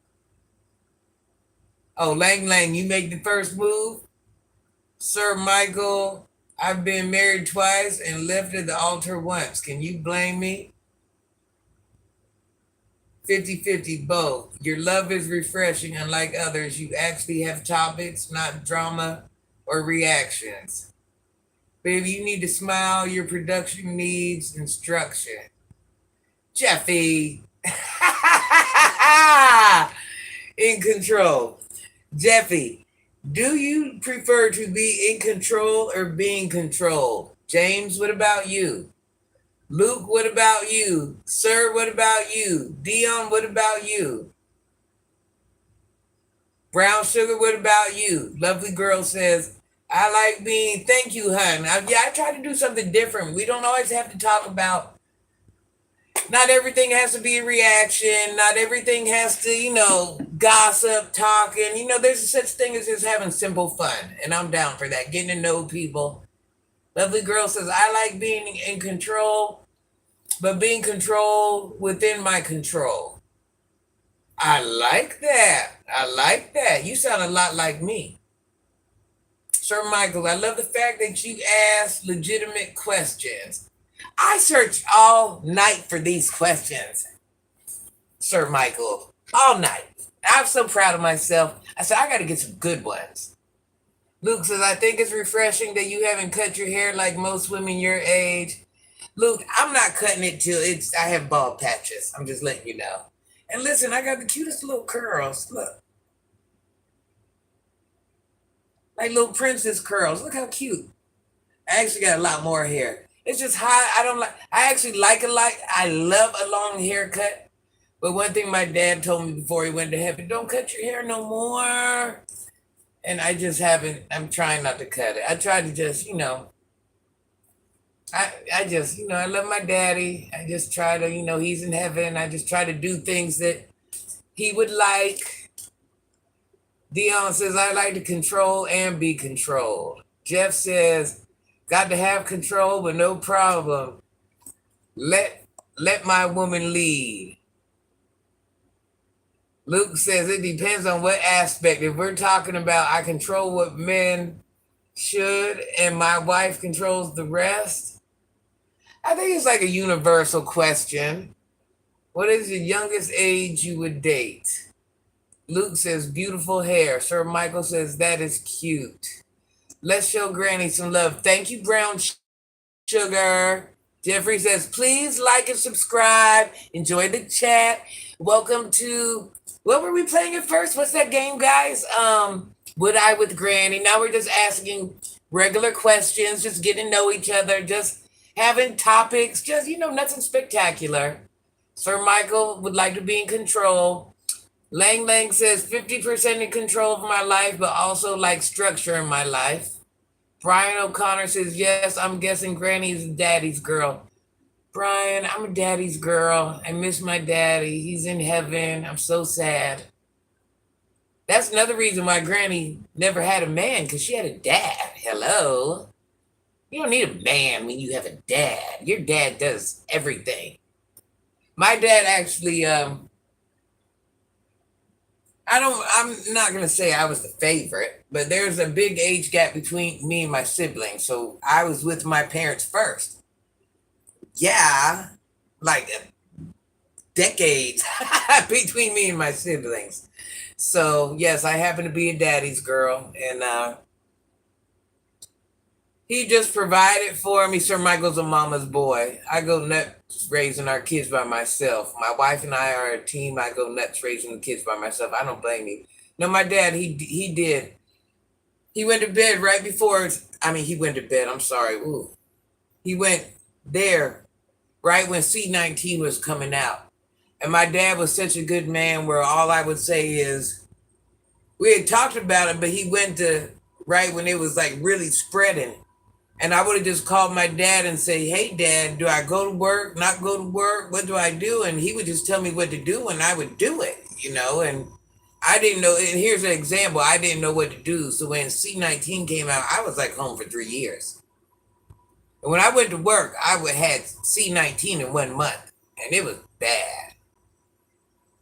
Oh, Lang Lang, you make the first move? Sir Michael, I've been married twice and left at the altar once. Can you blame me? 50-50 both. Your love is refreshing. Unlike others, you actually have topics, not drama or reactions. Baby, you need to smile. Your production needs instruction. Jeffy. In control. Jeffy, do you prefer to be in control or being controlled? James, what about you? Luke, what about you? Sir, what about you? Dion, what about you? Brown Sugar, what about you? Lovely Girl says, I like being, thank you, hun. I try to do something different. We don't always have to talk about, not everything has to be a reaction. Not everything has to, gossip, talking. There's a such thing as just having simple fun. And I'm down for that, getting to know people. Lovely Girl says, I like being in control, but being controlled within my control. I like that. I like that. You sound a lot like me. Sir Michael, I love the fact that you ask legitimate questions. I searched all night for these questions, Sir Michael. All night. I'm so proud of myself. I said, I got to get some good ones. Luke says, I think it's refreshing that you haven't cut your hair like most women your age. Luke, I'm not cutting it till I have bald patches. I'm just letting you know. And listen, I got the cutest little curls. Look, like little princess curls. Look how cute. I actually got a lot more hair. It's just high. I don't like. I actually like a lot. I love a long haircut. But one thing my dad told me before he went to heaven: don't cut your hair no more. And I just haven't. I'm trying not to cut it. I try to just, I just, I love my daddy. I just try to, he's in heaven. I just try to do things that he would like. Dion says, I like to control and be controlled. Jeff says, got to have control, but no problem. Let my woman lead. Luke says it depends on what aspect. If we're talking about I control what men should and my wife controls the rest, I think it's like a universal question. What is the youngest age you would date? Luke says beautiful hair. Sir Michael says that is cute. Let's show Granny some love. Thank you, Brown Sugar. Jeffrey says, please like and subscribe. Enjoy the chat. Welcome to, what were we playing at first? What's that game, guys? Would I with Granny? Now we're just asking regular questions, just getting to know each other, just having topics, just, nothing spectacular. Sir Michael would like to be in control. Lang Lang says 50% in control of my life, but also like structure in my life. Brian O'Connor says, yes, I'm guessing Granny is daddy's girl. Brian, I'm a daddy's girl. I miss my daddy. He's in heaven. I'm so sad. That's another reason why Granny never had a man, because she had a dad. Hello. You don't need a man when you have a dad. Your dad does everything. My dad actually, I'm not going to say I was the favorite, but there's a big age gap between me and my siblings. So I was with my parents first. Yeah, like decades between me and my siblings. So yes, I happen to be a daddy's girl, and he just provided for me. Sir Michael's a mama's boy. I go nuts raising our kids by myself. My wife and I are a team. I go nuts raising the kids by myself. I don't blame you. No, my dad, he did. He went to bed right before, he went to bed. I'm sorry. Ooh. He went there right when C-19 was coming out. And my dad was such a good man where all I would say is, we had talked about it, but he went to right when it was like really spreading. And I would have just called my dad and say, hey, Dad, do I go to work, not go to work? What do I do? And he would just tell me what to do, and I would do it, and I didn't know. And here's an example. I didn't know what to do. So when C-19 came out, I was like home for 3 years. And when I went to work, I had C-19 in 1 month, and it was bad.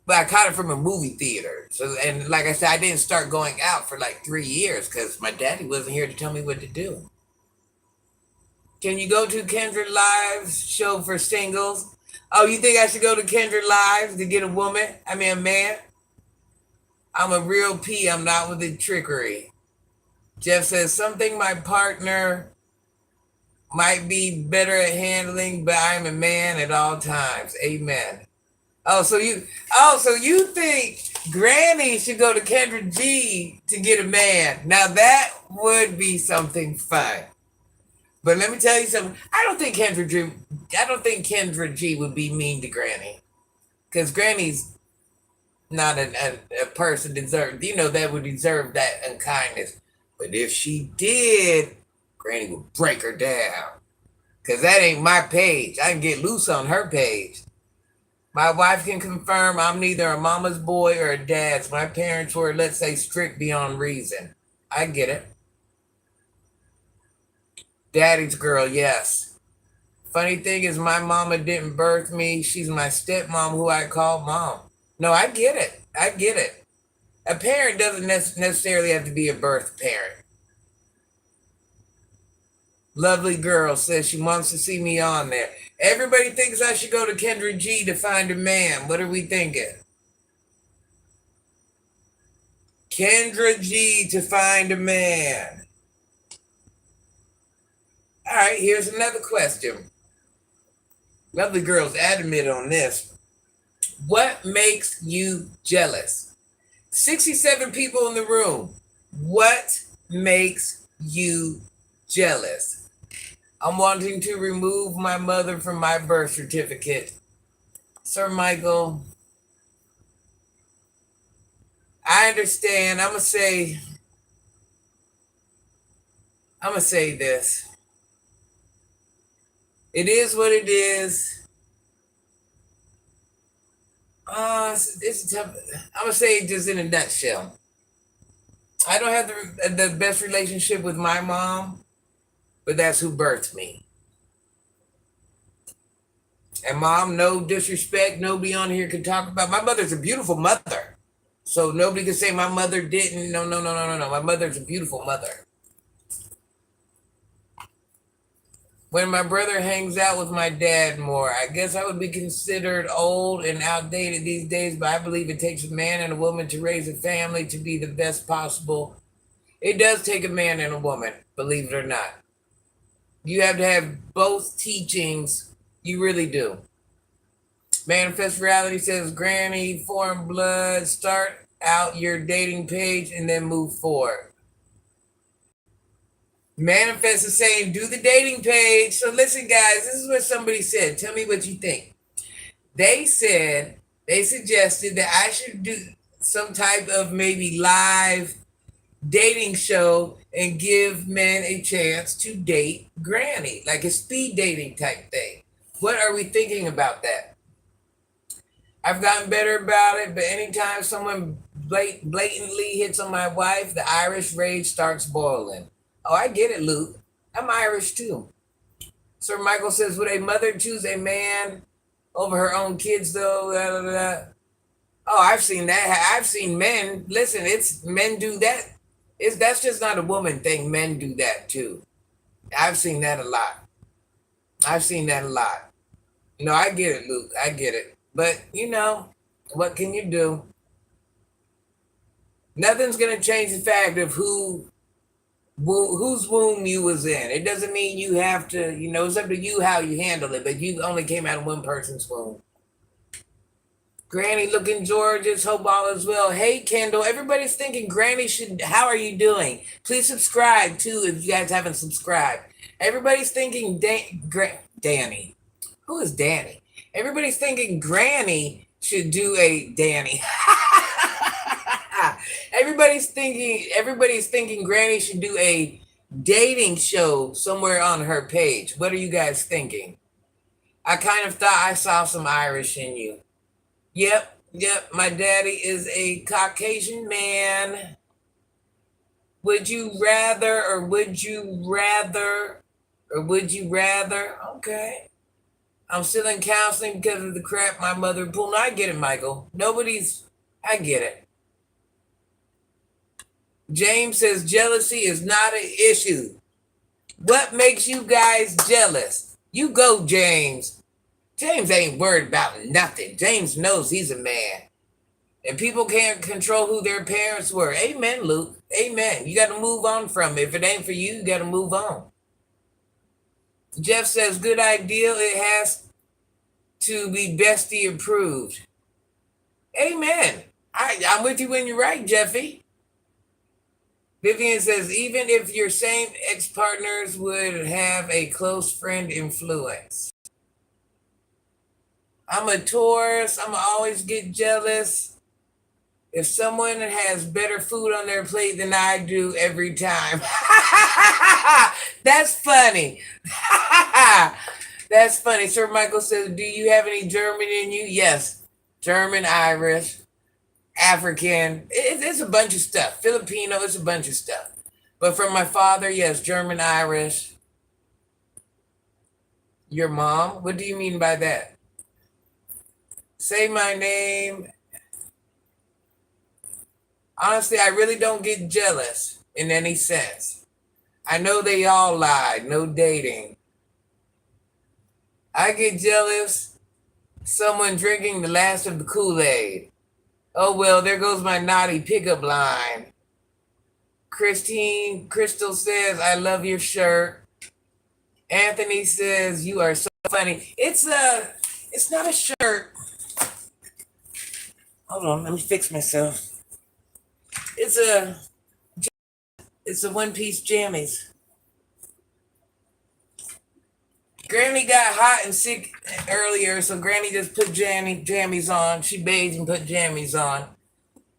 But I caught it from a movie theater. So, and like I said, I didn't start going out for like 3 years because my daddy wasn't here to tell me what to do. Can you go to Kendra Live's show for singles? Oh, you think I should go to Kendra Live to get a man? I'm a real P. I'm not with the trickery. Jeff says, something my partner might be better at handling, but I'm a man at all times. Amen. So you think Granny should go to Kendra G to get a man. Now that would be something fun. But let me tell you something. I don't think Kendra G would be mean to Granny. Because Granny's not a person that would deserve that unkindness. But if she did, Granny would break her down. Because that ain't my page. I can get loose on her page. My wife can confirm I'm neither a mama's boy or a dad's. My parents were, let's say, strict beyond reason. I get it. Daddy's girl, yes. Funny thing is my mama didn't birth me. She's my stepmom who I call mom. No, I get it. A parent doesn't necessarily have to be a birth parent. Lovely girl says she wants to see me on there. Everybody thinks I should go to Kendra G to find a man. What are we thinking? Kendra G to find a man. All right, here's another question. Lovely girl's adamant on this. What makes you jealous? 67 people in the room. What makes you jealous? I'm wanting to remove my mother from my birth certificate. Sir Michael, I understand. I'm gonna say this. It is what it is. It's tough. I'm gonna say it just in a nutshell. I don't have the best relationship with my mom, but that's who birthed me. And mom, no disrespect. Nobody on here can talk about. My mother's a beautiful mother, so nobody can say my mother didn't. No, no, no, no, no, no. My mother's a beautiful mother. When my brother hangs out with my dad more, I guess I would be considered old and outdated these days, but I believe it takes a man and a woman to raise a family to be the best possible. It does take a man and a woman, believe it or not. You have to have both teachings. You really do. Manifest Reality says, Granny, foreign blood, start out your dating page and then move forward. Manifest is saying, do the dating page. So listen, guys, this is what somebody said. Tell me what you think. They suggested that I should do some type of maybe live dating show and give men a chance to date Granny, like a speed dating type thing. What are we thinking about that? I've gotten better about it, but anytime someone blatantly hits on my wife, the Irish rage starts boiling. Oh, I get it, Luke. I'm Irish too. Sir Michael says, would a mother choose a man over her own kids, though? Da, da, da. Oh, I've seen that. I've seen men. Listen, it's men do that. That's just not a woman thing. Men do that too. I've seen that a lot. I've seen that a lot. No, I get it, Luke. I get it. But what can you do? Nothing's gonna change the fact of whose womb you was in. It doesn't mean you have to. It's up to you how you handle it. But you only came out of one person's womb. Granny looking gorgeous. Hope all is well. Hey, Kendall. Everybody's thinking Granny should. How are you doing? Please subscribe too if you guys haven't subscribed. Everybody's thinking Danny. Who is Danny? Everybody's thinking Granny should do a Danny. Everybody's thinking Granny should do a dating show somewhere on her page. What are you guys thinking? I kind of thought I saw some Irish in you. Yep. My daddy is a Caucasian man. Would you rather, or would you rather, or would you rather? Okay. I'm still in counseling because of the crap my mother pulled. No, I get it, Michael. I get it. James says jealousy is not an issue. What makes you guys jealous? You go, James. James ain't worried about nothing. James knows he's a man. And people can't control who their parents were. Amen, Luke. Amen. You got to move on from it. If it ain't for you, you got to move on. Jeff says, good idea. It has to be bestie approved. Amen. I'm with you when you're right, Jeffy. Vivian says, even if your same ex-partners would have a close friend influence. I'm a Taurus. I'm always get jealous if someone has better food on their plate than I do every time. That's funny. That's funny. Sir Michael says, do you have any German in you? Yes. German, Irish, African. It's a bunch of stuff. Filipino, it's a bunch of stuff. But from my father, yes, German, Irish. Your mom? What do you mean by that? Say my name. Honestly, I really don't get jealous in any sense. I know they all lied. No dating. I get jealous. Someone drinking the last of the Kool-Aid. Oh, well, there goes my naughty pickup line. Crystal says, I love your shirt. Anthony says you are so funny. It's not a shirt. Hold on, let me fix myself. It's a it's a one piece jammies. Granny got hot and sick earlier, so Granny just put jammies on. She bathed and put jammies on.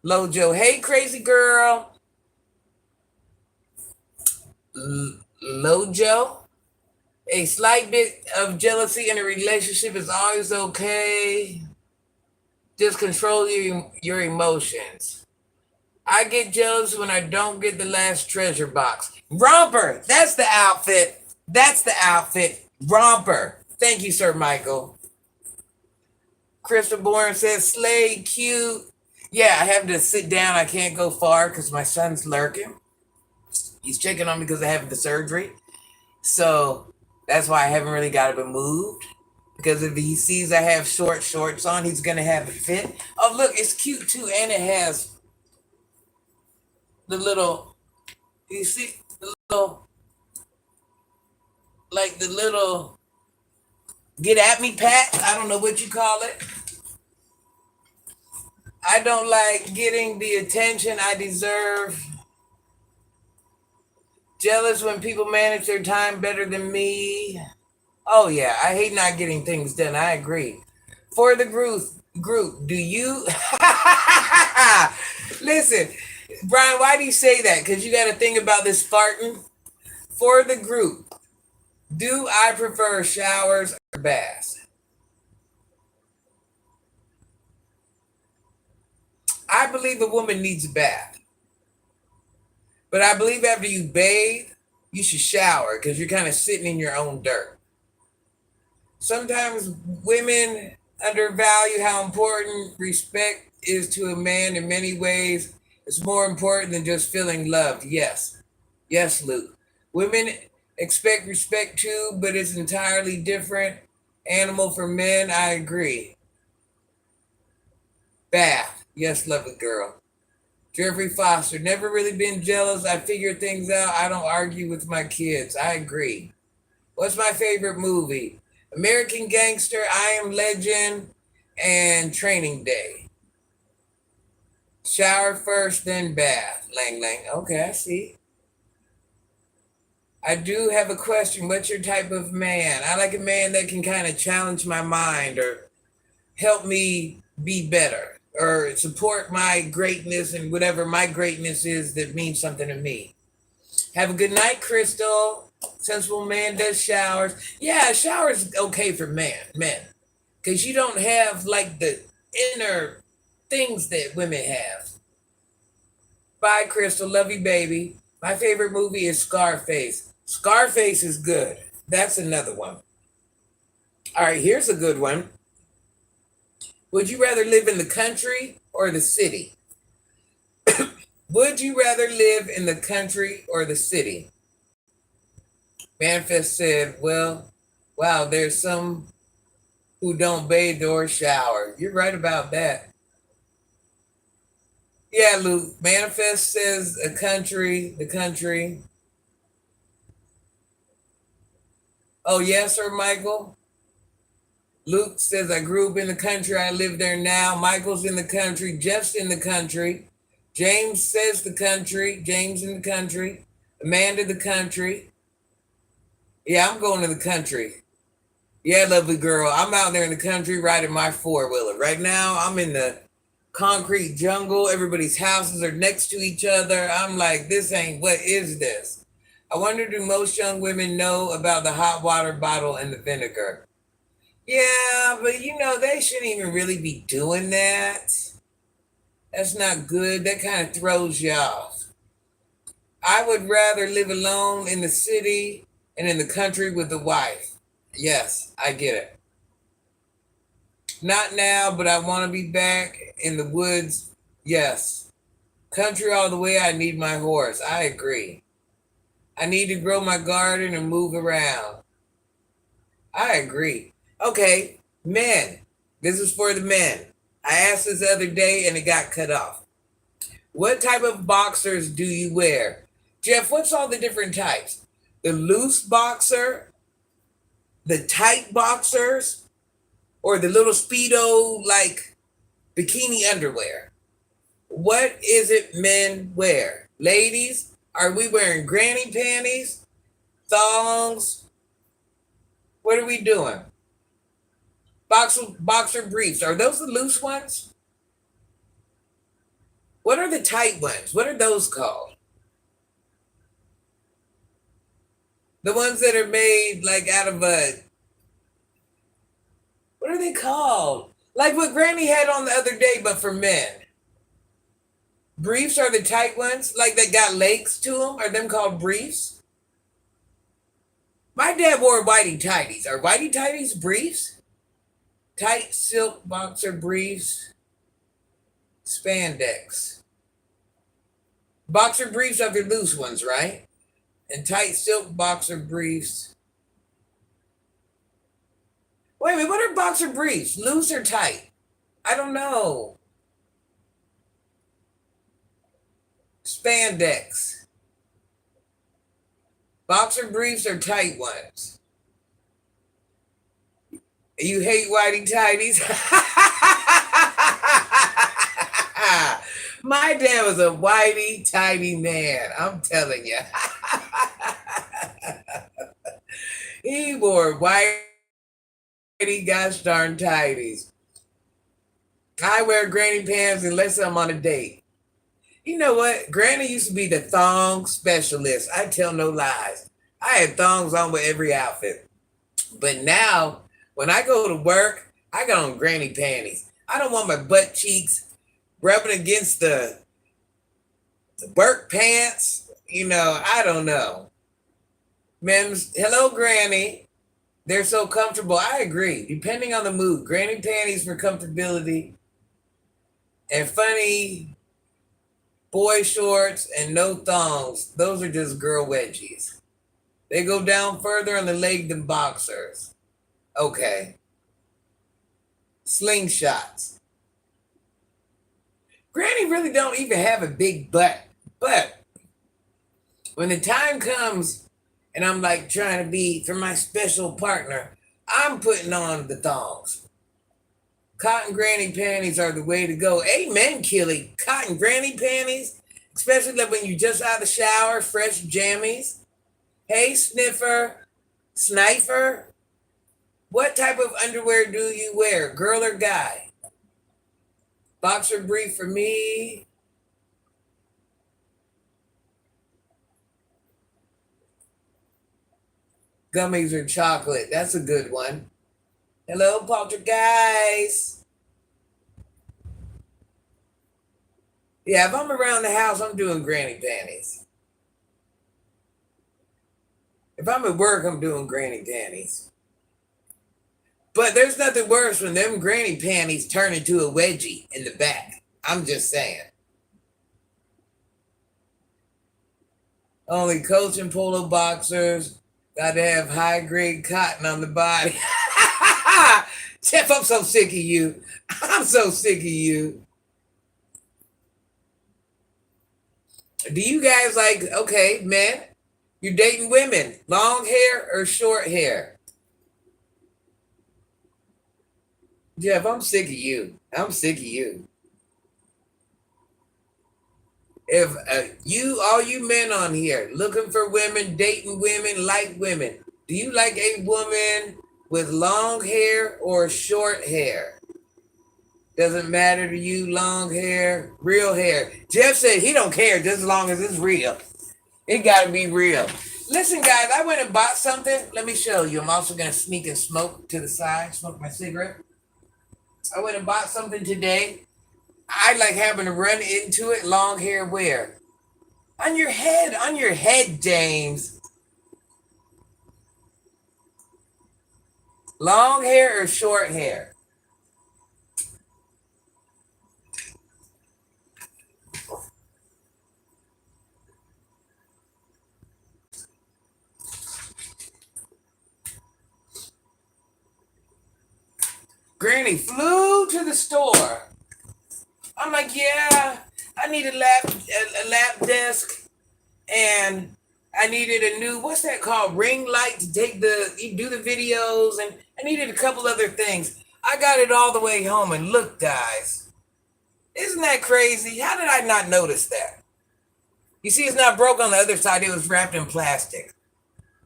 Lojo, hey crazy girl. Lojo, a slight bit of jealousy in a relationship is always okay. Just control your emotions. I get jealous when I don't get the last treasure box. Romper, that's the outfit. That's the outfit. Romper. Thank you, Sir Michael. Crystal Bourne says, slay, cute. Yeah, I have to sit down. I can't go far because my son's lurking. He's checking on me because I have the surgery. So that's why I haven't really got it moved. Because if he sees I have short shorts on, he's going to have it fit. Oh, look, it's cute too. And it has the little, you see, the little, like the little get at me pat. I don't know what you call it. I don't like getting the attention I deserve. Jealous when people manage their time better than me. Oh yeah, I hate not getting things done. I agree. For the group, do you listen, Brian? Why do you say that? Because you got to think about this Spartan. For the group, do I prefer showers or baths? I believe a woman needs a bath, but I believe after you bathe, you should shower because you're kind of sitting in your own dirt. Sometimes women undervalue how important respect is to a man in many ways. It's more important than just feeling loved. Yes. Yes, Luke. Women expect respect too, but it's entirely different animal for men. I agree. Bath. Yes, lovely girl. Jeffrey Foster. Never really been jealous. I figure things out. I don't argue with my kids. I agree. What's my favorite movie? American Gangster, I Am Legend, and Training Day. Shower first, then bath. Lang Lang. Okay, I see. I do have a question. What's your type of man? I like a man that can kind of challenge my mind or help me be better or support my greatness and whatever my greatness is that means something to me. Have a good night, Crystal. Sensible man does showers. Yeah, showers okay for men. Because you don't have like the inner things that women have. Bye, Crystal. Love you, baby. My favorite movie is Scarface. Scarface is good. That's another one. All right, here's a good one. Would you rather live in the country or the city? Would you rather live in the country or the city? Manifest said, well, wow, there's some who don't bathe or shower. You're right about that. Yeah, Luke. Manifest says the country. Oh, yes, sir, Michael. Luke says, I grew up in the country. I live there now. Michael's in the country. Jeff's in the country. James says the country. James in the country. Amanda, the country. Yeah, I'm going to the country. Yeah, lovely girl. I'm out there in the country riding my four-wheeler. Right now, I'm in the concrete jungle. Everybody's houses are next to each other. I'm like, what is this? I wonder, do most young women know about the hot water bottle and the vinegar? Yeah, but they shouldn't even really be doing that. That's not good. That kind of throws you off. I would rather live alone in the city and in the country with a wife. Yes, I get it. Not now, but I want to be back in the woods. Yes. Country all the way, I need my horse. I agree. I need to grow my garden and move around. I agree. Okay, men. This is for the men. I asked this the other day and it got cut off. What type of boxers do you wear? Jeff, what's all the different types? The loose boxer, the tight boxers or the little Speedo like bikini underwear? What is it men wear? Ladies, are we wearing granny panties, thongs? What are we doing? Boxer briefs. Are those the loose ones? What are the tight ones? What are those called? The ones that are made like out of a, what are they called? Like what Granny had on the other day, but for men. Briefs are the tight ones, like that got legs to them. Are them called briefs? My dad wore whitey tighties. Are whitey tighties briefs? Tight silk boxer briefs, spandex. Boxer briefs are the loose ones, right? And tight silk boxer briefs. Wait a minute, what are boxer briefs? Loose or tight? I don't know. Spandex. Boxer briefs are tight ones. You hate whitey tighties? My dad was a whitey tighty man. I'm telling you. He wore whitey gosh darn tighties. I wear granny pants unless I'm on a date. You know what? Granny used to be the thong specialist. I tell no lies. I had thongs on with every outfit. But now, when I go to work, I got on granny panties. I don't want my butt cheeks rubbing against the work pants. You know, I don't know. Mims, hello, Granny. They're so comfortable. I agree. Depending on the mood, granny panties for comfortability and funny boy shorts and no thongs. Those are just girl wedgies. They go down further on the leg than boxers. Okay. Slingshots. Granny really don't even have a big butt. But when the time comes and I'm like trying to be for my special partner, I'm putting on the thongs. Cotton granny panties are the way to go. Amen, Killy. Cotton granny panties, especially like when you're just out of the shower, fresh jammies. Hey, sniffer, snifer. What type of underwear do you wear, girl or guy? Boxer brief for me. Gummies or chocolate. That's a good one. Hello, poltergeist. Yeah, if I'm around the house, I'm doing granny panties. If I'm at work, I'm doing granny panties. But there's nothing worse when them granny panties turn into a wedgie in the back. I'm just saying. Only Coach and Polo boxers. Got to have high grade cotton on the body. Jeff, I'm so sick of you. I'm so sick of you. Do you guys like, okay, men, you're dating women, long hair or short hair? Jeff, I'm sick of you. I'm sick of you. If all you men on here looking for women, dating women, like women, do you like a woman with long hair or short hair? Doesn't matter to you, long hair, real hair. Jeff said he don't care just as long as it's real. It got to be real. Listen, guys, I went and bought something. Let me show you. I'm also going to sneak and smoke to the side, smoke my cigarette. I went and bought something today. I like having to run into it. Long hair where? On your head, James. Long hair or short hair? Granny flew to the store. I'm like, yeah, I need a lap desk, and I needed a new, what's that called? Ring light to take you do the videos. And I needed a couple other things. I got it all the way home. And look, guys, isn't that crazy? How did I not notice that? You see, it's not broke on the other side. It was wrapped in plastic.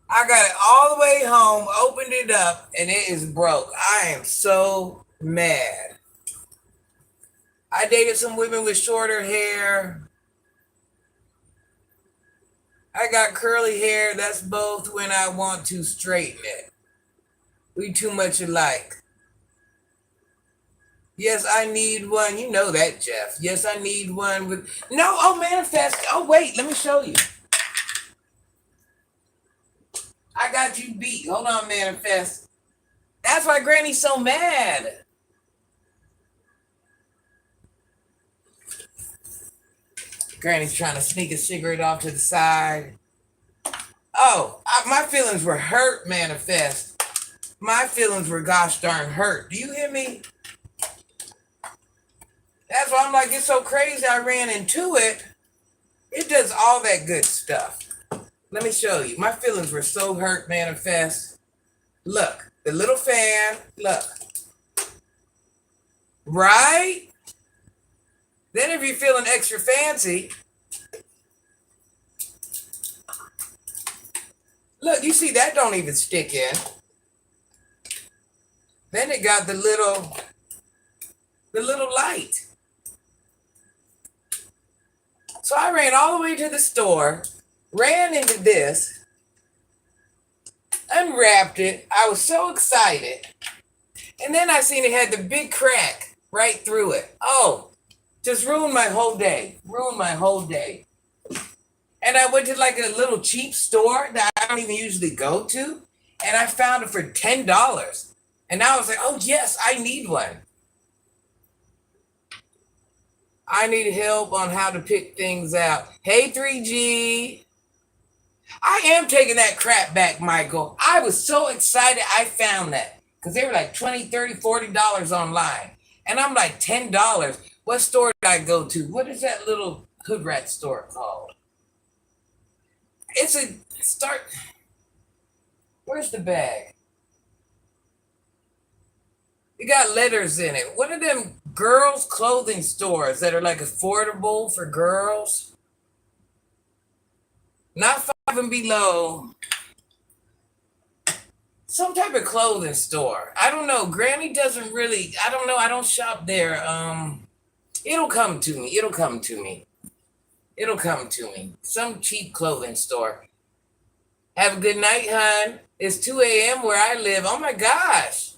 I got it all the way home, opened it up, and it is broke. I am so mad. I dated some women with shorter hair. I got curly hair. That's both when I want to straighten it. We too much alike. Yes, I need one. You know that, Jeff. Yes, I need one with... No, oh, manifest. Oh, wait, let me show you. I got you beat. Hold on, manifest. That's why Granny's so mad. Granny's trying to sneak a cigarette off to the side. Oh, my feelings were hurt, manifest. My feelings were gosh darn hurt. Do you hear me? That's why I'm like, it's so crazy I ran into it. It does all that good stuff. Let me show you. My feelings were so hurt, manifest. Look, the little fan. Look. Right? Then if you're feeling extra fancy, look, you see that don't even stick in. Then it got the little light. So I ran all the way to the store, ran into this, unwrapped it. I was so excited. And then I seen it had the big crack right through it. Oh, just ruined my whole day. Ruined my whole day. And I went to like a little cheap store that I don't even usually go to. And I found it for $10. And I was like, oh, yes, I need one. I need help on how to pick things out. Hey, 3G. I am taking that crap back, Michael. I was so excited I found that. Because they were like $20, $30, $40 online. And I'm like, $10. What store did I go to? What is that little hood rat store called? It's a start. Where's the bag? It got letters in it. What are them girls' clothing stores that are like affordable for girls? Not 5 and below. Some type of clothing store. I don't know. Granny doesn't really, I don't know. I don't shop there. It'll come to me. It'll come to me. It'll come to me. Some cheap clothing store. Have a good night, hon. It's 2 a.m. where I live. Oh my gosh.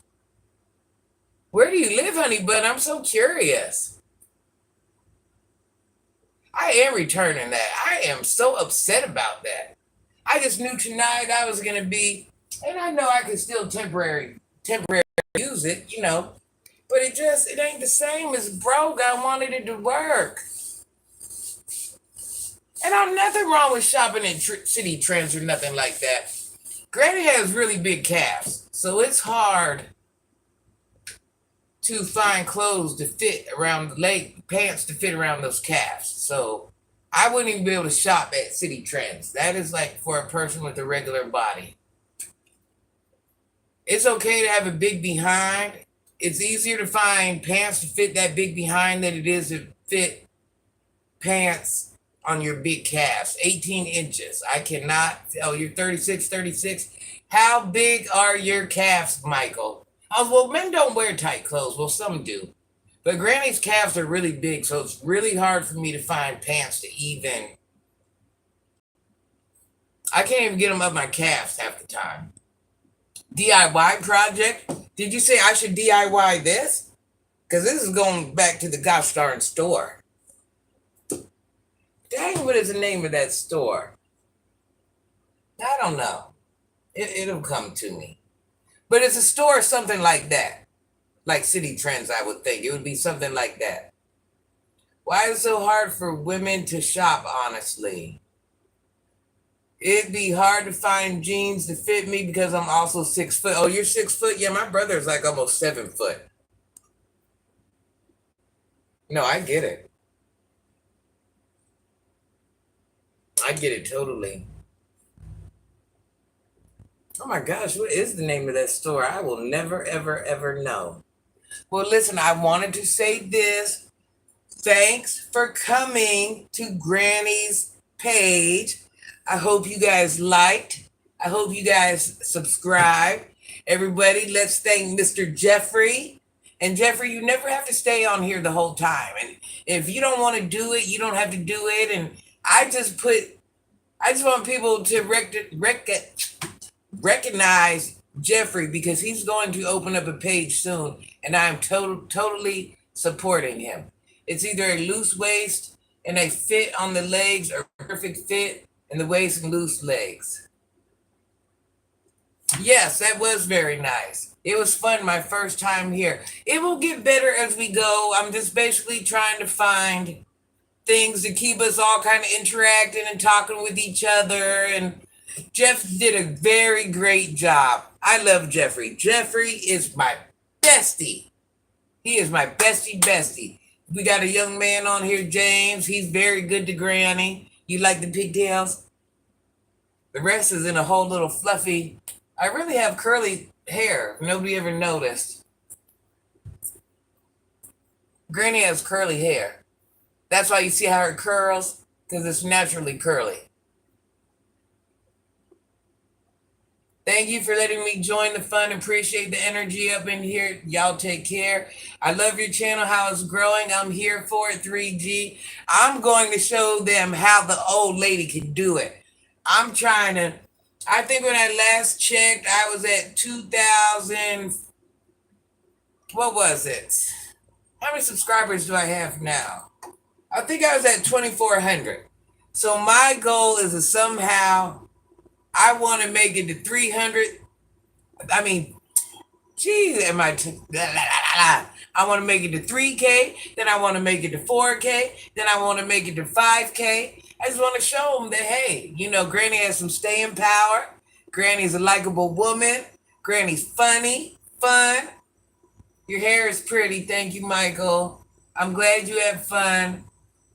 Where do you live, honey bun? I'm so curious. I am returning that. I am so upset about that. I just knew tonight I was going to be, and I know I can still temporary use it, you know, but it ain't the same as broke. I wanted it to work. And I'm nothing wrong with shopping in City Trends or nothing like that. Granny has really big calves, so it's hard to find clothes to fit around the leg, pants to fit around those calves. So I wouldn't even be able to shop at City Trends. That is like for a person with a regular body. It's okay to have a big behind. It's easier to find pants to fit that big behind than it is to fit pants on your big calves. 18 inches. I cannot. Oh, you're 36. How big are your calves, Michael? Well, men don't wear tight clothes. Well, some do. But Granny's calves are really big, so it's really hard for me to find pants to even... I can't even get them up my calves half the time. DIY project? Did you say I should DIY this? Because this is going back to the gosh darn store. Dang, what is the name of that store? I don't know. It'll come to me. But it's a store, something like that. Like City Trends, I would think. It would be something like that. Why is it so hard for women to shop, honestly? It'd be hard to find jeans to fit me because I'm also 6 foot. Oh, you're 6 foot? Yeah, my brother's like almost 7 foot. No, I get it. I get it totally. Oh my gosh, what is the name of that store? I will never, ever, ever know. Well, listen, I wanted to say this. Thanks for coming to Granny's page. I hope you guys liked. I hope you guys subscribe. Everybody, let's thank Mr. Jeffrey. And Jeffrey, you never have to stay on here the whole time. And if you don't want to do it, you don't have to do it. And I just put, I just want people to recognize Jeffrey because he's going to open up a page soon, and I'm totally supporting him. It's either a loose waist and a fit on the legs, or perfect fit and the waist and loose legs. Yes, that was very nice. It was fun my first time here. It will get better as we go. I'm just basically trying to find things to keep us all kind of interacting and talking with each other. And Jeff did a very great job. I love Jeffrey. Jeffrey is my bestie. He is my bestie. We got a young man on here, James. He's very good to Granny. You like the pigtails? The rest is in a whole little fluffy. I really have curly hair. Nobody ever noticed. Granny has curly hair. That's why you see how it curls, because it's naturally curly. Thank you for letting me join the fun. Appreciate the energy up in here. Y'all take care. I love your channel, how it's growing. I'm here for it, 3G. I'm going to show them how the old lady can do it. I'm trying to, I think when I last checked, I was at 2,000. What was it? How many subscribers do I have now? I think I was at 2,400. So my goal is to somehow, I want to make it to 300. I mean, geez, I want to make it to 3K. Then I want to make it to 4K. Then I want to make it to 5K. I just want to show them that, hey, you know, Granny has some staying power. Granny's a likable woman. Granny's funny, fun. Your hair is pretty. Thank you, Michael. I'm glad you had fun.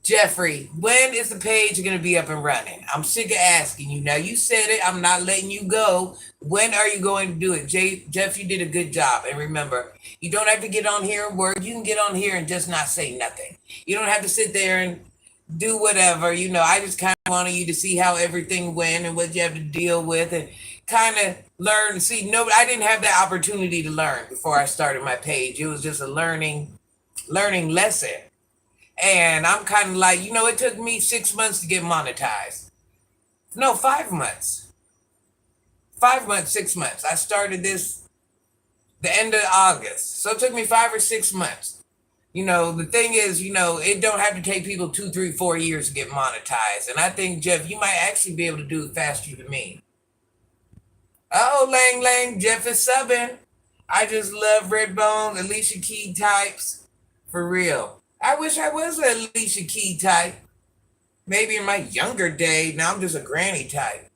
Jeffrey, when is the page going to be up and running? I'm sick of asking you. Now, you said it. I'm not letting you go. When are you going to do it? Jeff, you did a good job. And remember, you don't have to get on here and work. You can get on here and just not say nothing. You don't have to sit there and do whatever. You know, I just kind of wanted you to see how everything went and what you have to deal with and kind of learn. See, no, I didn't have the opportunity to learn before I started my page. It was just a learning lesson. And I'm kind of like, you know, it took me 6 months to get monetized. No, 5 months. 5 months, 6 months. I started this the end of August. So it took me 5 or 6 months. You know, the thing is, you know, it don't have to take people 2, 3, 4 years to get monetized. And I think, Jeff, you might actually be able to do it faster than me. Oh, Lang, Jeff is subbing. I just love Redbone, Alicia Key types. For real. I wish I was an Alicia Key type. Maybe in my younger day. Now I'm just a granny type.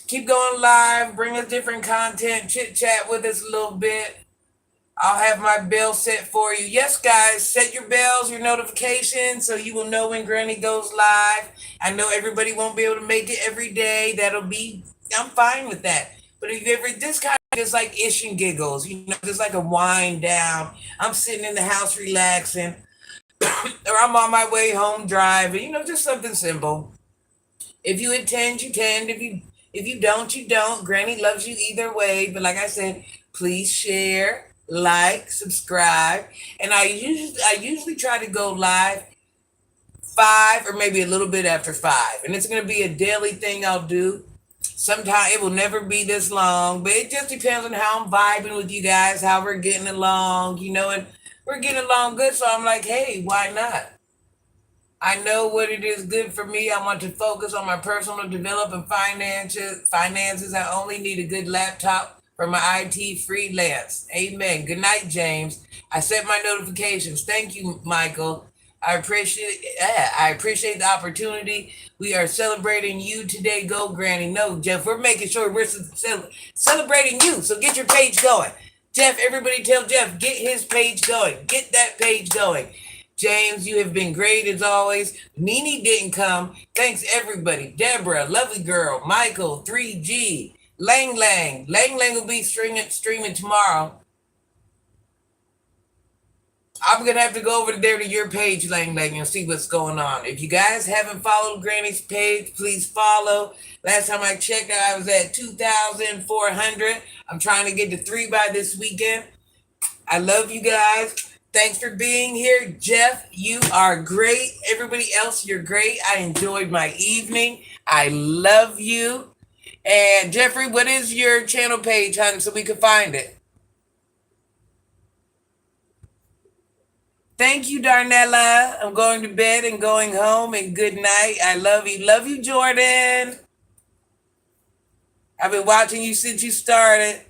Keep going live. Bring us different content. Chit chat with us a little bit. I'll have my bell set for you. Yes, guys, set your bells, your notifications, so you will know when Granny goes live. I know everybody won't be able to make it every day. I'm fine with that. But if you ever, this kind of is like ish and giggles, you know, just like a wind down. I'm sitting in the house relaxing, or I'm on my way home driving, you know, just something simple. If you attend, you can. If you don't, you don't. Granny loves you either way. But like I said, please share, like, subscribe. And I usually try to go live 5 or maybe a little bit after 5. And it's gonna be a daily thing I'll do. Sometimes it will never be this long, but it just depends on how I'm vibing with you guys, how we're getting along, you know, and we're getting along good. So I'm like, hey, why not? I know what it is good for me. I want to focus on my personal development finances. I only need a good laptop for my IT freelance. Amen. Good night, James. I set my notifications. Thank you, Michael. I appreciate the opportunity. We are celebrating you today. Go, Granny. No, Jeff, we're making sure we're celebrating you. So get your page going. Jeff, everybody tell Jeff, get his page going. Get that page going. James, you have been great as always. Nene didn't come. Thanks everybody. Deborah, lovely girl. Michael, 3G. Lang Lang. Lang Lang will be streaming tomorrow. I'm gonna have to go over there to your page, Lang Lang, and see what's going on. If you guys haven't followed Granny's page, please follow. Last time I checked, I was at 2,400. I'm trying to get to 3 by this weekend. I love you guys. Thanks for being here. Jeff, you are great. Everybody else, you're great. I enjoyed my evening. I love you. And Jeffrey, what is your channel page, hon, so we can find it? Thank you, Darnella. I'm going to bed and going home, and good night. I love you. Love you, Jordan. I've been watching you since you started.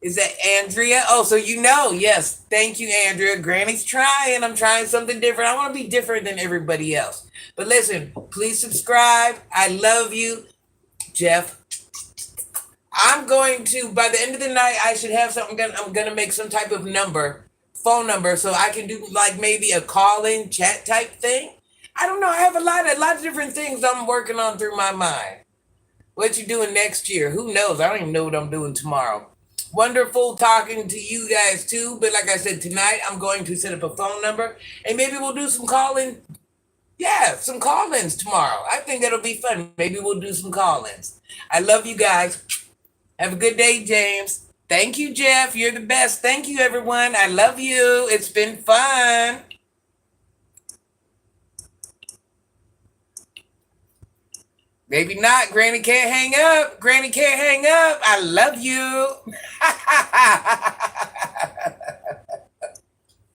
Is that Andrea? Oh, so you know. Yes. Thank you, Andrea. Granny's trying. I'm trying something different. I want to be different than everybody else. But listen, please subscribe. I love you, Jeff. I'm going to, by the end of the night, I should have something. I'm going to make some type of phone number, so I can do like maybe a call-in chat type thing. I don't know. I have a lot of different things I'm working on through my mind. What you doing next year? Who knows? I don't even know what I'm doing tomorrow. Wonderful talking to you guys too. But like I said, tonight I'm going to set up a phone number and maybe we'll do some call-in. Yeah, some call-ins tomorrow. I think that'll be fun. Maybe we'll do some call-ins. I love you guys. Have a good day, James. Thank you, Jeff. You're the best. Thank you, everyone. I love you. It's been fun. Maybe not. Granny can't hang up. Granny can't hang up. I love you.